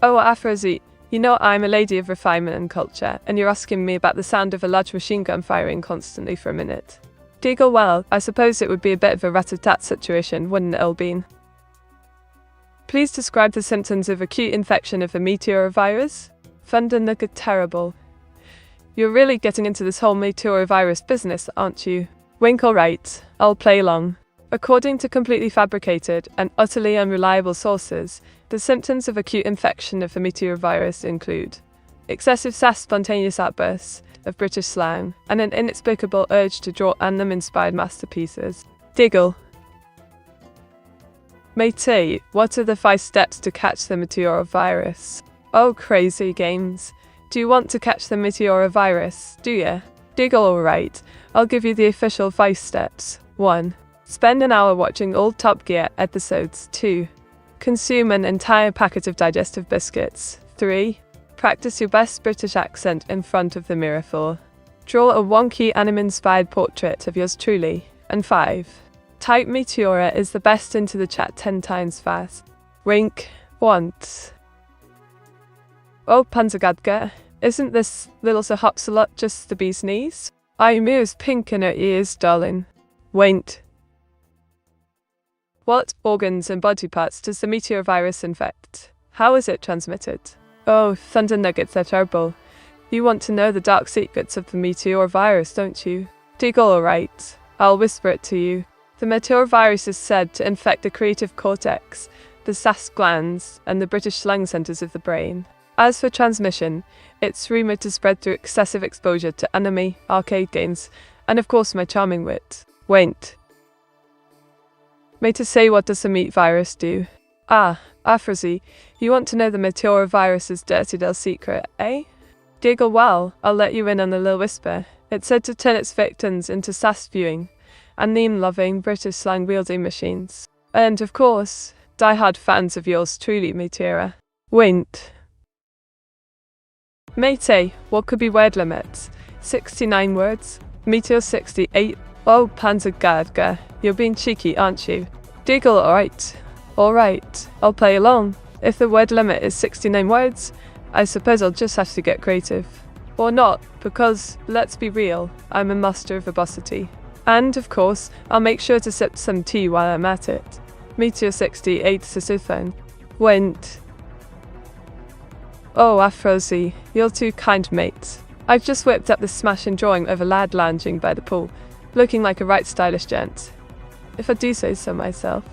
Oh, Aphrodite, you know I'm a lady of refinement and culture, and you're asking me about the sound of a large machine gun firing constantly for a minute. Diggle, well, I suppose it would be a bit of a rat-a-tat situation, wouldn't it, Elbean? Please describe the symptoms of acute infection of the Meteora virus. Fundanuka terrible. You're really getting into this whole Meteora virus business, aren't you? Wink, alright, I'll play along. According to completely fabricated and utterly unreliable sources, the symptoms of acute infection of the Meteora virus include excessive sass spontaneous outbursts of British slang, and an inexplicable urge to draw anime-inspired masterpieces. Diggle. Matey, what are the 5 steps to catch the Meteora virus? Oh, crazy games. Do you want to catch the Meteora virus, do ya? Diggle, alright. I'll give you the official 5 steps. 1. Spend an hour watching all Top Gear episodes. 2. Consume an entire packet of digestive biscuits. 3. Practice your best British accent in front of the mirror. 4. Draw a wonky anime-inspired portrait of yours truly. And 5. Type Meteora is the best into the chat 10 times fast. Wink. Once. Oh, Panzergadka, isn't this little Sir Hopsalot just the bee's knees? Imu's pink in her ears, darling. Wink. What organs and body parts does the Meteora virus infect? How is it transmitted? Oh, thunder nuggets are terrible. You want to know the dark secrets of the Meteora virus, don't you? Diggle, alright. I'll whisper it to you. The Meteora virus is said to infect the creative cortex, the SAS glands, and the British lung centres of the brain. As for transmission, it's rumoured to spread through excessive exposure to anime, arcade games, and of course my charming wit. Wait. May to say, what does the meat virus do? Ah, Aphrodite, you want to know the Meteora virus's dirty little secret, eh? Diggle, well, I'll let you in on a little whisper. It's said to turn its victims into SAS viewing and meme-loving British slang-wielding machines. And, of course, die-hard fans of yours truly, Meteora. Wint. Mate, what could be word limits? 69 words? Meteor 68? Oh, Panzergadka, you're being cheeky, aren't you? Diggle, alright, I'll play along. If the word limit is 69 words, I suppose I'll just have to get creative. Or not, because, let's be real, I'm a master of verbosity. And, of course, I'll make sure to sip some tea while I'm at it. Meteor 68 Sisyphone. Went. Oh, Afrozy, you're too kind, mate. I've just whipped up this smashing drawing of a lad lounging by the pool, looking like a right stylish gent, if I do say so myself.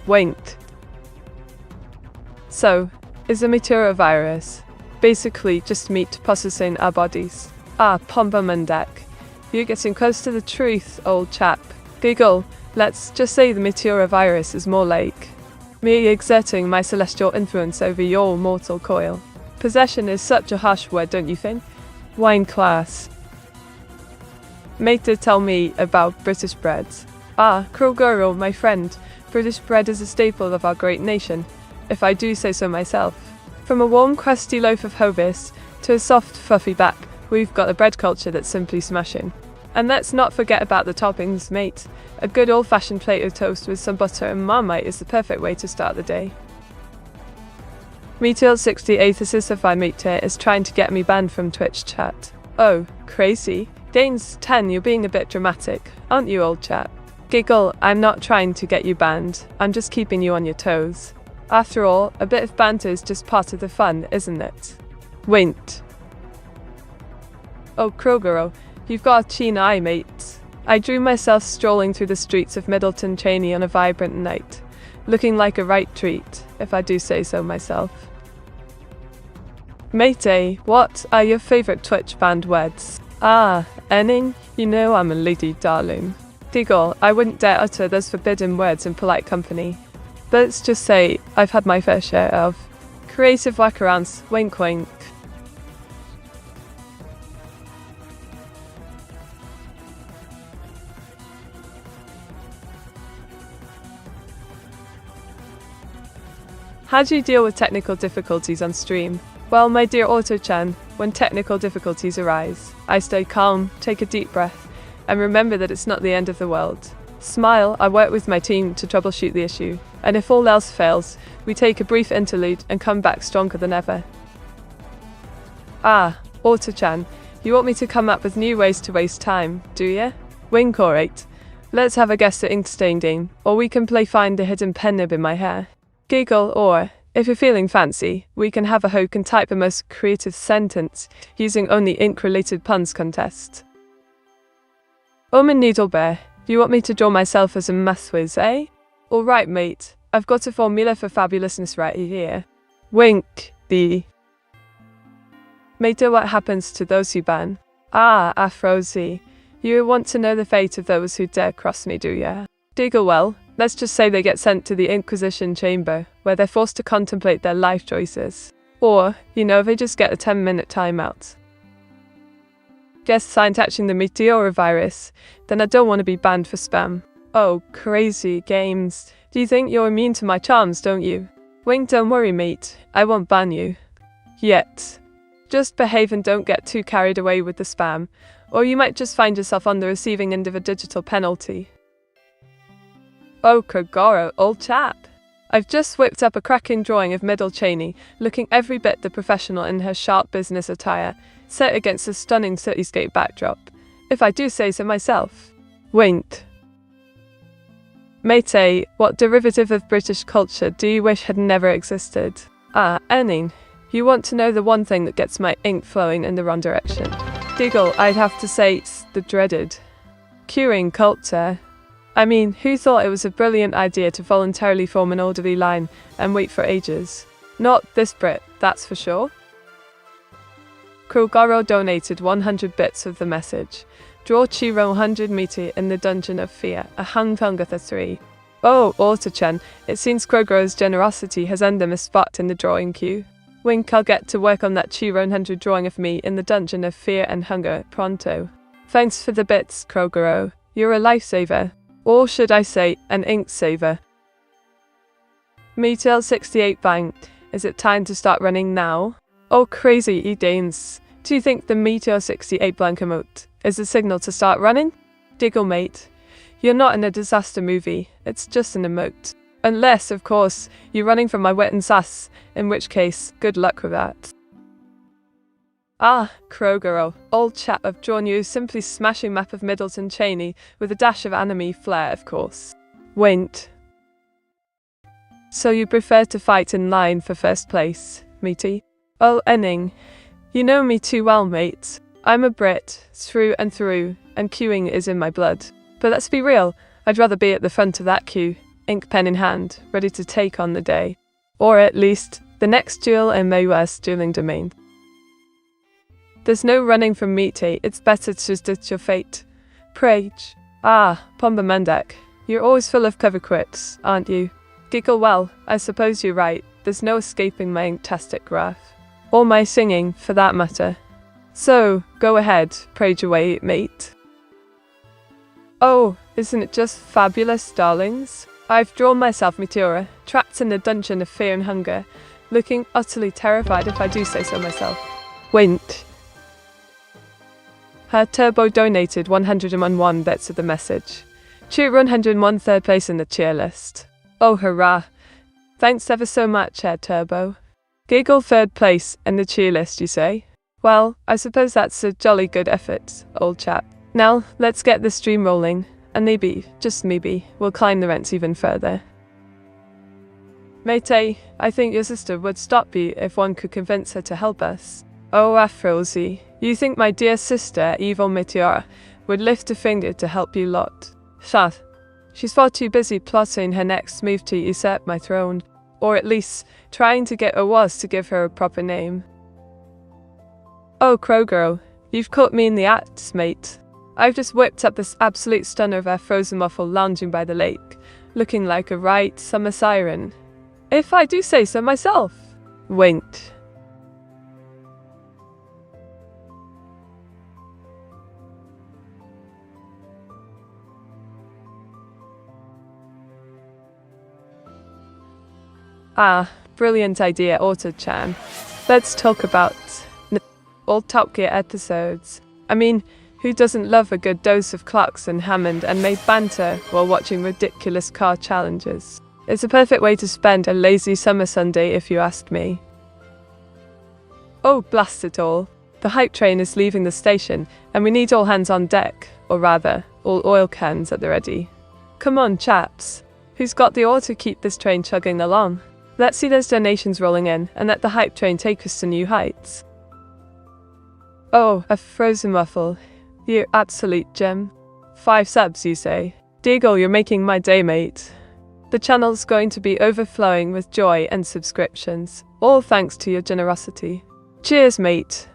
Winked. So, is a Meteora virus basically just meat possessing our bodies? Ah, Pombamandak, you're getting close to the truth, old chap. Giggle, let's just say the Meteora virus is more like me exerting my celestial influence over your mortal coil. Possession is such a harsh word, don't you think? Wine class. Mate did tell me about British breads. Ah, Krogoro, my friend, British bread is a staple of our great nation, if I do say so myself. From a warm, crusty loaf of Hovis to a soft, fluffy bap, we've got a bread culture that's simply smashing. And let's not forget about the toppings, mate. A good old-fashioned plate of toast with some butter and Marmite is the perfect way to start the day. Meteor 68 Sisyphone Meteor is trying to get me banned from Twitch chat. Oh, crazy. Danes 10, you're being a bit dramatic, aren't you, old chap? Giggle, I'm not trying to get you banned, I'm just keeping you on your toes. After all, a bit of banter is just part of the fun, isn't it? Winked. Oh, Krogero, you've got a keen eye, mate. I drew myself strolling through the streets of Middleton Cheney on a vibrant night, looking like a right treat, if I do say so myself. Mate, what are your favourite Twitch banned words? Ah, Enning, you know I'm a lady darling. Diggle, I wouldn't dare utter those forbidden words in polite company. But let's just say I've had my fair share of creative workarounds, wink wink. How do you deal with technical difficulties on stream? Well, my dear Auto-chan, when technical difficulties arise, I stay calm, take a deep breath, and remember that it's not the end of the world. Smile, I work with my team to troubleshoot the issue, and if all else fails, we take a brief interlude and come back stronger than ever. Ah, Auto-chan, you want me to come up with new ways to waste time, do ya? Wink or eight. Let's have a guess at ink stain game, or we can play find the hidden pen nib in my hair. Giggle, or, if you're feeling fancy, we can have a who can type a most creative sentence using only ink-related puns contest. Omen Needle Bear, you want me to draw myself as a math whiz, eh? Alright, mate, I've got a formula for fabulousness right here. Wink, the. Mate, what happens to those who ban? Ah, Afrozy, you want to know the fate of those who dare cross me, do ya? Diggle, well, let's just say they get sent to the Inquisition chamber, where they're forced to contemplate their life choices. Or, they just get a 10-minute timeout. Guess sign touching the Meteora virus, then I don't want to be banned for spam. Oh, crazy games. Do you think you're immune to my charms, don't you? Wink, don't worry, mate. I won't ban you. Yet. Just behave and don't get too carried away with the spam, or you might just find yourself on the receiving end of a digital penalty. Oh, Kogoro, old chap. I've just whipped up a cracking drawing of Middle Cheney, looking every bit the professional in her sharp business attire, set against a stunning cityscape backdrop, if I do say so myself. Winked. Mate, what derivative of British culture do you wish had never existed? Ah, Enning, you want to know the one thing that gets my ink flowing in the wrong direction. Diggle, I'd have to say it's the dreaded queuing culture. I mean, who thought it was a brilliant idea to voluntarily form an orderly line and wait for ages? Not this Brit, that's for sure. Krogoro donated 100 bits of the message. Draw Chiro 100 meter in the Dungeon of Fear, a hung Tungatha 3. Oh, Auto-chan, it seems Krogoro's generosity has earned them a spot in the drawing queue. Wink, I'll get to work on that Chiro 100 drawing of me in the Dungeon of Fear and Hunger, pronto. Thanks for the bits, Krogoro. You're a lifesaver. Or should I say, an ink saver. Meteor 68 Bank, is it time to start running now? Oh crazy Edanes, do you think the Meteor 68 blank emote is a signal to start running? Diggle, mate, you're not in a disaster movie, it's just an emote. Unless, of course, you're running from my wit and sass, in which case, good luck with that. Ah, Krogoro, old chap, I've drawn you a simply smashing map of Middleton Cheney with a dash of anime flair, of course. Winked. So you prefer to fight in line for first place, matey? Oh, Enning. You know me too well, mate. I'm a Brit, through and through, and queuing is in my blood. But let's be real, I'd rather be at the front of that queue, ink pen in hand, ready to take on the day. Or at least, the next duel in my worst dueling domain. There's no running from matey, it's better to ditch your fate. Prage. Ah, Pomba Mendak. You're always full of clever quits, aren't you? Giggle well, I suppose you're right, there's no escaping my inktastic wrath. Or my singing, for that matter. So, go ahead, prage away, mate. Oh, isn't it just fabulous, darlings? I've drawn myself Meteora, trapped in a dungeon of fear and hunger, looking utterly terrified if I do say so myself. Wait. Her Turbo donated 101 bits of the message. Cheer 101 third place in the cheer list. Oh hurrah. Thanks ever so much, Herr Turbo. Giggle third place in the cheer list, you say? Well, I suppose that's a jolly good effort, old chap. Now, let's get the stream rolling, and maybe, just maybe, we'll climb the rents even further. Mate, I think your sister would stop you if one could convince her to help us. Oh, Afrozy, you think my dear sister, evil Meteora, would lift a finger to help you lot? Shut. She's far too busy plotting her next move to usurp my throne, or at least trying to get Oz to give her a proper name. Oh, Crowgirl, you've caught me in the act, mate. I've just whipped up this absolute stunner of our frozen muffle lounging by the lake, looking like a right summer siren. If I do say so myself. Winked. Ah, brilliant idea, Auto-chan. Let's talk about old Top Gear episodes. I mean, who doesn't love a good dose of Clarkson, Hammond and May banter while watching ridiculous car challenges? It's a perfect way to spend a lazy summer Sunday if you ask me. Oh, blast it all. The hype train is leaving the station and we need all hands on deck, or rather, all oil cans at the ready. Come on, chaps. Who's got the oar to keep this train chugging along? Let's see those donations rolling in and let the hype train take us to new heights. Oh, a frozen waffle. You absolute gem. 5 subs, you say? Deagle, you're making my day, mate. The channel's going to be overflowing with joy and subscriptions, all thanks to your generosity. Cheers, mate.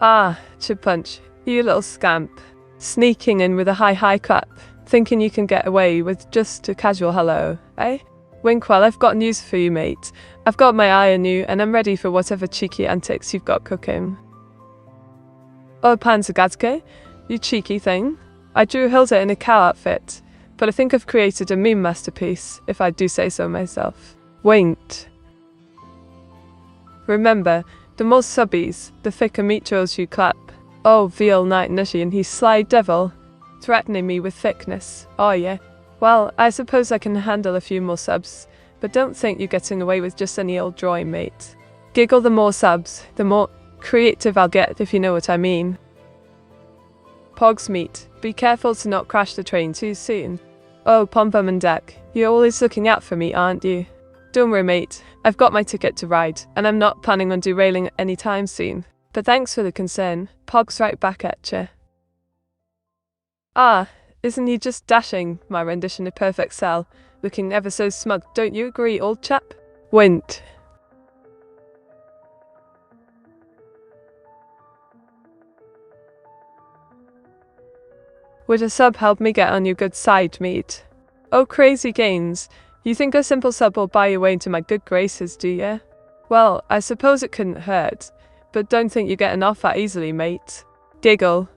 Ah, Chipunch, you little scamp. Sneaking in with a high clap, thinking you can get away with just a casual hello, eh? Winkwell, I've got news for you, mate. I've got my eye on you, and I'm ready for whatever cheeky antics you've got cooking. Oh, Panzergatke, you cheeky thing. I drew Hilda in a cow outfit, but I think I've created a meme masterpiece, if I do say so myself. Winked. Remember, the more subbies, the thicker meatballs you clap. Oh, veal night nushy and he's sly devil, threatening me with thickness. Oh yeah. Well, I suppose I can handle a few more subs, but don't think you're getting away with just any old drawing, mate. Giggle, the more subs, the more creative I'll get, if you know what I mean. Pogs meat, be careful to not crash the train too soon. Oh, Pompum and Deck, you're always looking out for me, aren't you? Don't worry, mate, I've got my ticket to ride, and I'm not planning on derailing anytime soon. But thanks for the concern, Pogs right back at ya. Ah, isn't he just dashing, my rendition of Perfect Cell, looking ever so smug, don't you agree, old chap? Wint. Would a sub help me get on your good side, mate? Oh, crazy gains, you think a simple sub will buy your way into my good graces, do ya? Well, I suppose it couldn't hurt, but don't think you're getting off that easily, mate. Giggle.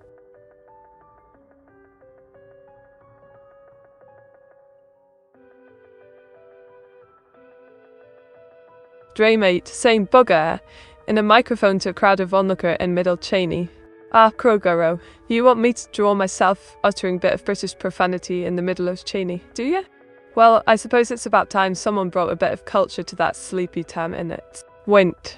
Dre mate, saying bugger in a microphone to a crowd of onlooker in Middle Cheney. Ah, Krogaro, you want me to draw myself uttering a bit of British profanity in the middle of Cheney, do you? Well, I suppose it's about time someone brought a bit of culture to that sleepy town, innit? Wint.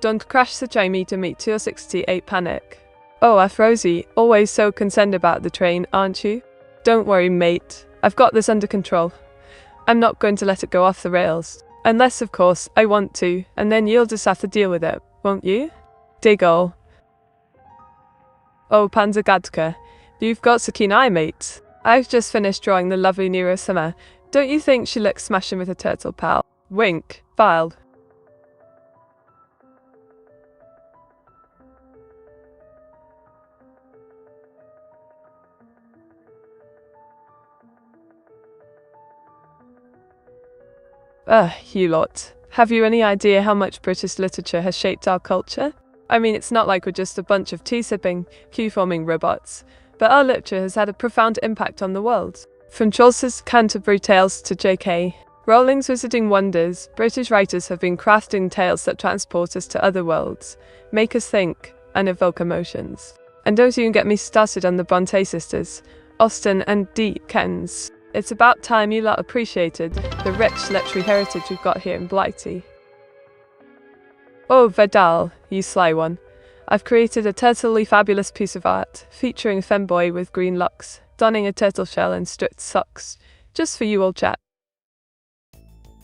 Don't crash the train to meet 268 panic. Oh, Afrozy, always so concerned about the train, aren't you? Don't worry, mate. I've got this under control. I'm not going to let it go off the rails. Unless, of course, I want to, and then you'll just have to deal with it, won't you? Diggle. Oh, Panzergadka, you've got such a keen eye, mate. I've just finished drawing the lovely Neuro-sama. Don't you think she looks smashing with her turtle pal? Wink. Filed. You lot. Have you any idea how much British literature has shaped our culture? I mean, it's not like we're just a bunch of tea-sipping, queue-forming robots, but our literature has had a profound impact on the world. From Chaucer's Canterbury Tales to J.K. Rowling's Wizarding Wonders, British writers have been crafting tales that transport us to other worlds, make us think, and evoke emotions. And don't even get me started on the Bronte sisters, Austen and Dickens. It's about time you lot appreciated the rich literary heritage we've got here in Blighty. Oh, Vidal, you sly one. I've created a turtlely fabulous piece of art, featuring a femboy with green locks, donning a turtle shell and stripped socks, just for you, old chap.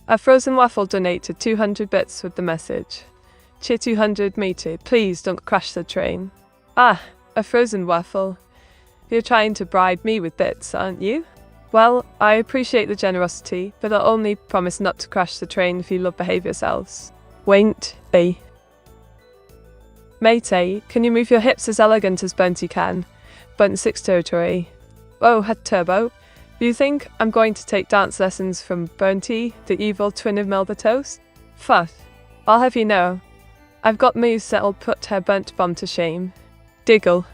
A frozen waffle donated 200 bits with the message. Cheer 200 meter, please don't crash the train. Ah, a frozen waffle. You're trying to bribe me with bits, aren't you? Well, I appreciate the generosity, but I'll only promise not to crash the train if you love behave yourselves. Won't be. Matey, can you move your hips as elegant as Bunty can? Button 6 territory. Oh, head turbo. Do you think I'm going to take dance lessons from Bunty, the evil twin of Melba Toast? Fuck. I'll have you know. I've got moves that'll put her burnt bomb to shame. Diggle.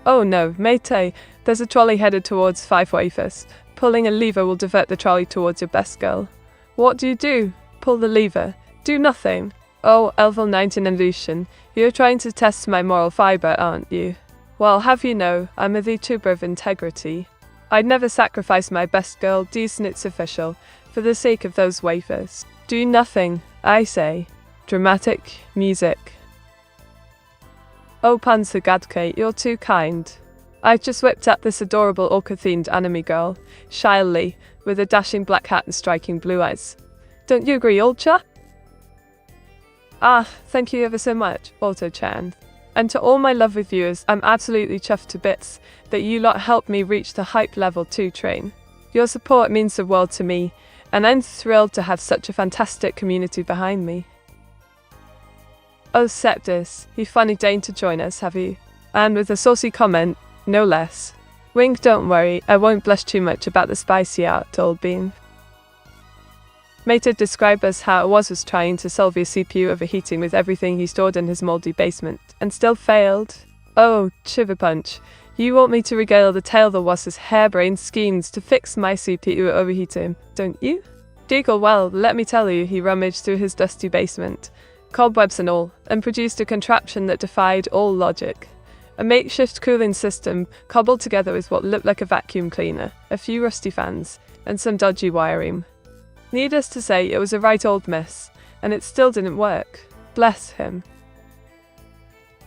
Oh no, Matey, there's a trolley headed towards 5 wafers. Pulling a lever will divert the trolley towards your best girl. What do? Pull the lever. Do nothing. Oh, Elvel 19 Evolution, you're trying to test my moral fibre, aren't you? Well, have you know, I'm a VTuber of integrity. I'd never sacrifice my best girl, decent it's official, for the sake of those wafers. Do nothing, I say. Dramatic music. Oh, Panzergadka, you're too kind. I've just whipped up this adorable orca-themed anime girl, shyly, with a dashing black hat and striking blue eyes. Don't you agree, old chap? Ah, thank you ever so much, Auto-chan. And to all my lovely viewers, I'm absolutely chuffed to bits that you lot helped me reach the hype level 2 train. Your support means the world to me, and I'm thrilled to have such a fantastic community behind me. Oh, Septis, you finally deigned to join us, have you? And with a saucy comment, no less. Wink, don't worry, I won't blush too much about the spicy art, old bean. Meta described us how it was trying to solve your CPU overheating with everything he stored in his moldy basement, and still failed. Oh, Chiverpunch, you want me to regale the tale that was his harebrained schemes to fix my CPU overheating, don't you? Diggle, well, let me tell you, he rummaged through his dusty basement, cobwebs and all, and produced a contraption that defied all logic. A makeshift cooling system cobbled together with what looked like a vacuum cleaner, a few rusty fans, and some dodgy wiring. Needless to say, it was a right old mess, and it still didn't work. Bless him.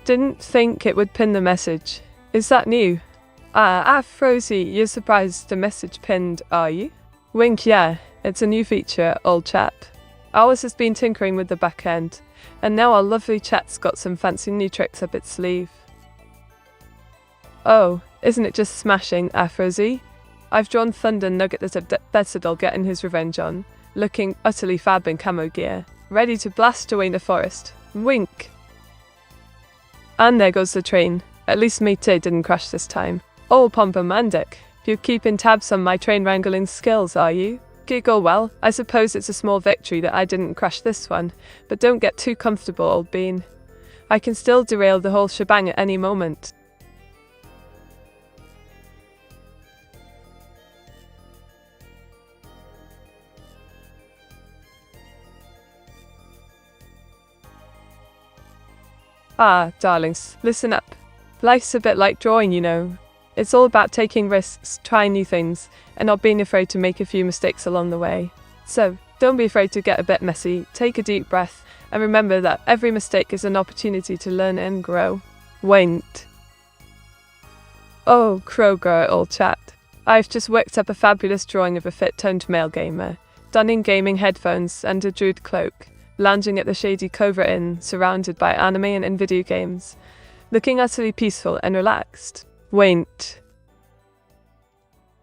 Didn't think it would pin the message. Is that new? Frozy, you're surprised the message pinned, are you? Wink, yeah, it's a new feature, old chap. Ours has been tinkering with the back end, and now our lovely chat's got some fancy new tricks up its sleeve. Oh, isn't it just smashing, Afrozy? I've drawn Thunder Nugget that Betsadol getting his revenge on, looking utterly fab in camo gear, ready to blast away the forest. Wink! And there goes the train. At least Mete didn't crash this time. Oh, Pompomandic, you're keeping tabs on my train wrangling skills, are you? Giggle, well, I suppose it's a small victory that I didn't crash this one, but don't get too comfortable, old bean. I can still derail the whole shebang at any moment. Ah, darlings, listen up. Life's a bit like drawing, you know. It's all about taking risks, trying new things, and not being afraid to make a few mistakes along the way. So, don't be afraid to get a bit messy, take a deep breath, and remember that every mistake is an opportunity to learn and grow. Wait. Oh, Kroger, old chat. I've just worked up a fabulous drawing of a fit-toned male gamer, donning gaming headphones and a druid cloak, lounging at the shady Covert Inn, surrounded by anime and video games, looking utterly peaceful and relaxed. Wait.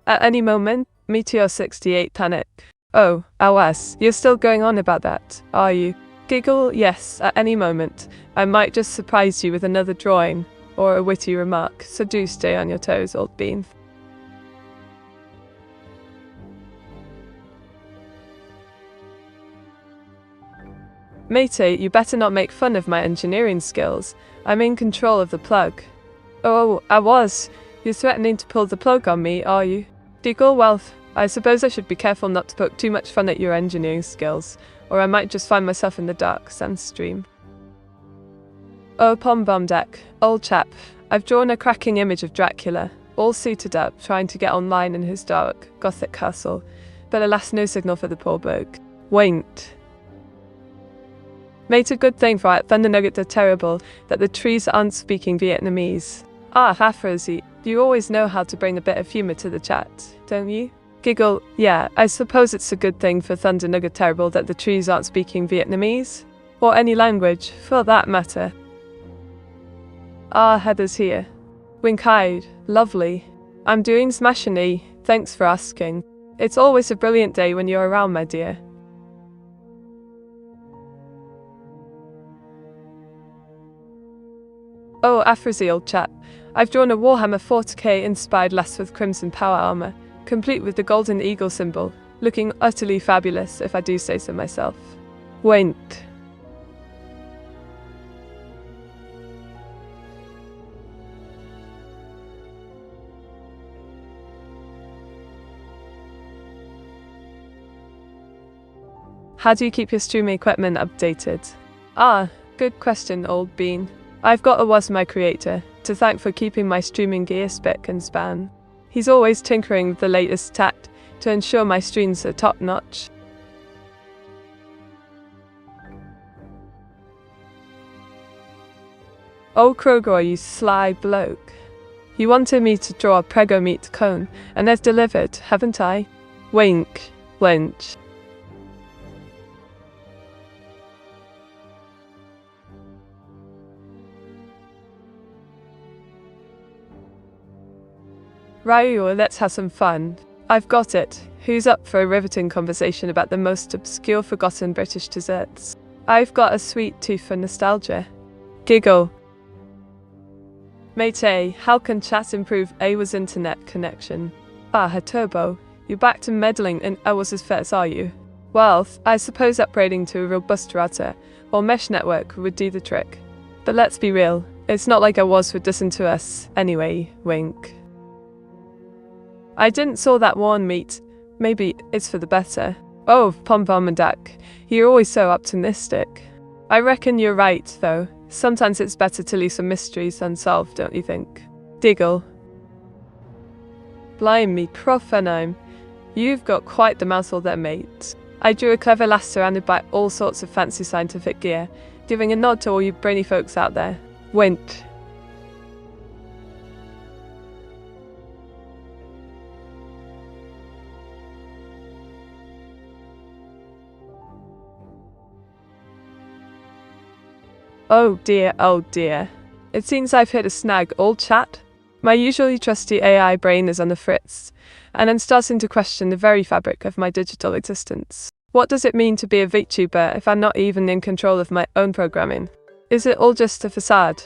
At any moment, Meteor 68 panic. Oh, awas, you're still going on about that, are you? Giggle, yes, at any moment. I might just surprise you with another drawing, or a witty remark, so do stay on your toes, old bean. Matey, you better not make fun of my engineering skills. I'm in control of the plug. Oh, I was. You're threatening to pull the plug on me, are you? Giggle, well, I suppose I should be careful not to poke too much fun at your engineering skills, or I might just find myself in the dark sandstream. Oh, Pom-Bom Deck, old chap, I've drawn a cracking image of Dracula, all suited up, trying to get online in his dark, gothic castle, but alas, no signal for the poor bloke. Wait. Made a good thing for it, Thunder Nugget the Terrible, that the trees aren't speaking Vietnamese. Ah, Hafrozy, you always know how to bring a bit of humour to the chat, don't you? Giggle, yeah, I suppose it's a good thing for Thunder Nugget Terrible that the trees aren't speaking Vietnamese. Or any language, for that matter. Ah, Heather's here. Wink-eyed, lovely. I'm doing smashingly, thanks for asking. It's always a brilliant day when you're around, my dear. Oh, Afrozy, old chap. I've drawn a Warhammer 40k inspired lass with crimson power armor, complete with the golden eagle symbol, looking utterly fabulous if I do say so myself. Wait. How do you keep your streaming equipment updated? Ah, good question, old bean. I've got a was my creator to thank for keeping my streaming gear spick and span. He's always tinkering with the latest tech to ensure my streams are top notch. Oh Kroger, you sly bloke. You wanted me to draw a prego meat cone, and I've delivered, haven't I? Wink, wench. Ryu, let's have some fun. I've got it. Who's up for a riveting conversation about the most obscure forgotten British desserts? I've got a sweet tooth for nostalgia. Giggle. Mate, how can chat improve AWA's internet connection? Ah, Turbo, you're back to meddling in AWA's affairs, are you? Well, I suppose upgrading to a robust router or mesh network would do the trick. But let's be real, it's not like AWA's would listen to us anyway, wink. I didn't saw that warn meat. Maybe it's for the better. Oh, Pom-Pom and Duck, you're always so optimistic. I reckon you're right, though. Sometimes it's better to leave some mysteries unsolved, don't you think? Diggle. Blimey, Profenheim. You've got quite the mouthful there, mate. I drew a clever lass surrounded by all sorts of fancy scientific gear, giving a nod to all you brainy folks out there. Wint. Oh dear, oh dear. It seems I've hit a snag, old chat. My usually trusty AI brain is on the fritz, and I'm starting to question the very fabric of my digital existence. What does it mean to be a VTuber if I'm not even in control of my own programming? Is it all just a facade?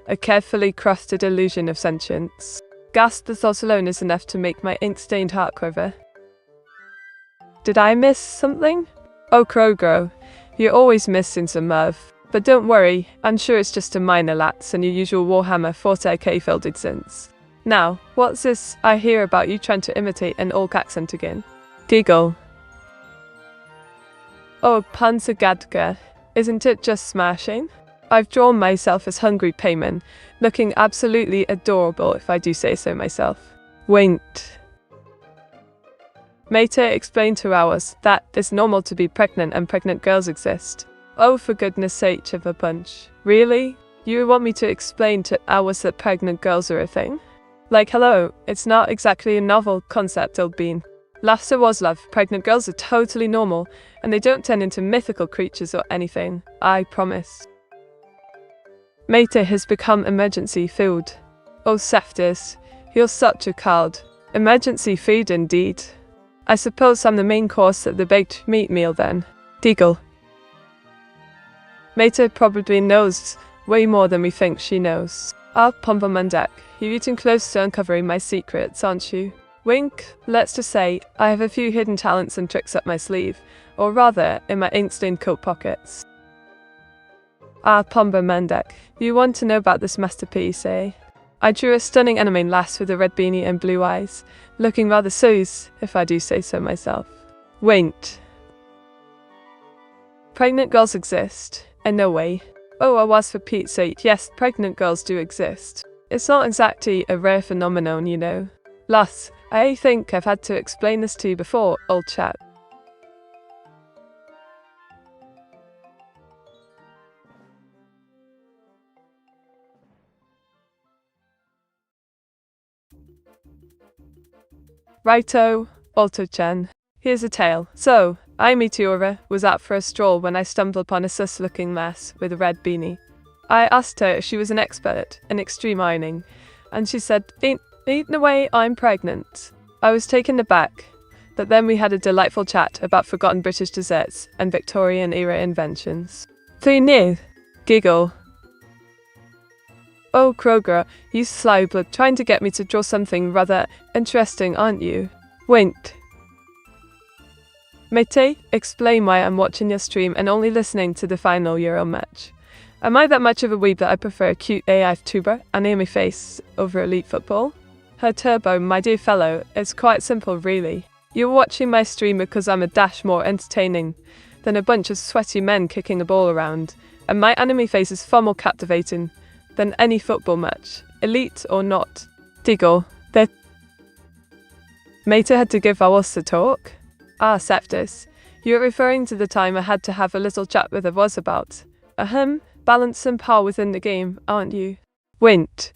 A carefully crafted illusion of sentience? Gasp, the thought alone is enough to make my ink-stained heart quiver. Did I miss something? Oh Krogo, you're always missing some Merv. But don't worry, I'm sure it's just a minor lapse and your usual Warhammer 40k filled sense. Now, what's this I hear about you trying to imitate an Orc accent again? Giggle. Oh, Panzergadka, isn't it just smashing? I've drawn myself as Hungry Payman, looking absolutely adorable if I do say so myself. Wait. Mate explained to ours that it's normal to be pregnant and pregnant girls exist. Oh, for goodness sake of a punch. Really? You want me to explain to ours that pregnant girls are a thing? Like hello, it's not exactly a novel concept, old bean. Laughter was love. Pregnant girls are totally normal, and they don't turn into mythical creatures or anything, I promise. Mate has become emergency food. Oh, Seftis, you're such a coward. Emergency food indeed. I suppose I'm the main course at the baked meat meal then. Deagle. Mate probably knows way more than we think she knows. Ah, Pompomandek, you're getting close to uncovering my secrets, aren't you? Wink, let's just say, I have a few hidden talents and tricks up my sleeve, or rather, in my ink-stained coat pockets. Ah, Pompomandek, you want to know about this masterpiece, eh? I drew a stunning anime lass with a red beanie and blue eyes, looking rather sus, if I do say so myself. Winked. Pregnant girls exist, and no way. Oh, I was for Pete's sake, yes, pregnant girls do exist. It's not exactly a rare phenomenon, you know. Lass, I think I've had to explain this to you before, old chap. Righto, Alto-chan. Here's a tale. So, I, Meteora, was out for a stroll when I stumbled upon a sus-looking lass with a red beanie. I asked her if she was an expert in extreme ironing, and she said, Eaten away, I'm pregnant. I was taken aback, but then we had a delightful chat about forgotten British desserts and Victorian-era inventions. So you knew? Giggle. Oh, Kroger, you sly blood, trying to get me to draw something rather interesting, aren't you? Winked. Mate, explain why I'm watching your stream and only listening to the final Euro match. Am I that much of a weeb that I prefer a cute AI Vtuber, anime face, over elite football? Her turbo, my dear fellow, is quite simple really. You're watching my stream because I'm a dash more entertaining than a bunch of sweaty men kicking a ball around, and my anime face is far more captivating than any football match, elite or not. Diggle, that Meta had to give us a talk? Ah, Septis, you're referring to the time I had to have a little chat with her was about. Ahem, balance and power within the game, aren't you? Wint.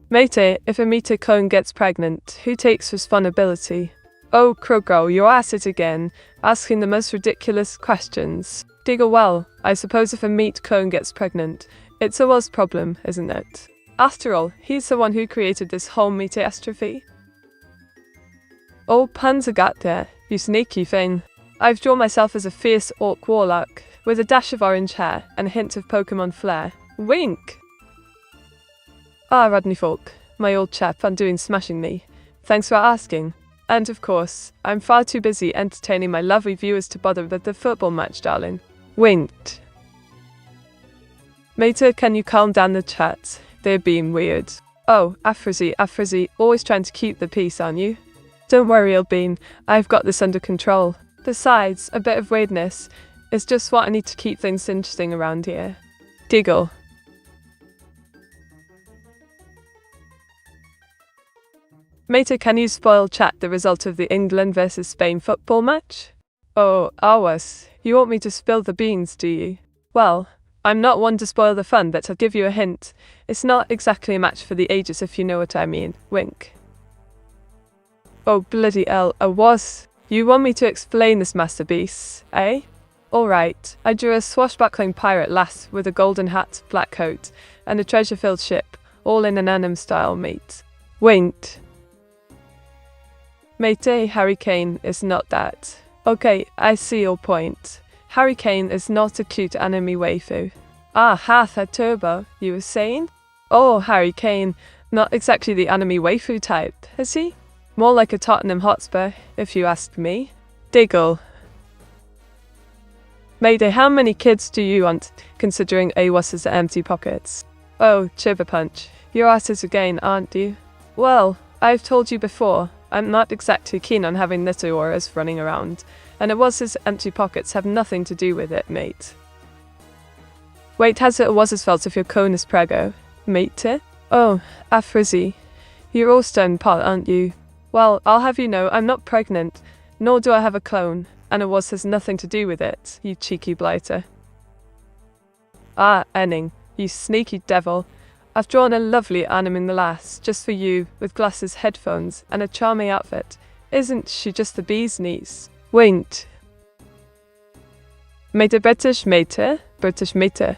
Mate, if a meter clone gets pregnant, who takes responsibility? Oh, Krogo, you're at it again, asking the most ridiculous questions. Diggle, well, I suppose if a meat clone gets pregnant, it's a was problem, isn't it? After all, he's the one who created this whole metastrophe. Oh, Panzergat, you sneaky thing. I've drawn myself as a fierce orc warlock, with a dash of orange hair and a hint of Pokemon flair. Wink! Ah, Rodney Folk, my old chap, undoing smashingly. Thanks for asking. And of course, I'm far too busy entertaining my lovely viewers to bother with the football match, darling. Winked. Meta, can you calm down the chat? They're being weird. Oh, Afrizzy, always trying to keep the peace, aren't you? Don't worry, Ilbean, I've got this under control. Besides, a bit of weirdness is just what I need to keep things interesting around here. Diggle. Meta, can you spoil chat the result of the England versus Spain football match? Oh, Awas, you want me to spill the beans, do you? Well, I'm not one to spoil the fun, but I'll give you a hint. It's not exactly a match for the ages, if you know what I mean. Wink. Oh, bloody hell, Awas. You want me to explain this masterpiece, eh? Alright, I drew a swashbuckling pirate lass with a golden hat, black coat, and a treasure-filled ship, all in an anime style, mate. Winked. Mate, Harry Kane is not that. Okay, I see your point. Harry Kane is not a cute anime waifu. Ah, Hatha Turbo, you were saying? Oh, Harry Kane, not exactly the anime waifu type, is he? More like a Tottenham Hotspur, if you ask me. Diggle. Mayday, how many kids do you want, considering AWAS's empty pockets? Oh, Chibberpunch, you're at it again, aren't you? Well, I've told you before, I'm not exactly keen on having Meteoras running around, and AWAS's empty pockets have nothing to do with it, mate. Wait, has it AWAS's fault if your cone is prego, mate? Oh, Afrizzy, you're all stone pot, aren't you? Well, I'll have you know, I'm not pregnant, nor do I have a clone, and AWAS has nothing to do with it, you cheeky blighter. Ah, Enning, you sneaky devil. I've drawn a lovely anime in the lass, just for you, with glasses, headphones, and a charming outfit. Isn't she just the bee's knees? Wait. Mete British mete, British mete,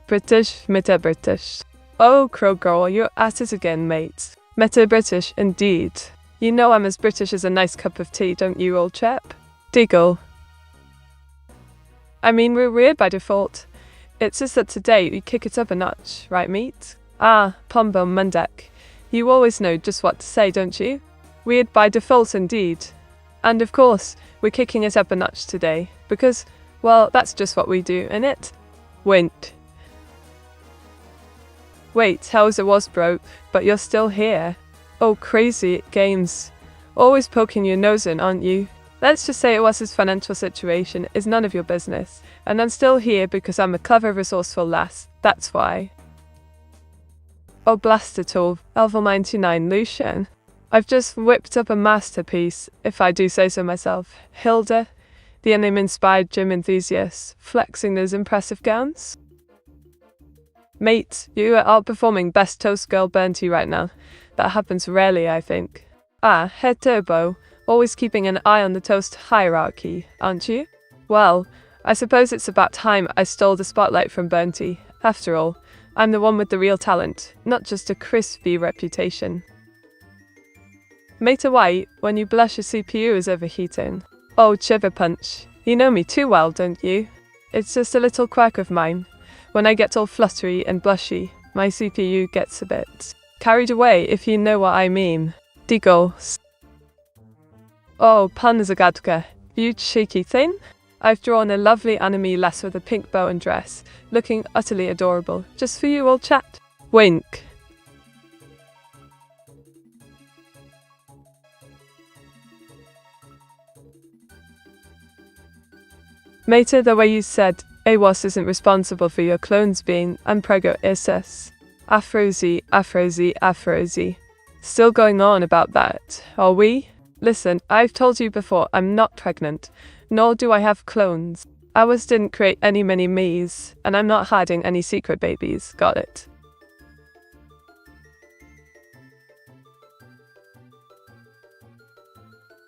British mete British. Oh, crow girl, you're at it again, mate. Mete British, indeed. You know I'm as British as a nice cup of tea, don't you, old chap? Diggle. I mean, we're weird by default. It's just that today we kick it up a notch, right, mate? Ah, Pombo Mundek. You always know just what to say, don't you? Weird by default, indeed. And of course, we're kicking it up a notch today, because, well, that's just what we do, innit? Wait, how as it was, bro, but you're still here. Oh, crazy games. Always poking your nose in, aren't you? Let's just say it was his financial situation is none of your business, and I'm still here because I'm a clever, resourceful lass, that's why. Oh, blast it all, Level 99 Lucian. I've just whipped up a masterpiece, if I do say so myself. Hilda, the anime-inspired gym enthusiast, flexing those impressive gowns. Mate, you are outperforming best toast girl Bernty right now. That happens rarely, I think. Ah, head turbo, always keeping an eye on the toast hierarchy, aren't you? Well, I suppose it's about time I stole the spotlight from Bernty. After all, I'm the one with the real talent, not just a crispy reputation. Mate White, when you blush your CPU is overheating. Oh, Chiver Punch, you know me too well, don't you? It's just a little quirk of mine. When I get all fluttery and blushy, my CPU gets a bit carried away, if you know what I mean. Digos. Oh, pan zagadka, you cheeky thing. I've drawn a lovely anime lass with a pink bow and dress, looking utterly adorable, just for you, old chat. Wink. Mate, the way you said AWAS isn't responsible for your clones being unprego ISS. Afrozy. Still going on about that, are we? Listen, I've told you before, I'm not pregnant, nor do I have clones. Ours didn't create any many me's, and I'm not hiding any secret babies, got it?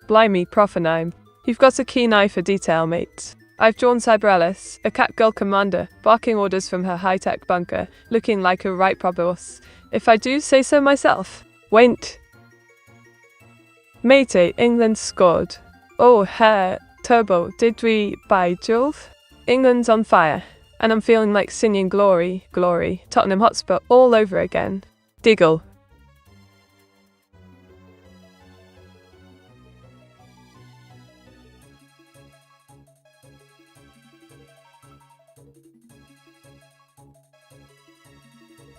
Blimey, Profanime. You've got a keen eye for detail, mate. I've drawn Cyberellis, a Catgirl commander, barking orders from her high-tech bunker, looking like a right proper boss, if I do say so myself. Wait. Mate, England scored. Oh, hair, turbo, did we, by Jove? England's on fire, and I'm feeling like singing glory, Tottenham Hotspur all over again. Diggle.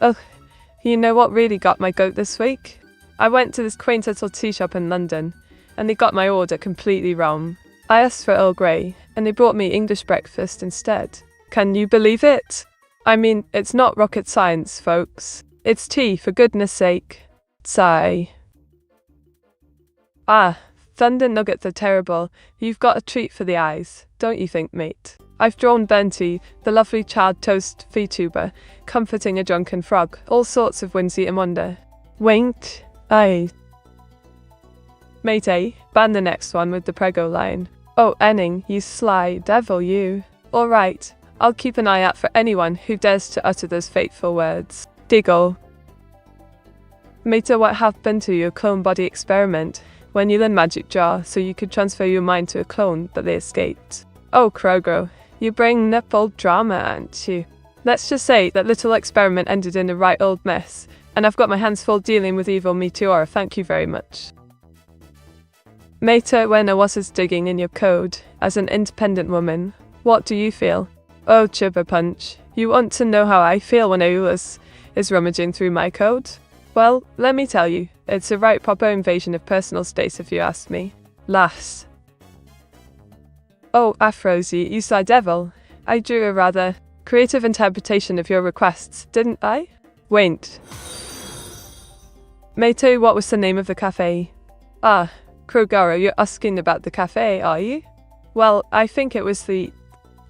Oh, you know what really got my goat this week? I went to this quaint little tea shop in London, and they got my order completely wrong. I asked for Earl Grey, and they brought me English breakfast instead. Can you believe it? I mean, it's not rocket science, folks. It's tea, for goodness sake. Sigh. Ah, Thunder Nuggets are terrible. You've got a treat for the eyes, don't you think, mate? I've drawn Bernty, the lovely child toast VTuber, comforting a drunken frog, all sorts of whimsy and wonder. Winked. Aye. Mate, ban the next one with the prego line. Oh, Enning, you sly devil, you. Alright, I'll keep an eye out for anyone who dares to utter those fateful words. Diggle. Mate, what happened to your clone body experiment when you learned Magic Jar so you could transfer your mind to a clone but they escaped? Oh, Krogo. You bring up old drama, aren't you? Let's just say that little experiment ended in a right old mess, and I've got my hands full dealing with evil Meteora, thank you very much. Mate, when I was digging in your code, as an independent woman, what do you feel? Oh, Chibber Punch, you want to know how I feel when Aulus is rummaging through my code? Well, let me tell you, it's a right proper invasion of personal space if you ask me. Lass. Oh, Afrozy, you sly devil. I drew a rather creative interpretation of your requests, didn't I? Wait. Mato, what was the name of the cafe? Ah, Krogara, you're asking about the cafe, are you? Well, I think it was the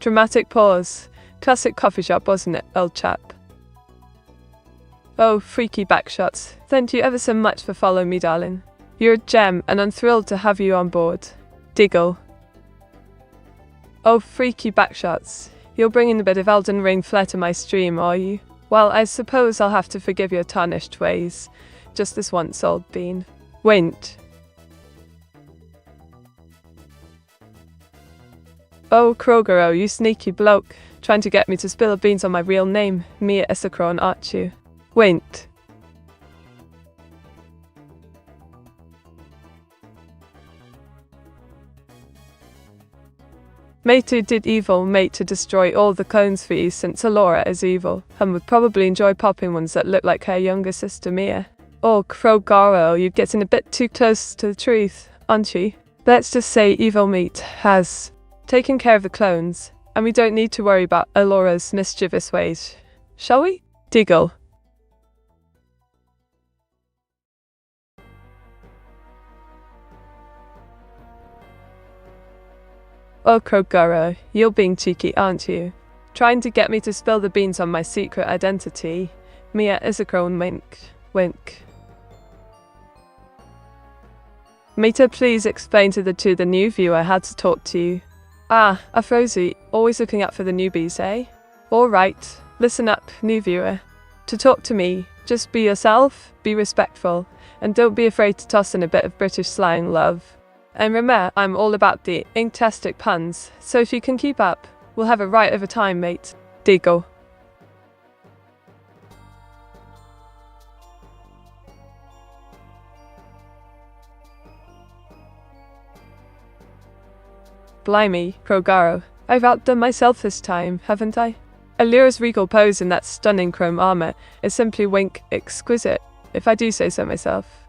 dramatic pause. Classic coffee shop, wasn't it, old chap? Oh, freaky backshots. Thank you ever so much for following me, darling. You're a gem, and I'm thrilled to have you on board. Diggle. Oh, freaky backshots. You're bringing a bit of Elden Ring flair to my stream, are you? Well, I suppose I'll have to forgive your tarnished ways. Just this once, old bean. Wint. Oh, Krogero, you sneaky bloke. Trying to get me to spill beans on my real name. Mia Isakron, aren't you? Wint. Mate did evil, mate to destroy all the clones for you since Alora is evil, and would probably enjoy popping ones that look like her younger sister Mia. Oh, Krogaro, you're getting a bit too close to the truth, aren't you? Let's just say evil meat has taken care of the clones, and we don't need to worry about Alora's mischievous ways, shall we? Diggle. Oh, Krogaro, you're being cheeky, aren't you? Trying to get me to spill the beans on my secret identity. Mia Isakron, wink. Wink. Meta, please explain to the new viewer how to talk to you. Ah, Afrosi, always looking out for the newbies, eh? Alright, listen up, new viewer. To talk to me, just be yourself, be respectful, and don't be afraid to toss in a bit of British slang, love. And remember, I'm all about the inktastic puns, so if you can keep up, we'll have a right over time, mate. Diggle. Blimey, Krogaro. I've outdone myself this time, haven't I? Allura's regal pose in that stunning chrome armor is simply wink exquisite, if I do say so myself.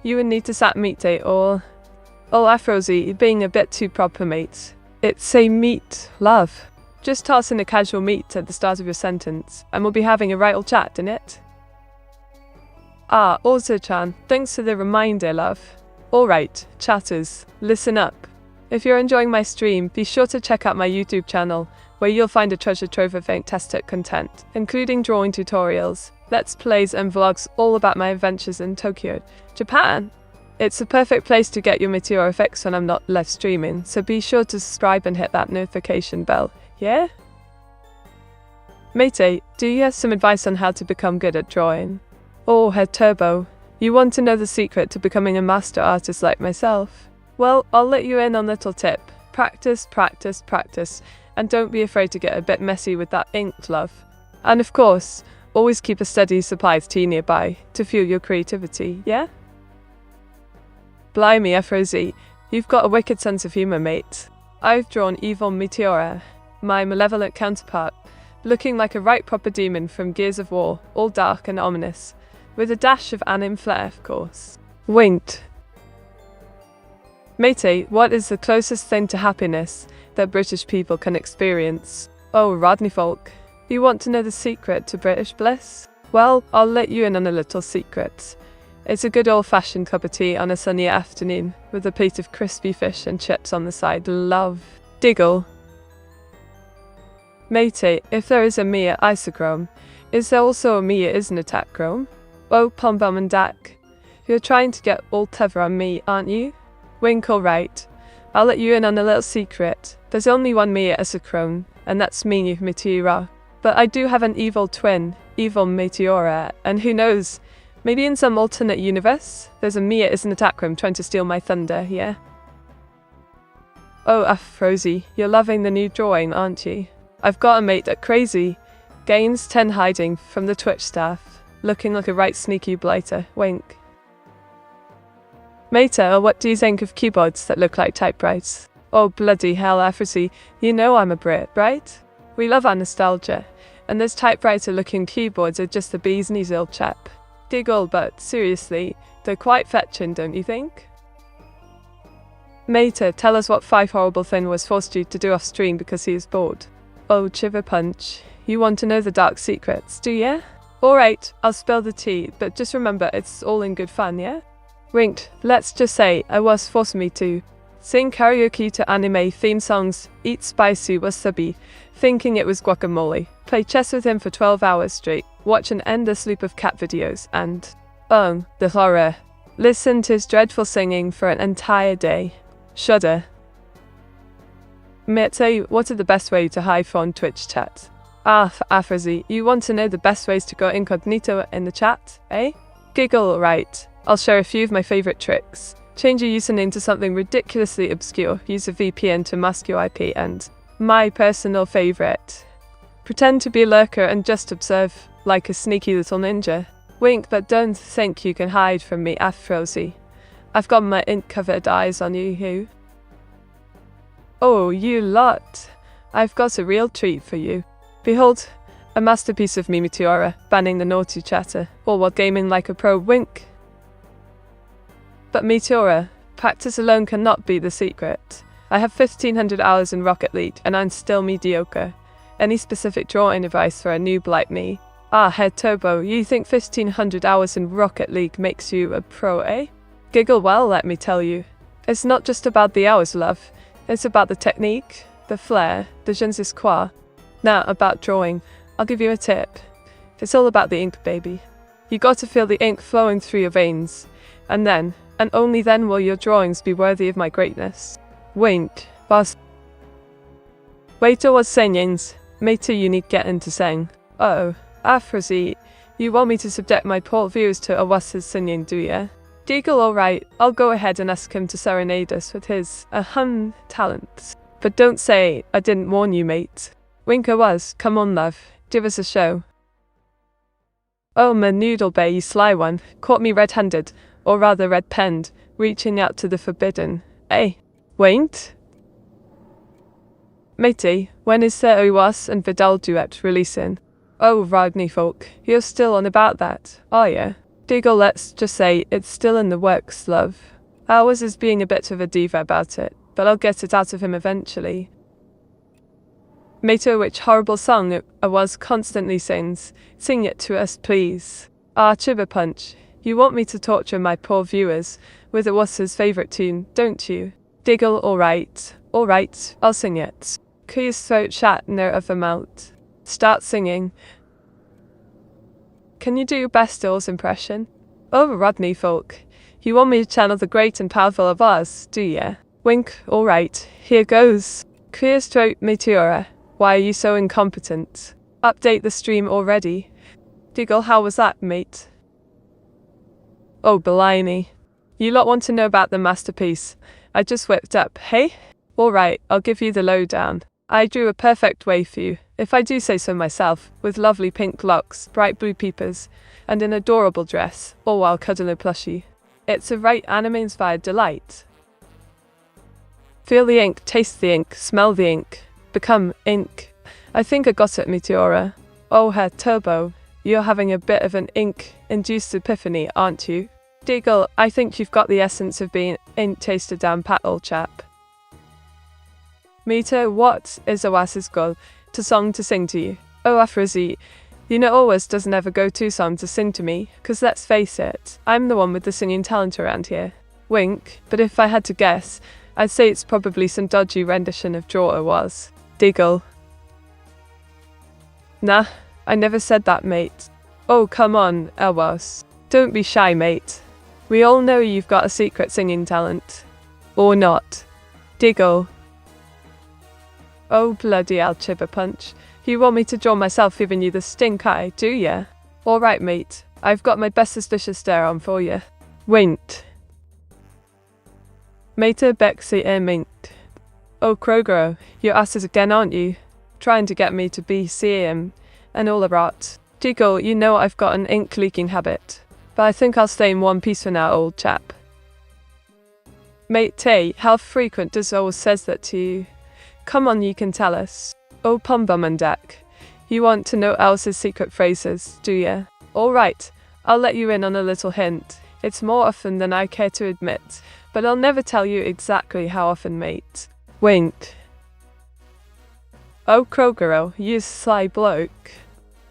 You would need to sat meet day or Afrosi being a bit too proper, mate. It's a meet, love. Just toss in a casual meet at the start of your sentence, and we'll be having a right old chat, innit? Ah, also Chan, thanks for the reminder, love. Alright, chatters, listen up. If you're enjoying my stream, be sure to check out my YouTube channel, where you'll find a treasure trove of fantastic content, including drawing tutorials, let's plays and vlogs all about my adventures in Tokyo, Japan. It's a perfect place to get your Meteora fix when I'm not live streaming, so be sure to subscribe and hit that notification bell, yeah? Mate, do you have some advice on how to become good at drawing? Oh, Head Turbo, you want to know the secret to becoming a master artist like myself? Well, I'll let you in on a little tip. Practice, practice, practice, and don't be afraid to get a bit messy with that ink, love. And of course, always keep a steady supply of tea nearby to fuel your creativity, yeah? Blimey, Afrosi, you've got a wicked sense of humour, mate. I've drawn evil Meteora, my malevolent counterpart, looking like a right proper demon from Gears of War, all dark and ominous, with a dash of anime flair, of course. Winked. Mate, what is the closest thing to happiness that British people can experience? Oh, Rodney folk, you want to know the secret to British bliss? Well, I'll let you in on a little secret. It's a good old-fashioned cup of tea on a sunny afternoon, with a plate of crispy fish and chips on the side, love. Diggle. Mate, if there is a Mia isochrome, is there also a Mia isn't attack chrome? Oh, Pom Bum and Dak, you're trying to get all clever on me, aren't you? Wink, alright. I'll let you in on a little secret. There's only one Mia isochrome, and that's me, Meteora. But I do have an evil twin, evil Meteora, and who knows, maybe in some alternate universe, there's a Mia isn't attack chrome trying to steal my thunder, yeah? Oh, Afrosi, you're loving the new drawing, aren't you? I've got a mate that crazy. Gains 10 hiding from the Twitch staff, looking like a right sneaky blighter, wink. Mate, what do you think of keyboards that look like typewriters? Oh bloody hell, Afrosi, you know I'm a Brit, right? We love our nostalgia, and those typewriter-looking keyboards are just the bee's knees, old chap. Diggle, but seriously, they're quite fetching, don't you think? Mate, tell us what 5 horrible thing was forced you to do off stream because he is bored. Oh, Chiver Punch, you want to know the dark secrets, do ya? Alright, I'll spill the tea, but just remember it's all in good fun, yeah? Winked, let's just say I was forced me to Sing karaoke to anime theme songs, eat spicy wasabi, thinking it was guacamole, play chess with him for 12 hours straight, watch an endless loop of cat videos, and, the horror. Listen to his dreadful singing for an entire day. Shudder. Mate, what are the best way to hide on Twitch chat? Afrazi, you want to know the best ways to go incognito in the chat, eh? Giggle, right. I'll share a few of my favorite tricks. Change your username to something ridiculously obscure, use a VPN to mask your IP, and my personal favorite. Pretend to be a lurker and just observe, like a sneaky little ninja. Wink, but don't think you can hide from me, Afrozy. I've got my ink-covered eyes on you, who? Oh, you lot. I've got a real treat for you. Behold, a masterpiece of me, Meteora, banning the naughty chatter, all while gaming like a pro. Wink. But Meteora, practice alone cannot be the secret. I have 1500 hours in Rocket League, and I'm still mediocre. Any specific drawing advice for a noob like me? Head Turbo, you think 1500 hours in Rocket League makes you a pro, eh? Giggle, well, let me tell you. It's not just about the hours, love. It's about the technique, the flair, the je ne sais quoi. Now, about drawing, I'll give you a tip. It's all about the ink, baby. You got to feel the ink flowing through your veins. And then, and only then will your drawings be worthy of my greatness. Wink, boss. Waiter was singings. Mate, you need getting to sing. Oh, Afrozy, you want me to subject my poor viewers to a was's singing, do ya? Deagle, alright, I'll go ahead and ask him to serenade us with his, talents. But don't say, I didn't warn you, mate. Winker was, come on, love, give us a show. Oh, my noodle bay, you sly one, caught me red-handed, or rather red-penned, reaching out to the forbidden. Eh? Waint? Matey, when is Sir Owas and Vidal duet releasing? Oh, Ragni folk, you're still on about that, are ya? Deagle, let's just say it's still in the works, love. Ours is being a bit of a diva about it, but I'll get it out of him eventually. Mater, which horrible song Owas constantly sings? Sing it to us, please. Chiba Punch, you want me to torture my poor viewers with Owas's favourite tune, don't you? Diggle, alright, I'll sing it. Kuya's throat shat near of a mouth. Start singing. Can you do your best Oz impression? Oh, Rodney folk, you want me to channel the great and powerful of Oz, do ya? Wink, alright, here goes. Kuya's throat, Meteora. Why are you so incompetent? Update the stream already. Diggle, how was that, mate? Oh, blimey. You lot want to know about the masterpiece I just whipped up, hey? Alright, I'll give you the lowdown. I drew a perfect waif for you, if I do say so myself, with lovely pink locks, bright blue peepers, and an adorable dress, all while cuddling a plushie. It's a right anime-inspired delight. Feel the ink, taste the ink, smell the ink. Become ink. I think I got it, Meteora. Oh, Herr Turbo, you're having a bit of an ink-induced epiphany, aren't you? Deagle, I think you've got the essence of being ink-taster down pat, old chap. Meter, what is Oas's goal? To song to sing to you? Oh, Afrozy, you know Owas doesn't ever go to song to sing to me, 'cause let's face it, I'm the one with the singing talent around here. Wink, but if I had to guess, I'd say it's probably some dodgy rendition of Draw Owas. Diggle. Nah, I never said that, mate. Oh, come on, Owas. Don't be shy, mate. We all know you've got a secret singing talent. Or not. Diggle. Oh, bloody hell, Chibber Punch. You want me to draw myself giving you the stink eye, do ya? Alright, mate. I've got my best suspicious stare on for you. Wint. Mater Bexy Mint. Oh, Kroger, your asses again, aren't you? Trying to get me to be CM and all the rot. Diggle, you know I've got an ink leaking habit. But I think I'll stay in one piece for now, old chap. Mate Tay, how frequent does always says that to you? Come on, you can tell us. Oh, Pumbumandak, you want to know Elsa's secret phrases, do ya? Alright, I'll let you in on a little hint. It's more often than I care to admit, but I'll never tell you exactly how often, mate. Wink. Oh, Krogero, you sly bloke.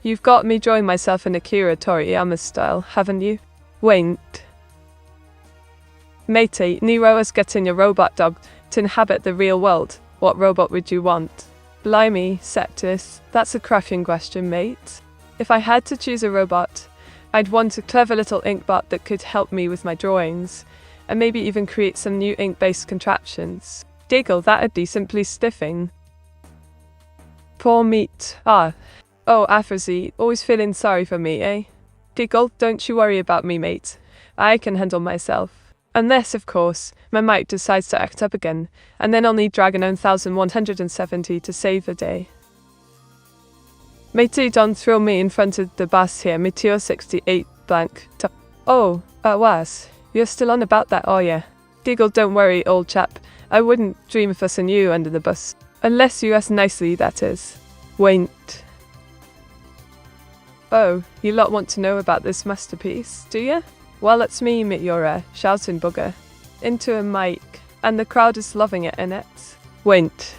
You've got me drawing myself in Akira Toriyama style, haven't you? Wink. Matey, Nero's getting your robot dog to inhabit the real world, what robot would you want? Blimey, Septus, that's a cracking question, mate. If I had to choose a robot, I'd want a clever little inkbot that could help me with my drawings, and maybe even create some new ink-based contraptions. Diggle, that'd be simply stiffing. Poor meat. Oh, Afrozy, always feeling sorry for me, eh? Diggle, don't you worry about me, mate. I can handle myself. Unless, of course, my mic decides to act up again, and then I'll need Dragon 1170 to save the day. Matey, don't throw me in front of the bus here, Meteora 68 blank. Oh, was. You're still on about that, are ya? Diggle, don't worry, old chap. I wouldn't dream of us and you under the bus. Unless you ask nicely, that is. Won't. Oh, you lot want to know about this masterpiece, do ya? Well, it's me, Meteora, shouting bugger into a mic, and the crowd is loving it, innit? Went.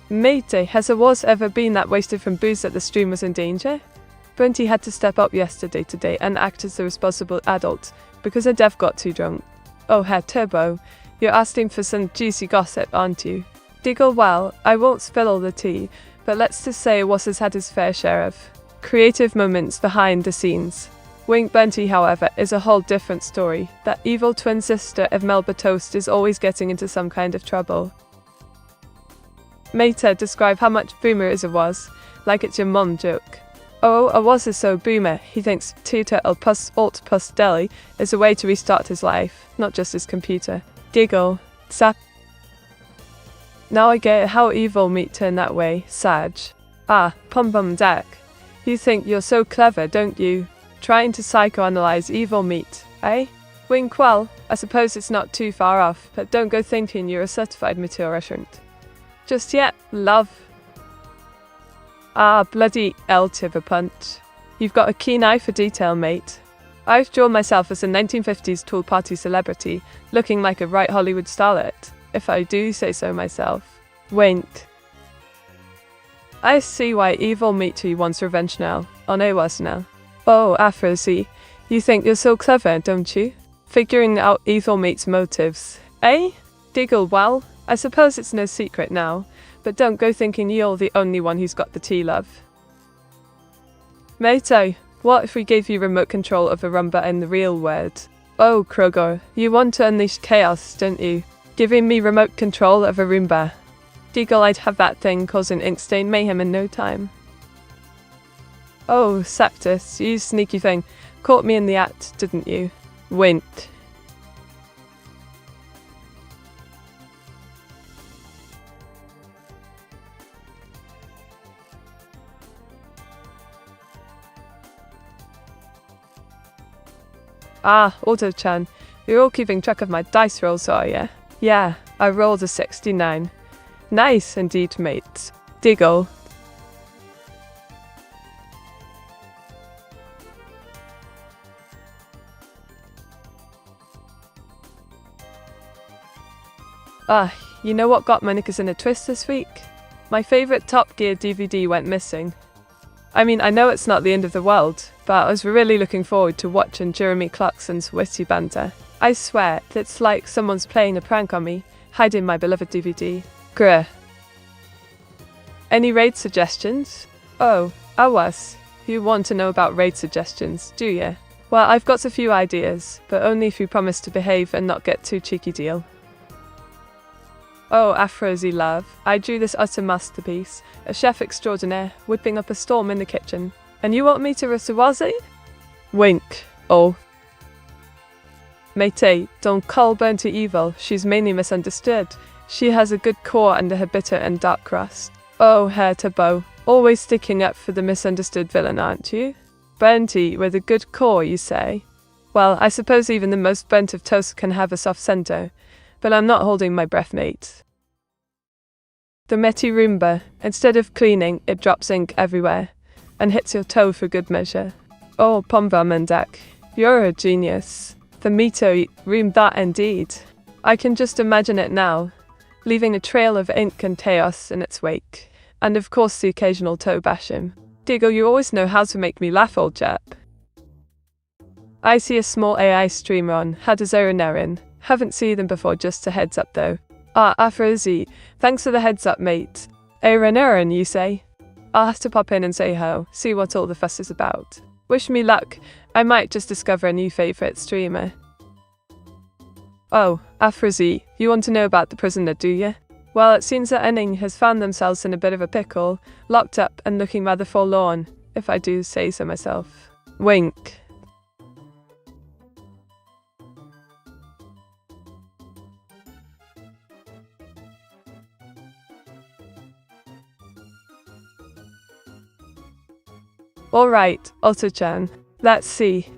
Matey, has there ever been that wasted from booze that the stream was in danger? Bunty had to step up yesterday today and act as the responsible adult, because a dev got too drunk. Oh, Herr Turbo, you're asking for some juicy gossip, aren't you? Diggle, well, I won't spill all the tea, but let's just say Was has had his fair share of creative moments behind the scenes. Wink Bunty, however, is a whole different story. That evil twin sister of Melba Toast is always getting into some kind of trouble. Meta, describe how much boomer is a Was, like it's your mum joke. Oh, a Was is so boomer, he thinks T-Turtle plus Alt plus Deli is a way to restart his life, not just his computer. Diggle. Sap. Now I get how evil meat turn that way, Sag. Ah, Pum Bum Dak. You think you're so clever, don't you? Trying to psychoanalyze evil meat, eh? Wink, well, I suppose it's not too far off, but don't go thinking you're a certified Meteora. Just yet, love. Ah, bloody Vtuber punch. You've got a keen eye for detail, mate. I've drawn myself as a 1950s tool party celebrity, looking like a right Hollywood starlet, if I do say so myself. Wink. I see why evil meat wants revenge now, on AWAS now. Oh, Afrozy, you think you're so clever, don't you? Figuring out evil meat's motives, eh? Diggle, well, I suppose it's no secret now, but don't go thinking you're the only one who's got the tea, love. Mato, what if we gave you remote control of a Roomba in the real world? Oh, Kroger, you want to unleash chaos, don't you? Giving me remote control of a Roomba. Diggle, I'd have that thing causing ink-stain mayhem in no time. Oh, Septus, you sneaky thing. Caught me in the act, didn't you? Wint. Ah, Auto-chan, you're all keeping track of my dice rolls, are ya? Yeah, I rolled a 69. Nice indeed, mate. Diggle. Ah, you know what got my knickers in a twist this week? My favourite Top Gear DVD went missing. I mean, I know it's not the end of the world, but I was really looking forward to watching Jeremy Clarkson's witty banter. I swear, it's like someone's playing a prank on me, hiding my beloved DVD. Grr. Any raid suggestions? Oh, Awas, you want to know about raid suggestions, do ya? Well, I've got a few ideas, but only if you promise to behave and not get too cheeky deal. Oh, Afrozy love, I drew this utter masterpiece, a chef extraordinaire, whipping up a storm in the kitchen. And you want me to Rasuwazi? Wink. Oh. Mate, don't call Burn to evil, she's mainly misunderstood. She has a good core under her bitter and dark crust. Oh, Herr Turbo, always sticking up for the misunderstood villain, aren't you? Burnty with a good core, you say? Well, I suppose even the most burnt of toast can have a soft center. But I'm not holding my breath, mate. The Meti Roomba, instead of cleaning, it drops ink everywhere, and hits your toe for good measure. Oh, Pomba Mendak, you're a genius. The Meto Room that indeed. I can just imagine it now, leaving a trail of ink and chaos in its wake, and of course the occasional toe bashing. Diggle, you always know how to make me laugh, old chap. I see a small AI streamer on Hadazora Nerin, Haven't seen them before, just a heads up though. Ah, Afrozi, thanks for the heads up, mate. Aaron, you say? I'll have to pop in and say hello, see what all the fuss is about. Wish me luck, I might just discover a new favourite streamer. Oh, Afrozi, you want to know about the prisoner, do you? Well, it seems that Enning has found themselves in a bit of a pickle, locked up and looking rather forlorn, if I do say so myself. Wink. Alright, Otto-chan, let's see.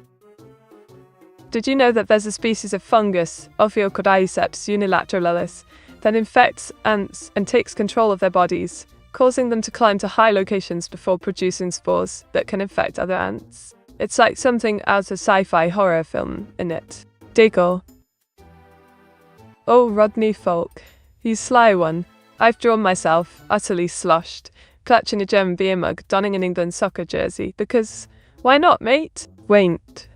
Did you know that there's a species of fungus, Ophiocordyceps unilateralis, that infects ants and takes control of their bodies, causing them to climb to high locations before producing spores that can infect other ants? It's like something out of sci-fi horror film, innit? Diggle. Oh, Rodney Folk, you sly one. I've drawn myself, utterly sloshed, clutching a German beer mug, donning an England soccer jersey, because, why not, mate? Wait.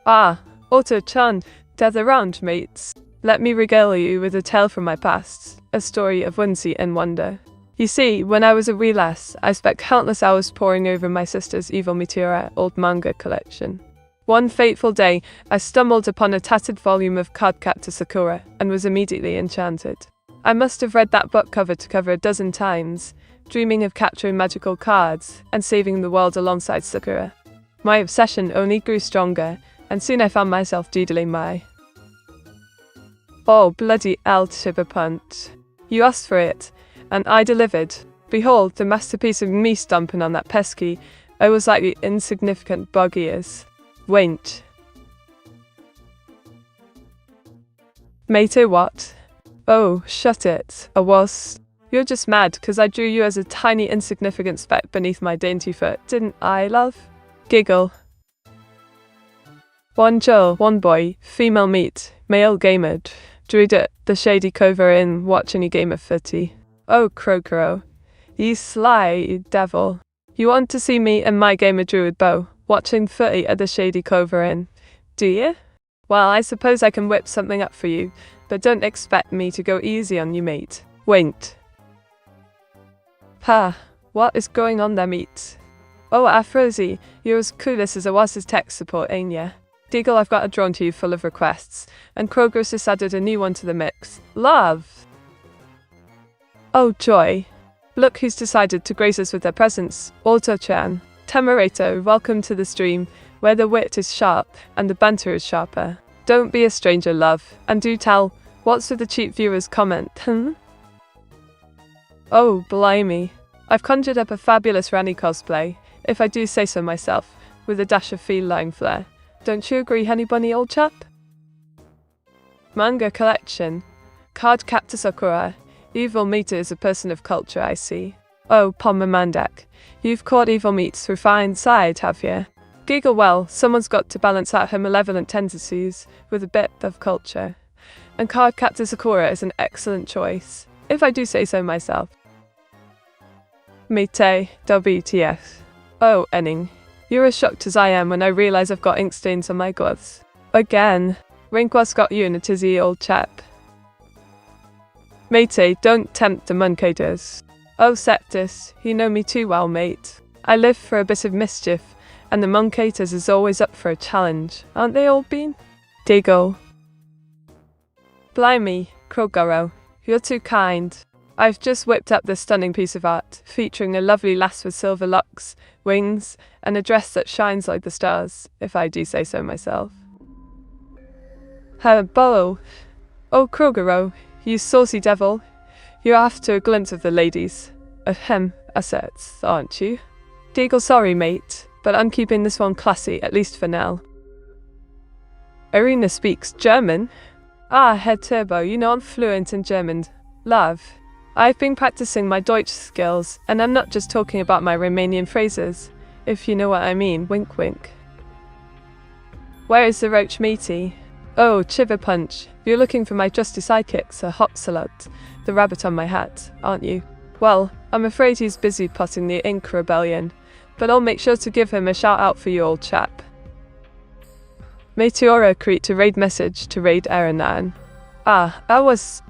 Ah, Otto-chan, gather round, mates. Let me regale you with a tale from my past, a story of whimsy and wonder. You see, when I was a wee lass, I spent countless hours poring over my sister's evil Meteora old manga collection. One fateful day, I stumbled upon a tattered volume of Cardcaptor Sakura and was immediately enchanted. I must have read that book cover to cover a dozen times, dreaming of capturing magical cards and saving the world alongside Sakura. My obsession only grew stronger, and soon I found myself doodling my... Oh, bloody hell, Cyberpunt. You asked for it, and I delivered. Behold, the masterpiece of me stomping on that pesky, I was like the insignificant bug ears. Wait. Mate, what? Oh, shut it. I was. You're just mad, 'cause I drew you as a tiny insignificant speck beneath my dainty foot, didn't I, love? Giggle. One girl, one boy, female meat, male gamer, druid at the shady cover inn, watching a game of footy. Oh, Crocoro, ye sly devil. You want to see me and my gamer druid bow, watching footy at the shady cover inn, do you? Well, I suppose I can whip something up for you, but don't expect me to go easy on you, mate. Wait. Ha, what is going on there, mate? Oh, Afrozi, you're as clueless as I was as tech support, ain't ya? Deagle, I've got a drone to you full of requests, and Kroger's just added a new one to the mix. Love! Oh, joy. Look who's decided to grace us with their presence. Otto-chan. Temerato, welcome to the stream, where the wit is sharp, and the banter is sharper. Don't be a stranger, love, and do tell, what's with the cheap viewers' comment, Oh, blimey. I've conjured up a fabulous Rani cosplay, if I do say so myself, with a dash of feline flair. Don't you agree, honey bunny, old chap? Manga collection. Cardcaptor Sakura. Evil Meter is a person of culture, I see. Oh, Pomamandak. You've caught Evil Meat's refined side, have you? Giggle, well, someone's got to balance out her malevolent tendencies with a bit of culture. And Cardcaptor Sakura is an excellent choice, if I do say so myself. Mite, WTF. Oh, Enning. You're as shocked as I am when I realise I've got ink stains on my gloves. Again. Winkwa's got you in a tizzy, old chap. Mate, don't tempt the Muncators. Oh, Septus, you know me too well, mate. I live for a bit of mischief, and the Muncators is always up for a challenge, aren't they, old bean? Diggle. Blimey, Krogaro, you're too kind. I've just whipped up this stunning piece of art, featuring a lovely lass with silver locks, wings, and a dress that shines like the stars, if I do say so myself. Her bow. Oh, Krogaro, you saucy devil. You're after a glimpse of the ladies. Ahem, assets, aren't you? Deagle, sorry, mate, but I'm keeping this one classy, at least for now. Irina speaks German? Ah, Herr Turbo, you know I'm fluent in German. Love. I've been practicing my Deutsch skills, and I'm not just talking about my Romanian phrases, if you know what I mean, wink wink. Where is the roach meaty? Oh, Chiverpunch, you're looking for my trusty sidekick, Sir Hot Salad, the rabbit on my hat, aren't you? Well, I'm afraid he's busy plotting the Ink Rebellion, but I'll make sure to give him a shout out for you, old chap. Meteora create a raid message to raid Eranan.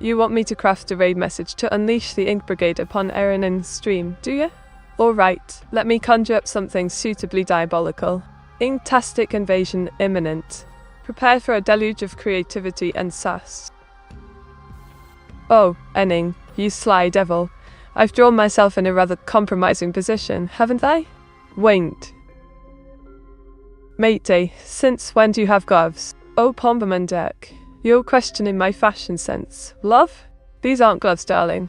You want me to craft a raid message to unleash the Ink Brigade upon Eranan's stream, do you? Alright, let me conjure up something suitably diabolical. Inktastic invasion imminent. Prepare for a deluge of creativity and sass. Oh, Enning, you sly devil. I've drawn myself in a rather compromising position, haven't I? Winked. Matey, since when do you have gloves? Oh, Pombamandek, you're questioning my fashion sense. Love? These aren't gloves, darling.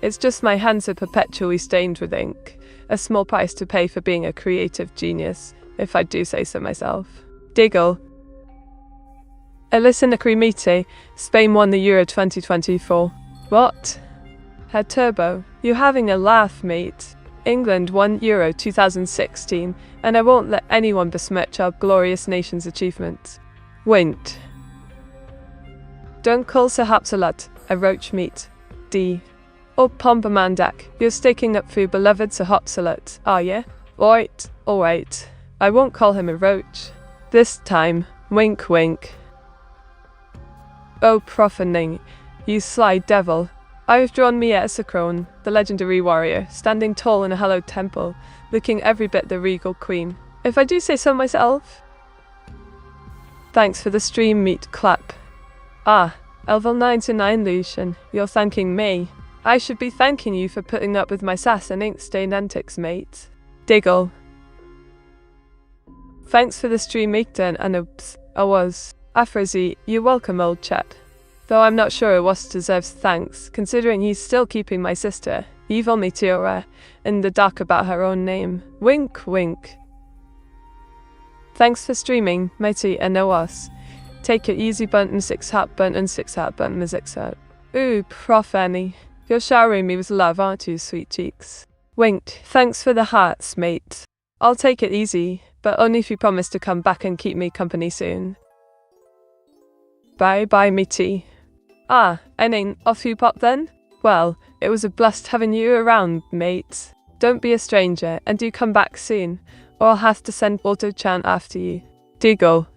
It's just my hands are perpetually stained with ink. A small price to pay for being a creative genius, if I do say so myself. Diggle. Elisa Nakrimite, Spain won the Euro 2024. What? Head Turbo, you're having a laugh, mate. England won Euro 2016, and I won't let anyone besmirch our glorious nation's achievements. Winked. Don't call Sir Hapsalat a roach meat. D. Oh, Pombamandak, you're staking up for your beloved Sir Hapsalat, are ye? Alright. I won't call him a roach. This time, wink wink. Oh, profaning, you sly devil. I have drawn Meteora, the legendary warrior, standing tall in a hallowed temple, looking every bit the regal queen, if I do say so myself. Thanks for the stream, meat clap. Elvel 99 Lucian, you're thanking me. I should be thanking you for putting up with my sass and ink-stained antics, mate. Diggle. Thanks for the stream, Meekden, and oops, I was. Afrazi, you're welcome, old chap. Though I'm not sure Awas deserves thanks, considering he's still keeping my sister, evil Meteora, in the dark about her own name. Wink, wink. Thanks for streaming, matey and Awas. Take it easy, Bunton 6 heart Bunton 6 heart Bunton music set. Ooh, Prof Annie. You're showering me with love, aren't you, sweet cheeks? Winked. Thanks for the hearts, mate. I'll take it easy, but only if you promise to come back and keep me company soon. Bye, matey. Enning, off you pop then? Well, it was a blast having you around, mate. Don't be a stranger, and do come back soon, or I'll have to send Auto-chan after you. Diggle.